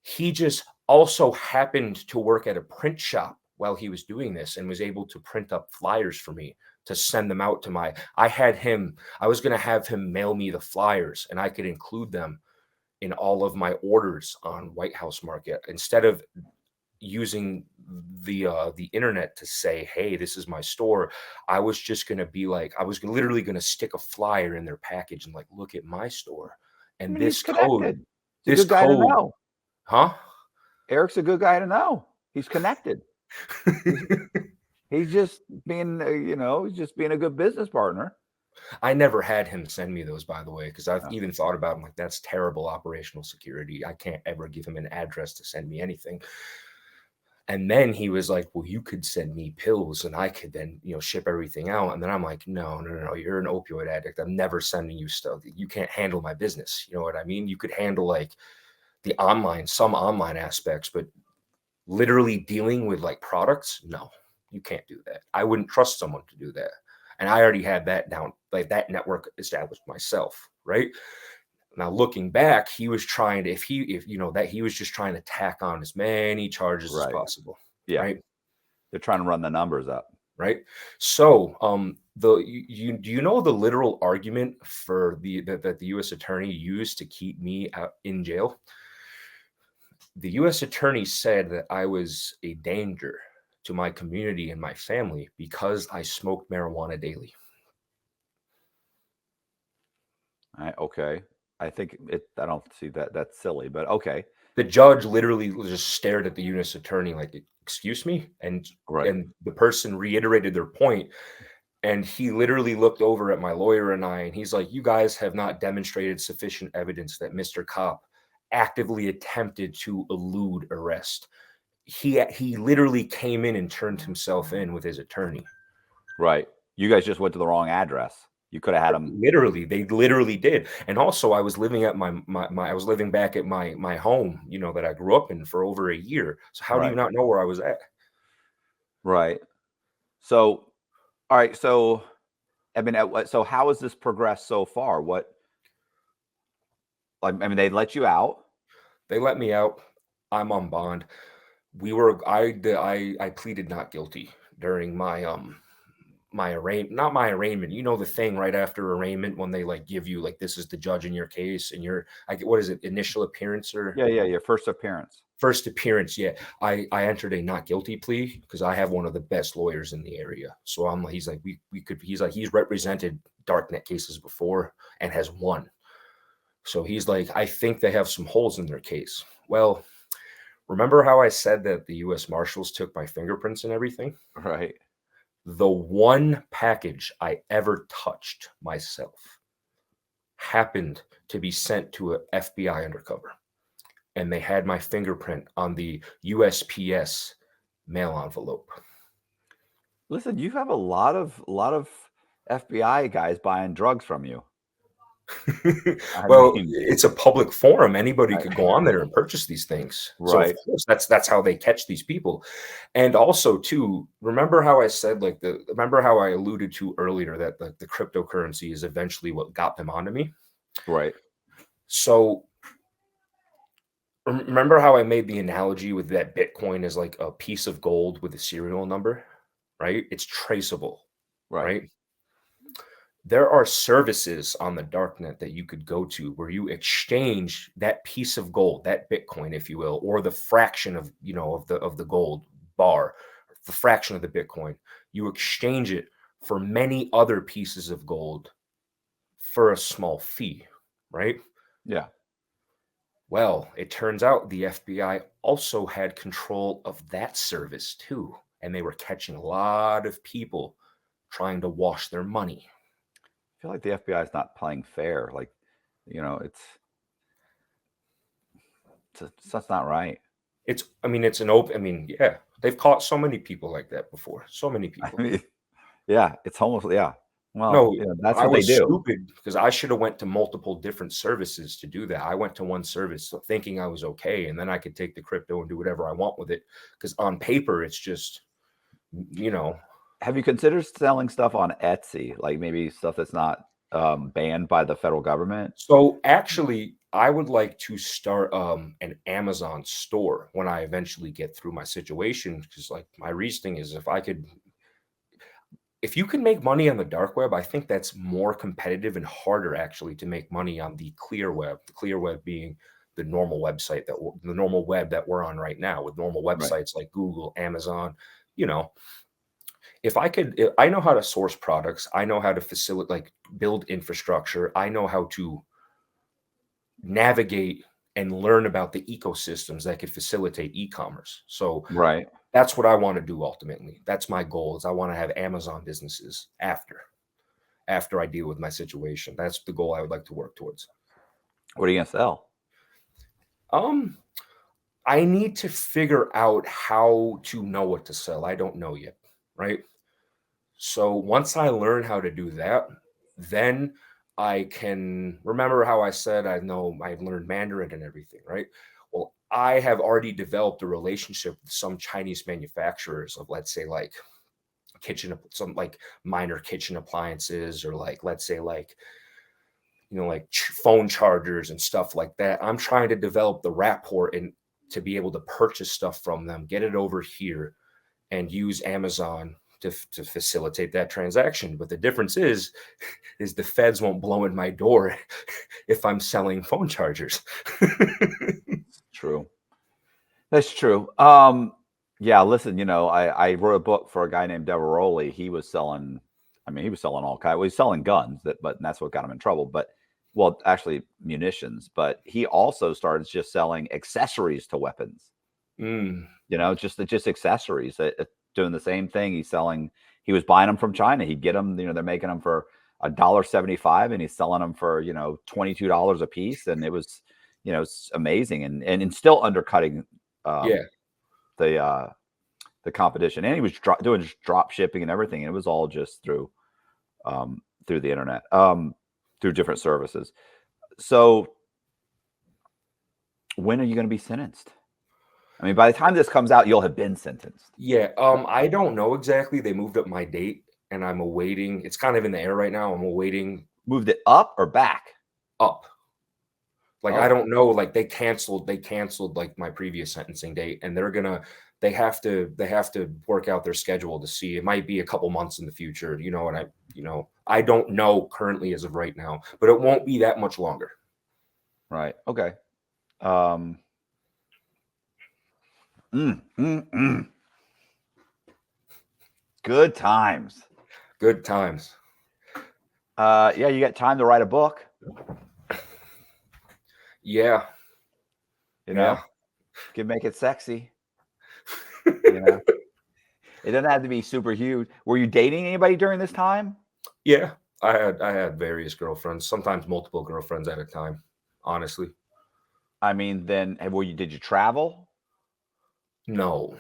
He just also happened to work at a print shop while he was doing this and was able to print up flyers for me to send them out to I was going to have him mail me the flyers and I could include them in all of my orders on White House Market instead of using the internet to say, hey, this is my store. I was just going to be like, I was literally going to stick a flyer in their package and like, look at my store. And this code, huh? Eric's a good guy to know. He's connected. He's just being, he's just being a good business partner. I never had him send me those, by the way, because I've even thought about him like, that's terrible operational security. I can't ever give him an address to send me anything. And then he was like, well, you could send me pills and I could then, ship everything out. And then I'm like, no, you're an opioid addict. I'm never sending you stuff. You can't handle my business. You know what I mean? You could handle like some online aspects, but literally dealing with like products, no, you can't do that. I wouldn't trust someone to do that. And I already had that down, like that network established myself, right? Now looking back, he was trying to, he was just trying to tack on as many charges as possible. Yeah. Right. They're trying to run the numbers up. Right. So do you know the literal argument for that the U.S. attorney used to keep me out in jail? The U.S. attorney said that I was a danger to my community and my family because I smoked marijuana daily. Okay. I think I don't see that. That's silly, but okay. The judge literally just stared at the U.S. attorney like, excuse me? And the person reiterated their point. And he literally looked over at my lawyer and I, and he's like, you guys have not demonstrated sufficient evidence that Mr. Kopp actively attempted to elude arrest. He literally came in and turned himself in with his attorney. Right. You guys just went to the wrong address. You could have had him. Literally, they literally did. And also, I was living at I was living back at my home, that I grew up in for over a year. So how do you not know where I was at? Right. So, all right. So, I mean, so how has this progressed so far? They let you out. They let me out. I'm on bond. I pleaded not guilty during my arraignment, not my arraignment. The thing right after arraignment when they like give you like, this is the judge in your case and what is it? Initial appearance or your first appearance. First appearance. Yeah. I entered a not guilty plea because I have one of the best lawyers in the area. So he's like, he's represented Darknet cases before and has won. So he's like, I think they have some holes in their case. Well, remember how I said that the U.S. Marshals took my fingerprints and everything? Right. The one package I ever touched myself happened to be sent to a FBI undercover. And they had my fingerprint on the USPS mail envelope. Listen, you have a lot of FBI guys buying drugs from you. It's a public forum. Anybody could go on there and purchase these things. Right. So of course, that's how they catch these people. And also, too, remember how I said remember how I alluded to earlier that the cryptocurrency is eventually what got them onto me. Right. So remember how I made the analogy with that Bitcoin is like a piece of gold with a serial number, right? It's traceable, right? There are services on the darknet that you could go to where you exchange that piece of gold, that Bitcoin, if you will, or the fraction of, of the gold bar, the fraction of the Bitcoin. You exchange it for many other pieces of gold for a small fee, right? Yeah. Well, it turns out the FBI also had control of that service too, and they were catching a lot of people trying to wash their money. I feel like the FBI is not playing fair. Like, that's not right. It's an open. Yeah, they've caught so many people like that before. So many people. Yeah, it's almost Well, no, that's what they do. Stupid because I should have went to multiple different services to do that. I went to one service thinking I was okay, and then I could take the crypto and do whatever I want with it. Because on paper, it's just, Have you considered selling stuff on Etsy, like maybe stuff that's not banned by the federal government? So actually, I would like to start an Amazon store when I eventually get through my situation. Because like my reasoning is if you can make money on the dark web, I think that's more competitive and harder actually to make money on the clear web. The clear web being the normal website the normal web that we're on right now with normal websites like Google, Amazon, If I know how to source products, I know how to facilitate, build infrastructure. I know how to navigate and learn about the ecosystems that could facilitate e-commerce. So that's what I want to do ultimately. That's my goal. Is I want to have Amazon businesses after I deal with my situation. That's the goal I would like to work towards. What are you gonna sell? I need to figure out how to know what to sell. I don't know yet, right? So once I learn how to do that, then I can remember how I said I know I've learned Mandarin and everything, right? Well, I have already developed a relationship with some Chinese manufacturers of, let's say, like some like minor kitchen appliances, or like, let's say, like, like phone chargers and stuff like that. I'm trying to develop the rapport and to be able to purchase stuff from them, get it over here, and use Amazon to facilitate that transaction. But the difference is the feds won't blow in my door if I'm selling phone chargers. True. That's true. Yeah, listen, I wrote a book for a guy named Deveroli. He was selling, he was selling all kinds. Well, he's selling guns, but that's what got him in trouble. But, well, actually munitions. But he also started just selling accessories to weapons. Just accessories. Doing the same thing. He was buying them from China. He'd get them, they're making them for $1.75, and he's selling them for, $22 a piece. And it was, it's amazing, and still undercutting the competition. And he was doing just drop shipping and everything. And it was all just through the internet, through different services. So when are you going to be sentenced? By the time this comes out, you'll have been sentenced. Yeah. I don't know exactly. They moved up my date, and I'm awaiting. It's kind of in the air right now. I'm awaiting. Moved it up or back? Up. Like, I don't know. Like, they canceled like my previous sentencing date, and they have to work out their schedule to see. It might be a couple months in the future, and I don't know currently as of right now, but it won't be that much longer. Right. Okay. Good times. Good times. Yeah, you got time to write a book. Yeah. You can make it sexy. It doesn't have to be super huge. Were you dating anybody during this time? Yeah. I had various girlfriends, sometimes multiple girlfriends at a time, honestly. Did you travel? No.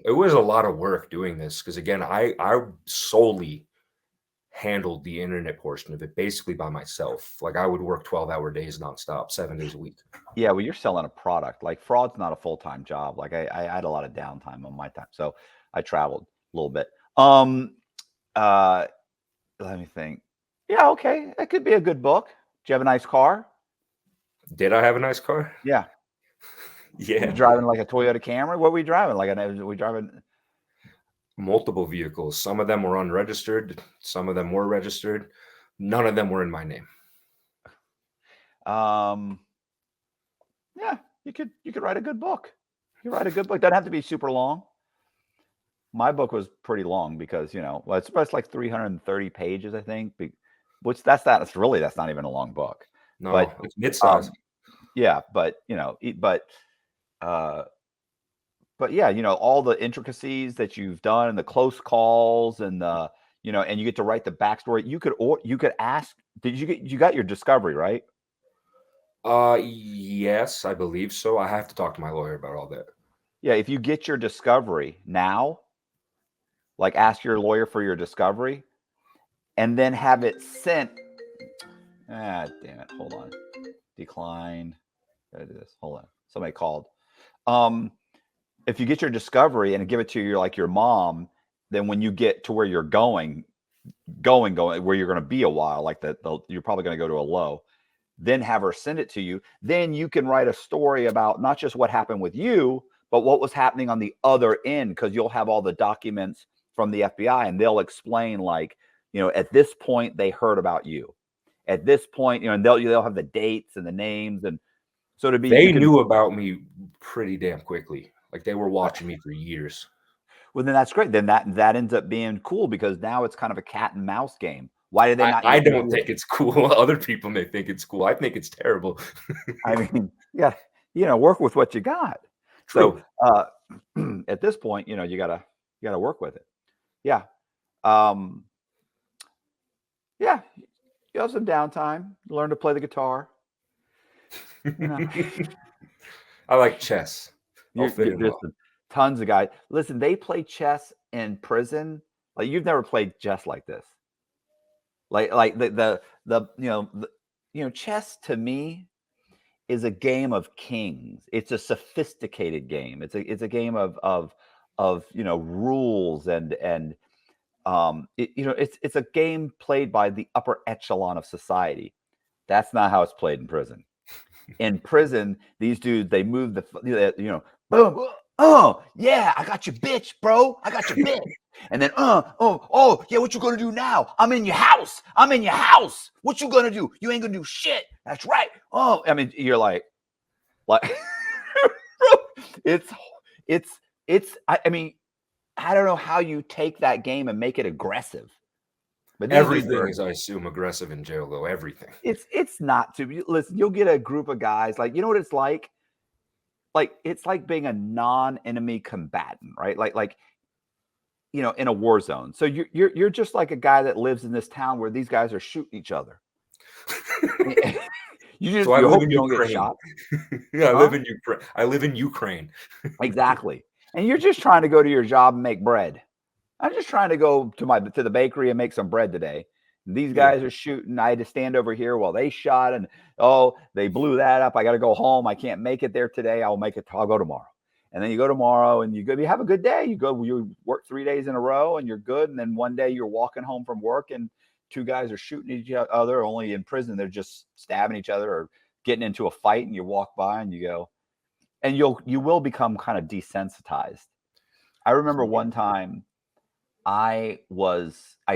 It was a lot of work doing this because, again, I solely handled the internet portion of it basically by myself. Like, I would work 12-hour days nonstop, 7 days a week. Yeah, well, you're selling a product. Like, fraud's not a full-time job. Like, I had a lot of downtime on my time, so I traveled a little bit. Let me think. Yeah, okay, that could be a good book. Do you have a nice car? Did I have a nice car? Yeah. Yeah. You driving like a Toyota Camry? What were we driving? We driving multiple vehicles. Some of them were unregistered. Some of them were registered. None of them were in my name. Yeah, you could write a good book. You write a good book. Doesn't have to be super long. My book was pretty long because, it's like 330 pages, I think. That's not even a long book. No, but it's mid-size. Yeah, but yeah, all the intricacies that you've done and the close calls and and you get to write the backstory. You could ask. You got your discovery, right? Yes, I believe so. I have to talk to my lawyer about all that. Yeah, if you get your discovery now, like, ask your lawyer for your discovery, and then have it sent. Damn it! Hold on. Decline. Gotta do this. Hold on. Somebody called. If you get your discovery and give it to your mom, then when you get to where you're going where you're going to be a while, like you're probably going to go to a low, then have her send it to you. Then you can write a story about not just what happened with you, but what was happening on the other end, because you'll have all the documents from the FBI, and they'll explain, like, at this point they heard about you. At this point, and they'll have the dates and the names, and so they knew about me pretty damn quickly. Like, they were watching me for years. Well, then that's great. Then that ends up being cool, because now it's kind of a cat and mouse game. Why did they not? I don't think it's cool. Other people may think it's cool. I think it's terrible. Work with what you got. True. So at this point, you gotta work with it. Yeah. Yeah. You have some downtime. Learn to play the guitar. I like chess. I'll fit in well. Tons of guys. Listen, they play chess in prison. Like you've never played chess like this. Like chess to me is a game of kings. It's a sophisticated game. It's a game of rules and it's a game played by the upper echelon of society. That's not how it's played in prison. In prison, these dudes, they move boom, oh yeah, I got your bitch, bro. I got your bitch. And then oh yeah, what you gonna do now? I'm in your house. What you gonna do? You ain't gonna do shit. That's right. Oh, I mean, you're like it's I mean, I don't know how you take that game and make it aggressive. But everything is, I assume, aggressive in jail, though. Everything. It's not to. Listen, you'll get a group of guys like, you know what it's like? Like it's like being a non-enemy combatant, right? Like in a war zone. So you're just like a guy that lives in this town where these guys are shooting each other. You hope you don't get shot. Yeah, I live in Ukraine. I live in Ukraine. Exactly. And you're just trying to go to your job and make bread. I'm just trying to go to the bakery and make some bread today. These guys are shooting. I had to stand over here while they shot, and they blew that up. I got to go home. I can't make it there today. I'll go tomorrow. And then you go tomorrow, and you have a good day. You work 3 days in a row, and you're good. And then one day you're walking home from work, and two guys are shooting each other. Only in prison they're just stabbing each other or getting into a fight. And you walk by, and you go, and you will become kind of desensitized. I remember one time. I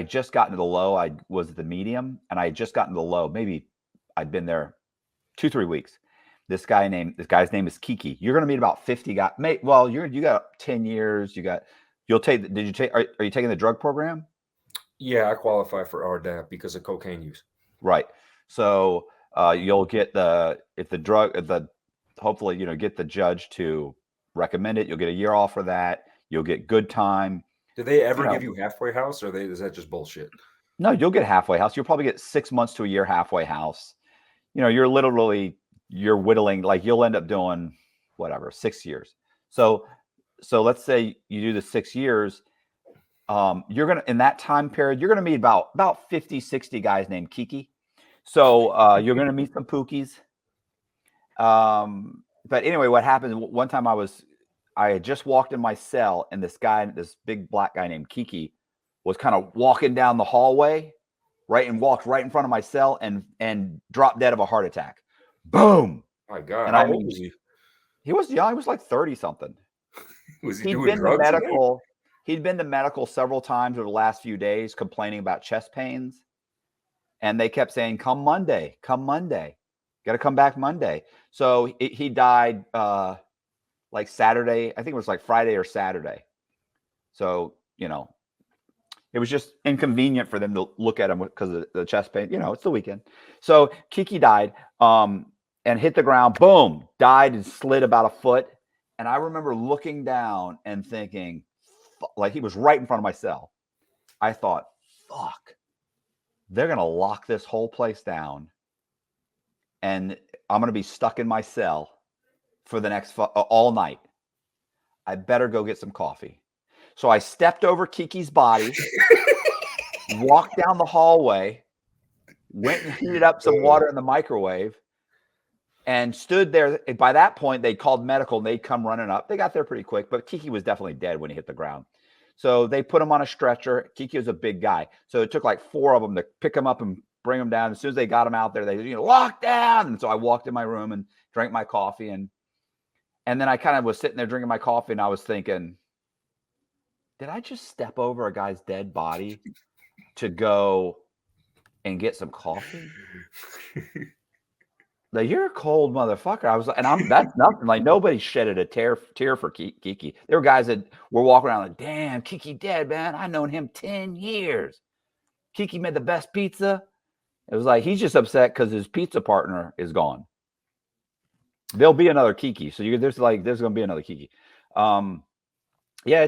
just gotten to the low. I was at the medium, and I had just gotten to the low. Maybe I'd been there 2-3 weeks. This guy's name is Kiki. You're going to meet about 50 guys. Well, you got 10 years. Are you taking the drug program? Yeah, I qualify for RDAP because of cocaine use. Right. So you'll get hopefully, get the judge to recommend it. You'll get a year off for that. You'll get good time. Do they ever give you halfway house, or is that just bullshit? No, you'll get halfway house. You'll probably get 6 months to a year halfway house. You're whittling, like you'll end up doing 6 years. So let's say you do the 6 years. In that time period, you're gonna meet about 50, 60 guys named Kiki. So you're gonna meet some pookies. But anyway, what happened one time I had just walked in my cell, and this big black guy named Kiki was kind of walking down the hallway, right, and walked right in front of my cell and dropped dead of a heart attack. Boom. My God. And how old was he? He was young. He was like 30 something. Was he doing drugs? He'd been to medical several times over the last few days complaining about chest pains. And they kept saying, come Monday. Got to come back Monday. So he died like Saturday. I think it was like Friday or Saturday. So, it was just inconvenient for them to look at him because of the chest pain. It's the weekend. So Kiki died and hit the ground. Boom, died and slid about a foot. And I remember looking down and thinking, like he was right in front of my cell. I thought, fuck, they're going to lock this whole place down. And I'm going to be stuck in my cell for the next all night. I better go get some coffee. So I stepped over Kiki's body, walked down the hallway, went and heated up some water in the microwave, and stood there. By that point, they called medical, and they'd come running up. They got there pretty quick, but Kiki was definitely dead when he hit the ground. So they put him on a stretcher. Kiki was a big guy. So it took like 4 of them to pick him up and bring him down. As soon as they got him out there, they locked down. And so I walked in my room and drank my coffee. And then I kind of was sitting there drinking my coffee, and I was thinking, did I just step over a guy's dead body to go and get some coffee? Like, you're a cold motherfucker. I was like, that's nothing. Like, nobody shedded a tear for Kiki. There were guys that were walking around like, damn, Kiki dead, man. I've known him 10 years. Kiki made the best pizza. It was like, he's just upset because his pizza partner is gone. There'll be another Kiki. So there's going to be another Kiki. Yeah,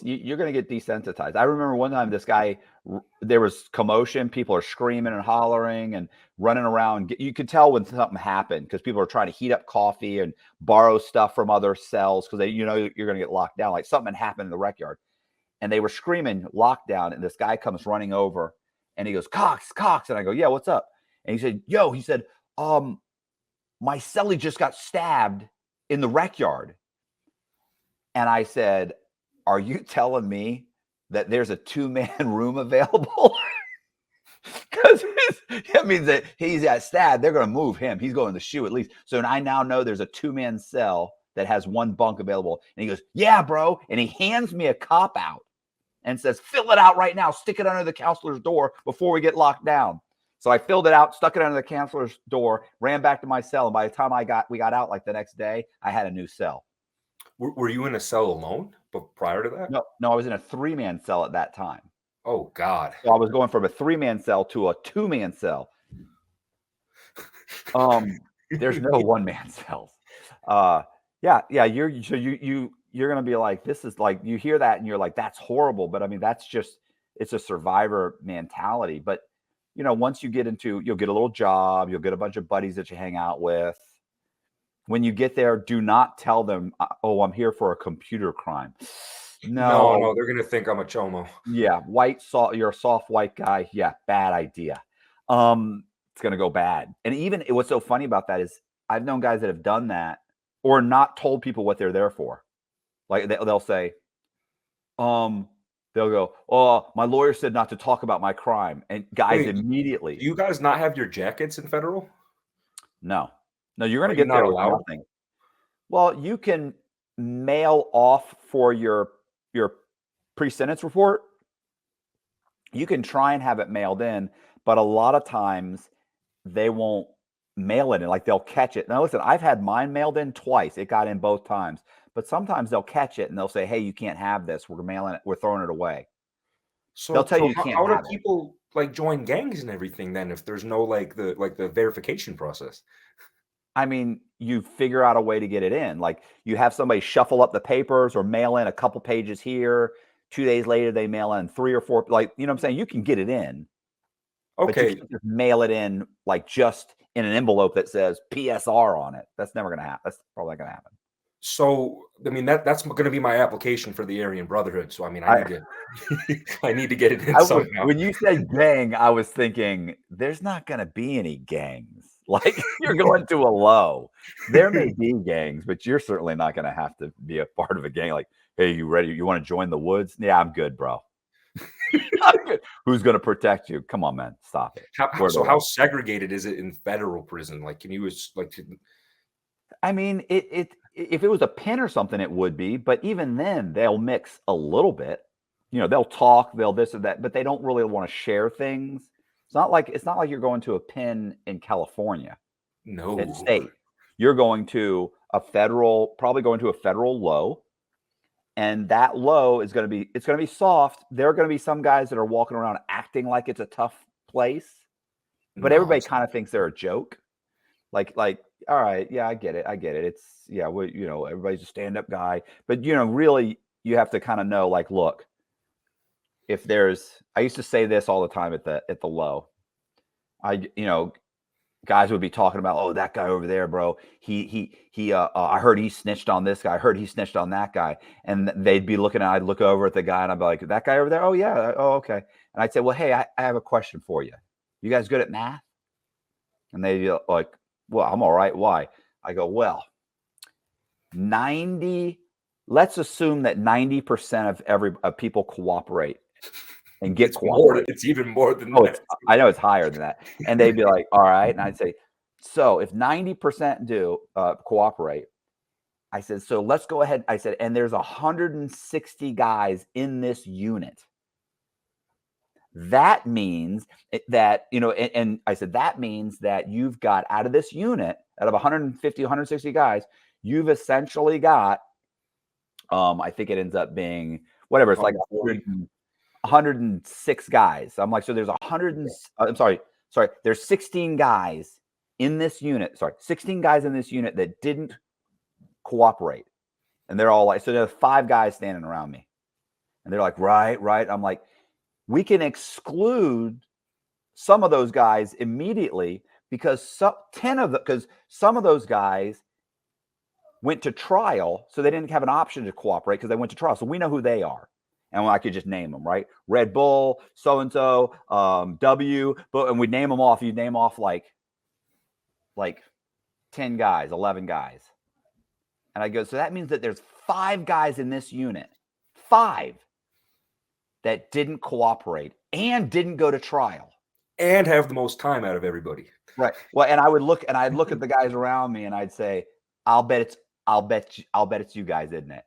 you're going to get desensitized. I remember one time this guy, there was commotion. People are screaming and hollering and running around. You could tell when something happened because people are trying to heat up coffee and borrow stuff from other cells because you're going to get locked down. Like something happened in the rec yard, and they were screaming lockdown. And this guy comes running over, and he goes, "Cox, Cox," and I go, "Yeah, what's up?" And he said, "Yo," he said, "my cellie just got stabbed in the rec yard," and I said, "Are you telling me that there's a 2-man room available?" Because that means that he's got stabbed. They're going to move him. He's going to the shoe at least. So I now know there's a 2-man cell that has 1 bunk available. And he goes, "Yeah, bro." And he hands me a cop out and says, "Fill it out right now. Stick it under the counselor's door before we get locked down." So I filled it out, stuck it under the counselor's door, ran back to my cell. And by the time we got out like the next day, I had a new cell. Were you in a cell alone? But prior to that? No, I was in a 3-man cell at that time. Oh God! So I was going from a 3-man cell to a 2-man cell. There's no 1-man cells. Yeah. You're gonna be like, this is like, you hear that and you're like, that's horrible. But I mean, it's a survivor mentality. But once you get you'll get a little job, you'll get a bunch of buddies that you hang out with. When you get there, do not tell them, "Oh, I'm here for a computer crime." No, they're gonna think I'm a chomo. Yeah, you're a soft white guy. Yeah, bad idea. It's gonna go bad. And even what's so funny about that is I've known guys that have done that or not told people what they're there for. Like they'll say, they'll go, "Oh, my lawyer said not to talk about my crime," and guys immediately. Do you guys not have your jackets in federal? No, you're gonna get there with nothing. Well, you can mail off for your pre-sentence report. You can try and have it mailed in, but a lot of times they won't mail it in. Like they'll catch it. Now listen, I've had mine mailed in twice. It got in both times, but sometimes they'll catch it and they'll say, "Hey, you can't have this. We're mailing it. We're throwing it away." So they'll tell you can't how do have it. people like join gangs and everything then if there's no the verification process? I mean, you figure out a way to get it in. Like you have somebody shuffle up the papers or mail in a couple pages here. 2 days later, they mail in 3 or 4. Like, you know what I'm saying? You can get it in. But you Okay. can't just mail it in like just in an envelope that says PSR on it. That's never going to happen. That's probably not going to happen. So, I mean, that's going to be my application for the Aryan Brotherhood. So, I mean, I need to get it in somehow. When you said gang, I was thinking there's not going to be any gangs. Like you're going to a low. There may be gangs, but you're certainly not going to have to be a part of a gang. Like, "Hey, you ready? You want to join the woods?" "Yeah, I'm good, bro." I'm good. Who's going to protect you? Come on, man. Stop it. How segregated is it in federal prison? Like, can you I mean, if it was a pen or something, it would be. But even then, they'll mix a little bit. They'll talk, they'll this or that, but they don't really want to share things. It's not like you're going to a pen in California. No. It's state. You're going to probably going to a federal low. And that low it's going to be soft. There are going to be some guys that are walking around acting like it's a tough place, but everybody kind of thinks they're a joke. Like, all right, yeah, I get it. It's everybody's a stand-up guy, but really you have to kind of know, like, look, I used to say this all the time at the low. Guys would be talking about, "Oh, that guy over there, bro. I heard he snitched on this guy. I heard he snitched on that guy." And I'd look over at the guy and I'd be like, "That guy over there? Oh yeah. Oh, okay." And I'd say, "Well, hey, I have a question for you. You guys good at math?" And they'd be like, "Well, I'm all right. Why?" I go, "Well, let's assume that 90% of people cooperate and get cooperate. It's even more than that. that. I know it's higher than that." And they'd be like, "All right." And I'd say, "So if 90% do cooperate," I said, "so let's go ahead." I said, "And there's 160 guys in this unit. That means that, and I said, that means that you've got out of this unit, out of 150, 160 guys, you've essentially got, I think it ends up being whatever. It's like 106 guys." I'm like, "So there's there's 16 guys in this unit. 16 guys in this unit that didn't cooperate. And they're all like, so there's 5 guys standing around me. And they're like, right. I'm like, we can exclude some of those guys immediately because some of those guys went to trial, so they didn't have an option to cooperate because they went to trial. So we know who they are. And I could just name them, right? Red Bull, so-and-so, W, and we name them off. You name off like 10 guys, 11 guys. And I go, so that means that there's 5 guys in this unit, 5 that didn't cooperate and didn't go to trial. And have the most time out of everybody. Right. Well, and I'd look at the guys around me and I'd say, I'll bet it's you guys, isn't it?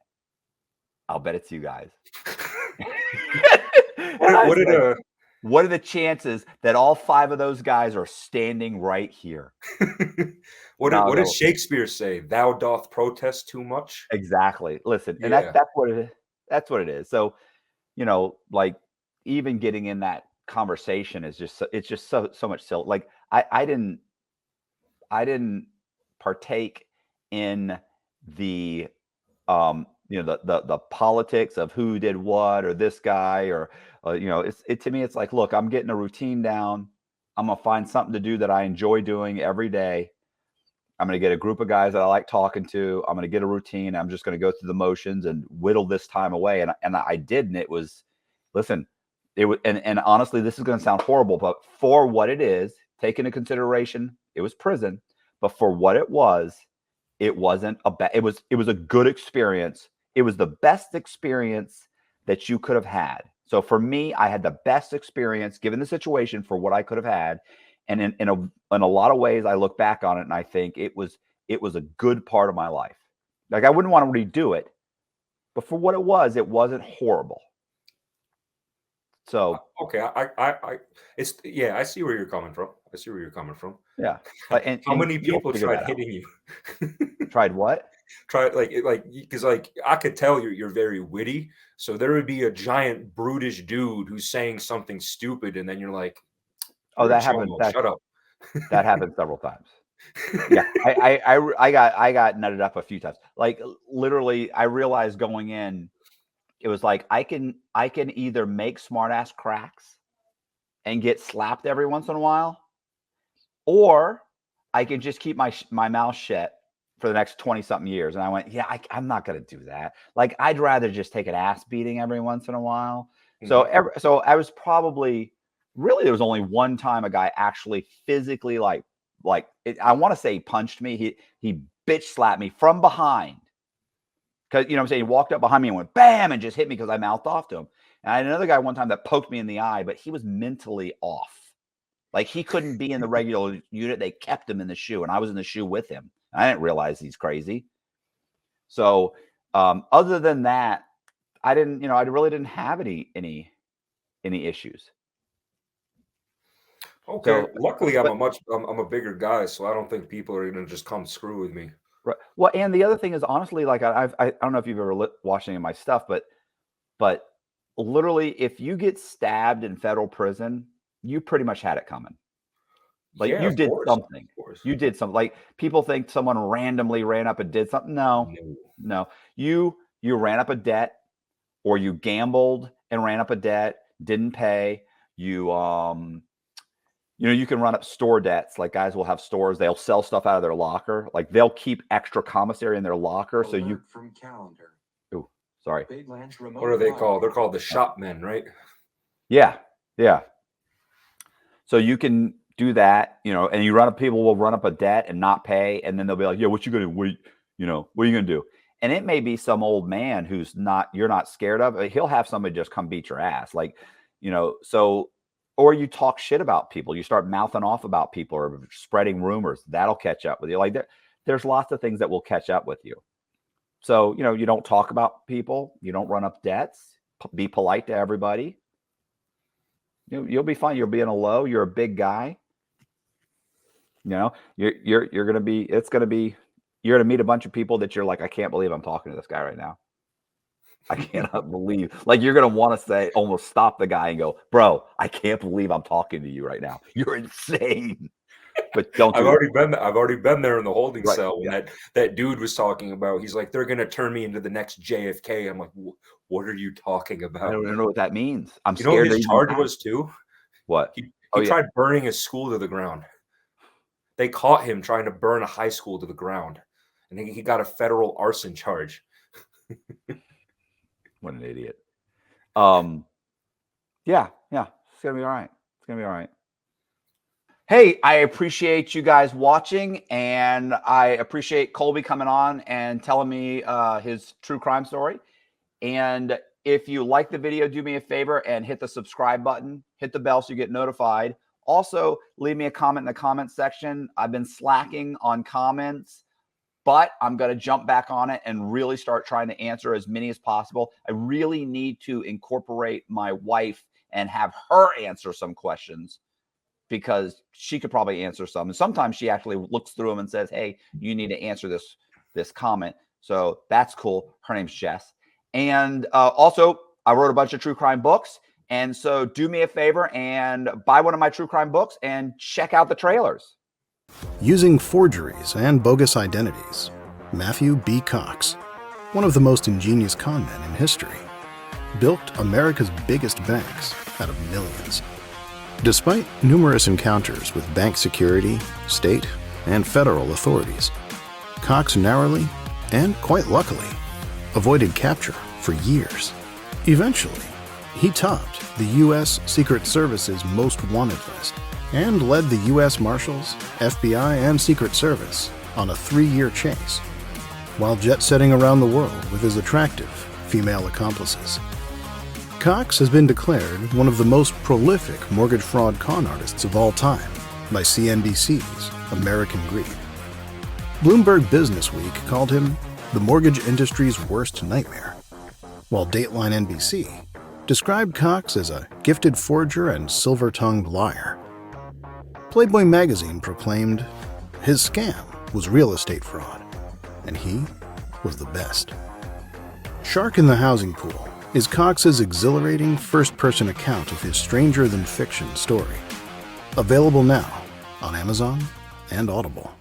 I'll bet it's you guys. What are the chances that all 5 of those guys are standing right here? What did Shakespeare say? Thou doth protest too much. Exactly. Listen, and that's what it is. That's what it is. So, like even getting in that conversation is just so much silly. Like I didn't partake in the the politics of who did what or this guy or to me it's like, look, I'm getting a routine down. I'm gonna find something to do that I enjoy doing every day. I'm gonna get a group of guys that I like talking to. I'm gonna get a routine. I'm just gonna go through the motions and whittle this time away. And I did, and it was, listen, it was, and honestly, this is gonna sound horrible, but for what it is, take into consideration, it was prison, but for what it was, it wasn't a bad. It was a good experience. It was the best experience that you could have had. So for me, I had the best experience given the situation for what I could have had. And in a lot of ways, I look back on it and I think it was a good part of my life. Like I wouldn't want to redo it, but for what it wasn't horrible. So okay, I see where you're coming from. Yeah. And how many people tried hitting you? Tried what? Tried because I could tell you're very witty. So there would be a giant brutish dude who's saying something stupid, and then you're like, "Oh, that happened. Shut up." That happened several times. Yeah, I got nutted up a few times. Like literally, I realized going in, it was like I can either make smart ass cracks and get slapped every once in a while, or I can just keep my mouth shut for the next 20-something years. And I went, yeah, I'm not going to do that. Like, I'd rather just take an ass beating every once in a while. Mm-hmm. So I was probably, really, there was only one time a guy actually physically, I want to say he punched me. He bitch slapped me from behind. Because, you know what I'm saying? He walked up behind me and went, bam, and just hit me because I mouthed off to him. And I had another guy one time that poked me in the eye, but he was mentally off. Like, he couldn't be in the regular unit. They kept him in the shoe, and I was in the shoe with him. I didn't realize he's crazy. So other than that, I really didn't have any issues. Okay. So, luckily, I'm a bigger guy, so I don't think people are going to just come screw with me. Right. Well, and the other thing is, honestly, like I don't know if you've ever watched any of my stuff, but literally, if you get stabbed in federal prison, you pretty much had it coming. Like, yeah, you did something. You did something. Like, people think someone randomly ran up and did something. No. You ran up a debt, or you gambled and ran up a debt, didn't pay. You can run up store debts. Like, guys will have stores. They'll sell stuff out of their locker. Like, they'll keep extra commissary in their locker. Alert so you from calendar. Oh, sorry. What are they called? They're called the shop men, right? Yeah. So you can do that, and people will run up a debt and not pay, and then they'll be like, yeah, what you gonna what are you gonna do? And it may be some old man you're not scared of. He'll have somebody just come beat your ass. Like, so, or you talk shit about people, you start mouthing off about people or spreading rumors, that'll catch up with you. Like, there's lots of things that will catch up with you. So, you don't talk about people, you don't run up debts, be polite to everybody. You'll be fine. You'll be in a low. You're a big guy. You're going to meet a bunch of people that you're like, I can't believe I'm talking to this guy right now. I cannot believe, like, you're going to want to say, almost stop the guy and go, bro, I can't believe I'm talking to you right now. You're insane. But don't do I've that. already been there in the holding Right, cell when yeah. that dude was talking about. He's like, they're gonna turn me into the next JFK. I'm like, what are you talking I about? don't know what that means. I'm You know what scared to his even charge ask. was too? What? He Oh, yeah. tried burning his school to the ground. They caught him trying to burn a high school to the ground, and he got a federal arson charge. What an idiot. Yeah. It's gonna be all right. It's gonna be all right. Hey, I appreciate you guys watching, and I appreciate Colby coming on and telling me his true crime story. And if you like the video, do me a favor and hit the subscribe button, hit the bell so you get notified. Also, leave me a comment in the comment section. I've been slacking on comments, but I'm going to jump back on it and really start trying to answer as many as possible. I really need to incorporate my wife and have her answer some questions, because she could probably answer some. And sometimes she actually looks through them and says, hey, you need to answer this comment. So that's cool. Her name's Jess. And also, I wrote a bunch of true crime books. And so do me a favor and buy one of my true crime books and check out the trailers. Using forgeries and bogus identities, Matthew B. Cox, one of the most ingenious con men in history, built America's biggest banks out of millions. Despite numerous encounters with bank security, state, and federal authorities, Cox narrowly, and quite luckily, avoided capture for years. Eventually, he topped the U.S. Secret Service's most wanted list and led the U.S. Marshals, FBI, and Secret Service on a 3-year chase, while jet-setting around the world with his attractive female accomplices. Cox has been declared one of the most prolific mortgage fraud con artists of all time by CNBC's American Greed. Bloomberg Businessweek called him the mortgage industry's worst nightmare, while Dateline NBC described Cox as a gifted forger and silver-tongued liar. Playboy magazine proclaimed his scam was real estate fraud, and he was the best. Shark in the Housing Pool is Cox's exhilarating first-person account of his stranger-than-fiction story. Available now on Amazon and Audible.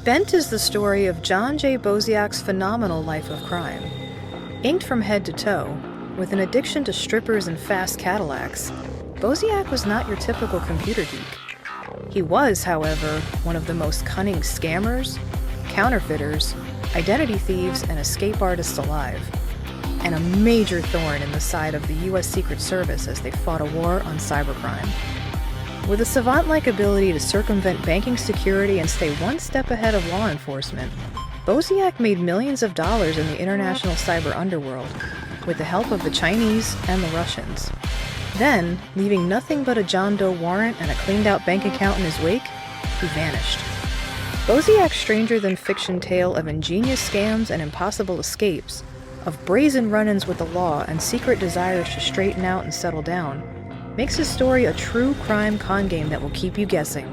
Bent is the story of John J. Boziak's phenomenal life of crime. Inked from head to toe, with an addiction to strippers and fast Cadillacs, Boziak was not your typical computer geek. He was, however, one of the most cunning scammers, counterfeiters, identity thieves, and escape artists alive, and a major thorn in the side of the U.S. Secret Service as they fought a war on cybercrime. With a savant-like ability to circumvent banking security and stay one step ahead of law enforcement, Boziak made millions of dollars in the international cyber underworld, with the help of the Chinese and the Russians. Then, leaving nothing but a John Doe warrant and a cleaned-out bank account in his wake, he vanished. Boziak's stranger-than-fiction tale of ingenious scams and impossible escapes, of brazen run-ins with the law and secret desires to straighten out and settle down, makes his story a true crime con game that will keep you guessing.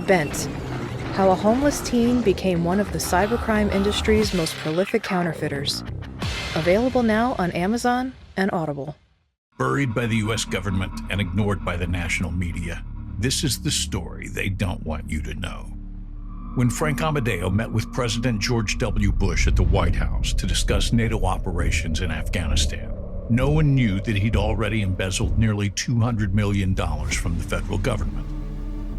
Bent: How a Homeless Teen Became One of the Cybercrime Industry's Most Prolific Counterfeiters. Available now on Amazon and Audible. Buried by the U.S. government and ignored by the national media, this is the story they don't want you to know. When Frank Amadeo met with President George W. Bush at the White House to discuss NATO operations in Afghanistan, no one knew that he'd already embezzled nearly $200 million from the federal government,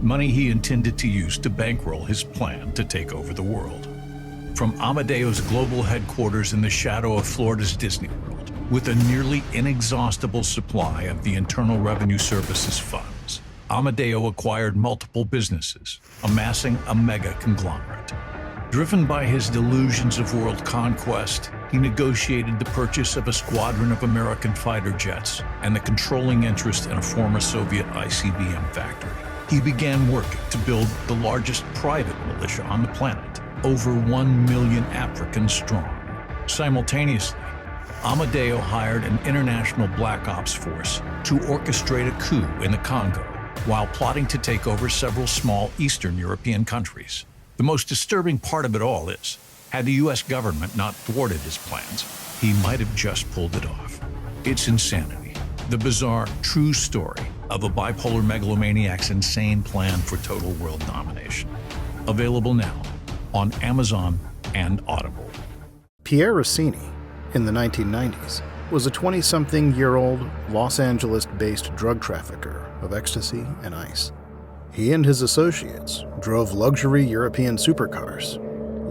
money he intended to use to bankroll his plan to take over the world. From Amadeo's global headquarters in the shadow of Florida's Disney World, with a nearly inexhaustible supply of the Internal Revenue Service's funds, Amadeo acquired multiple businesses, amassing a mega conglomerate. Driven by his delusions of world conquest, he negotiated the purchase of a squadron of American fighter jets and the controlling interest in a former Soviet ICBM factory. He began working to build the largest private militia on the planet, over 1 million Africans strong. Simultaneously, Amadeo hired an international black ops force to orchestrate a coup in the Congo, while plotting to take over several small Eastern European countries. The most disturbing part of it all is, had the U.S. government not thwarted his plans, he might have just pulled it off. It's insanity, the bizarre, true story of a bipolar megalomaniac's insane plan for total world domination. Available now on Amazon and Audible. Pierre Rossini, in the 1990s, was a 20-something-year-old Los Angeles-based drug trafficker of ecstasy and ice. He and his associates drove luxury European supercars,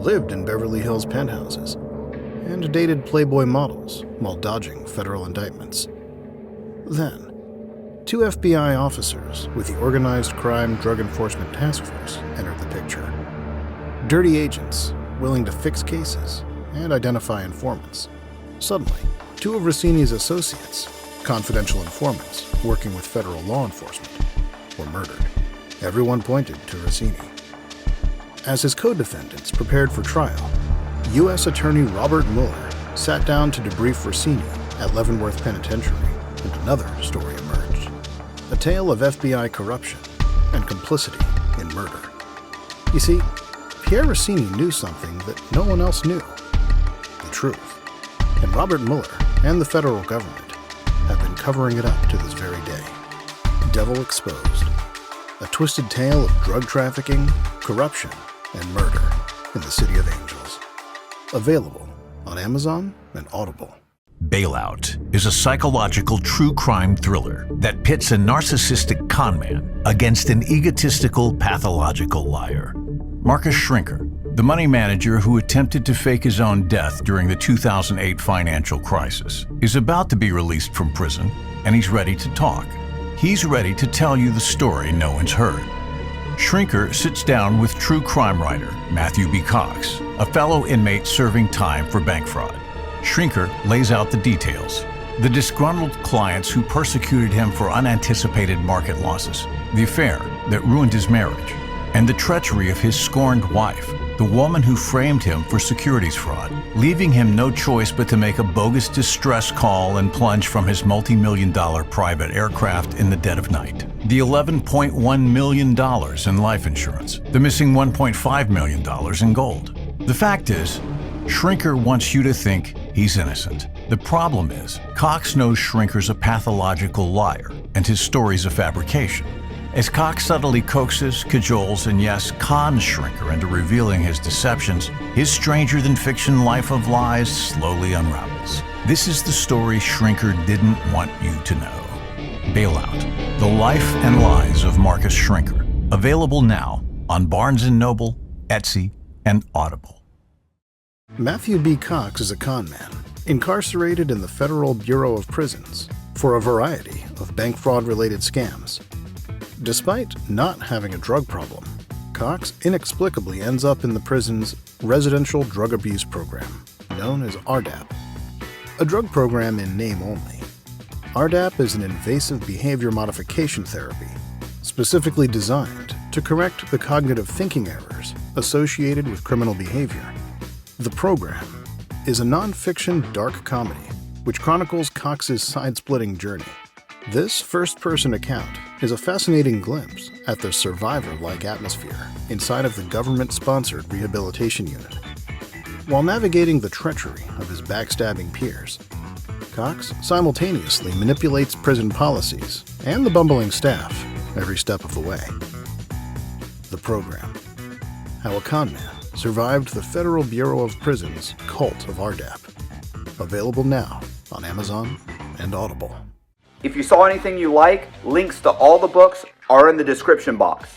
lived in Beverly Hills penthouses, and dated Playboy models while dodging federal indictments. Then, two FBI officers with the Organized Crime Drug Enforcement Task Force entered the picture. Dirty agents willing to fix cases and identify informants. Suddenly, two of Rossini's associates, confidential informants working with federal law enforcement, were murdered. Everyone pointed to Rossini. As his co-defendants prepared for trial, U.S. Attorney Robert Mueller sat down to debrief Rossini at Leavenworth Penitentiary, and another story emerged. A tale of FBI corruption and complicity in murder. You see, Pierre Rossini knew something that no one else knew. The truth. And Robert Mueller and the federal government have been covering it up to this very day. Devil Exposed. A twisted tale of drug trafficking, corruption, and murder in the City of Angels. Available on Amazon and Audible. Bailout is a psychological true crime thriller that pits a narcissistic conman against an egotistical, pathological liar. Marcus Schrinker, the money manager who attempted to fake his own death during the 2008 financial crisis, is about to be released from prison, and he's ready to talk. He's ready to tell you the story no one's heard. Schrinker sits down with true crime writer Matthew B. Cox, a fellow inmate serving time for bank fraud. Schrinker lays out the details: the disgruntled clients who persecuted him for unanticipated market losses, the affair that ruined his marriage, and the treachery of his scorned wife, the woman who framed him for securities fraud, leaving him no choice but to make a bogus distress call and plunge from his multi-million-dollar private aircraft in the dead of night. The $11.1 million in life insurance, the missing $1.5 million in gold. The fact is, Schrinker wants you to think he's innocent. The problem is, Cox knows Schrinker's a pathological liar, and his story's a fabrication. As Cox subtly coaxes, cajoles, and yes, cons Schrinker into revealing his deceptions, his stranger-than-fiction life of lies slowly unravels. This is the story Schrinker didn't want you to know. Bailout: The Life and Lies of Marcus Schrinker. Available now on Barnes & Noble, Etsy, and Audible. Matthew B. Cox is a con man, incarcerated in the Federal Bureau of Prisons for a variety of bank fraud-related scams. Despite not having a drug problem, Cox inexplicably ends up in the prison's Residential Drug Abuse Program, known as RDAP. A drug program in name only. RDAP is an invasive behavior modification therapy, specifically designed to correct the cognitive thinking errors associated with criminal behavior. The program is a non-fiction dark comedy which chronicles Cox's side-splitting journey. This first-person account is a fascinating glimpse at the survivor-like atmosphere inside of the government-sponsored rehabilitation unit. While navigating the treachery of his backstabbing peers, Cox simultaneously manipulates prison policies and the bumbling staff every step of the way. The program: How a Conman Survived the Federal Bureau of Prisons' Cult of RDAP. Available now on Amazon and Audible. If you saw anything you like, links to all the books are in the description box.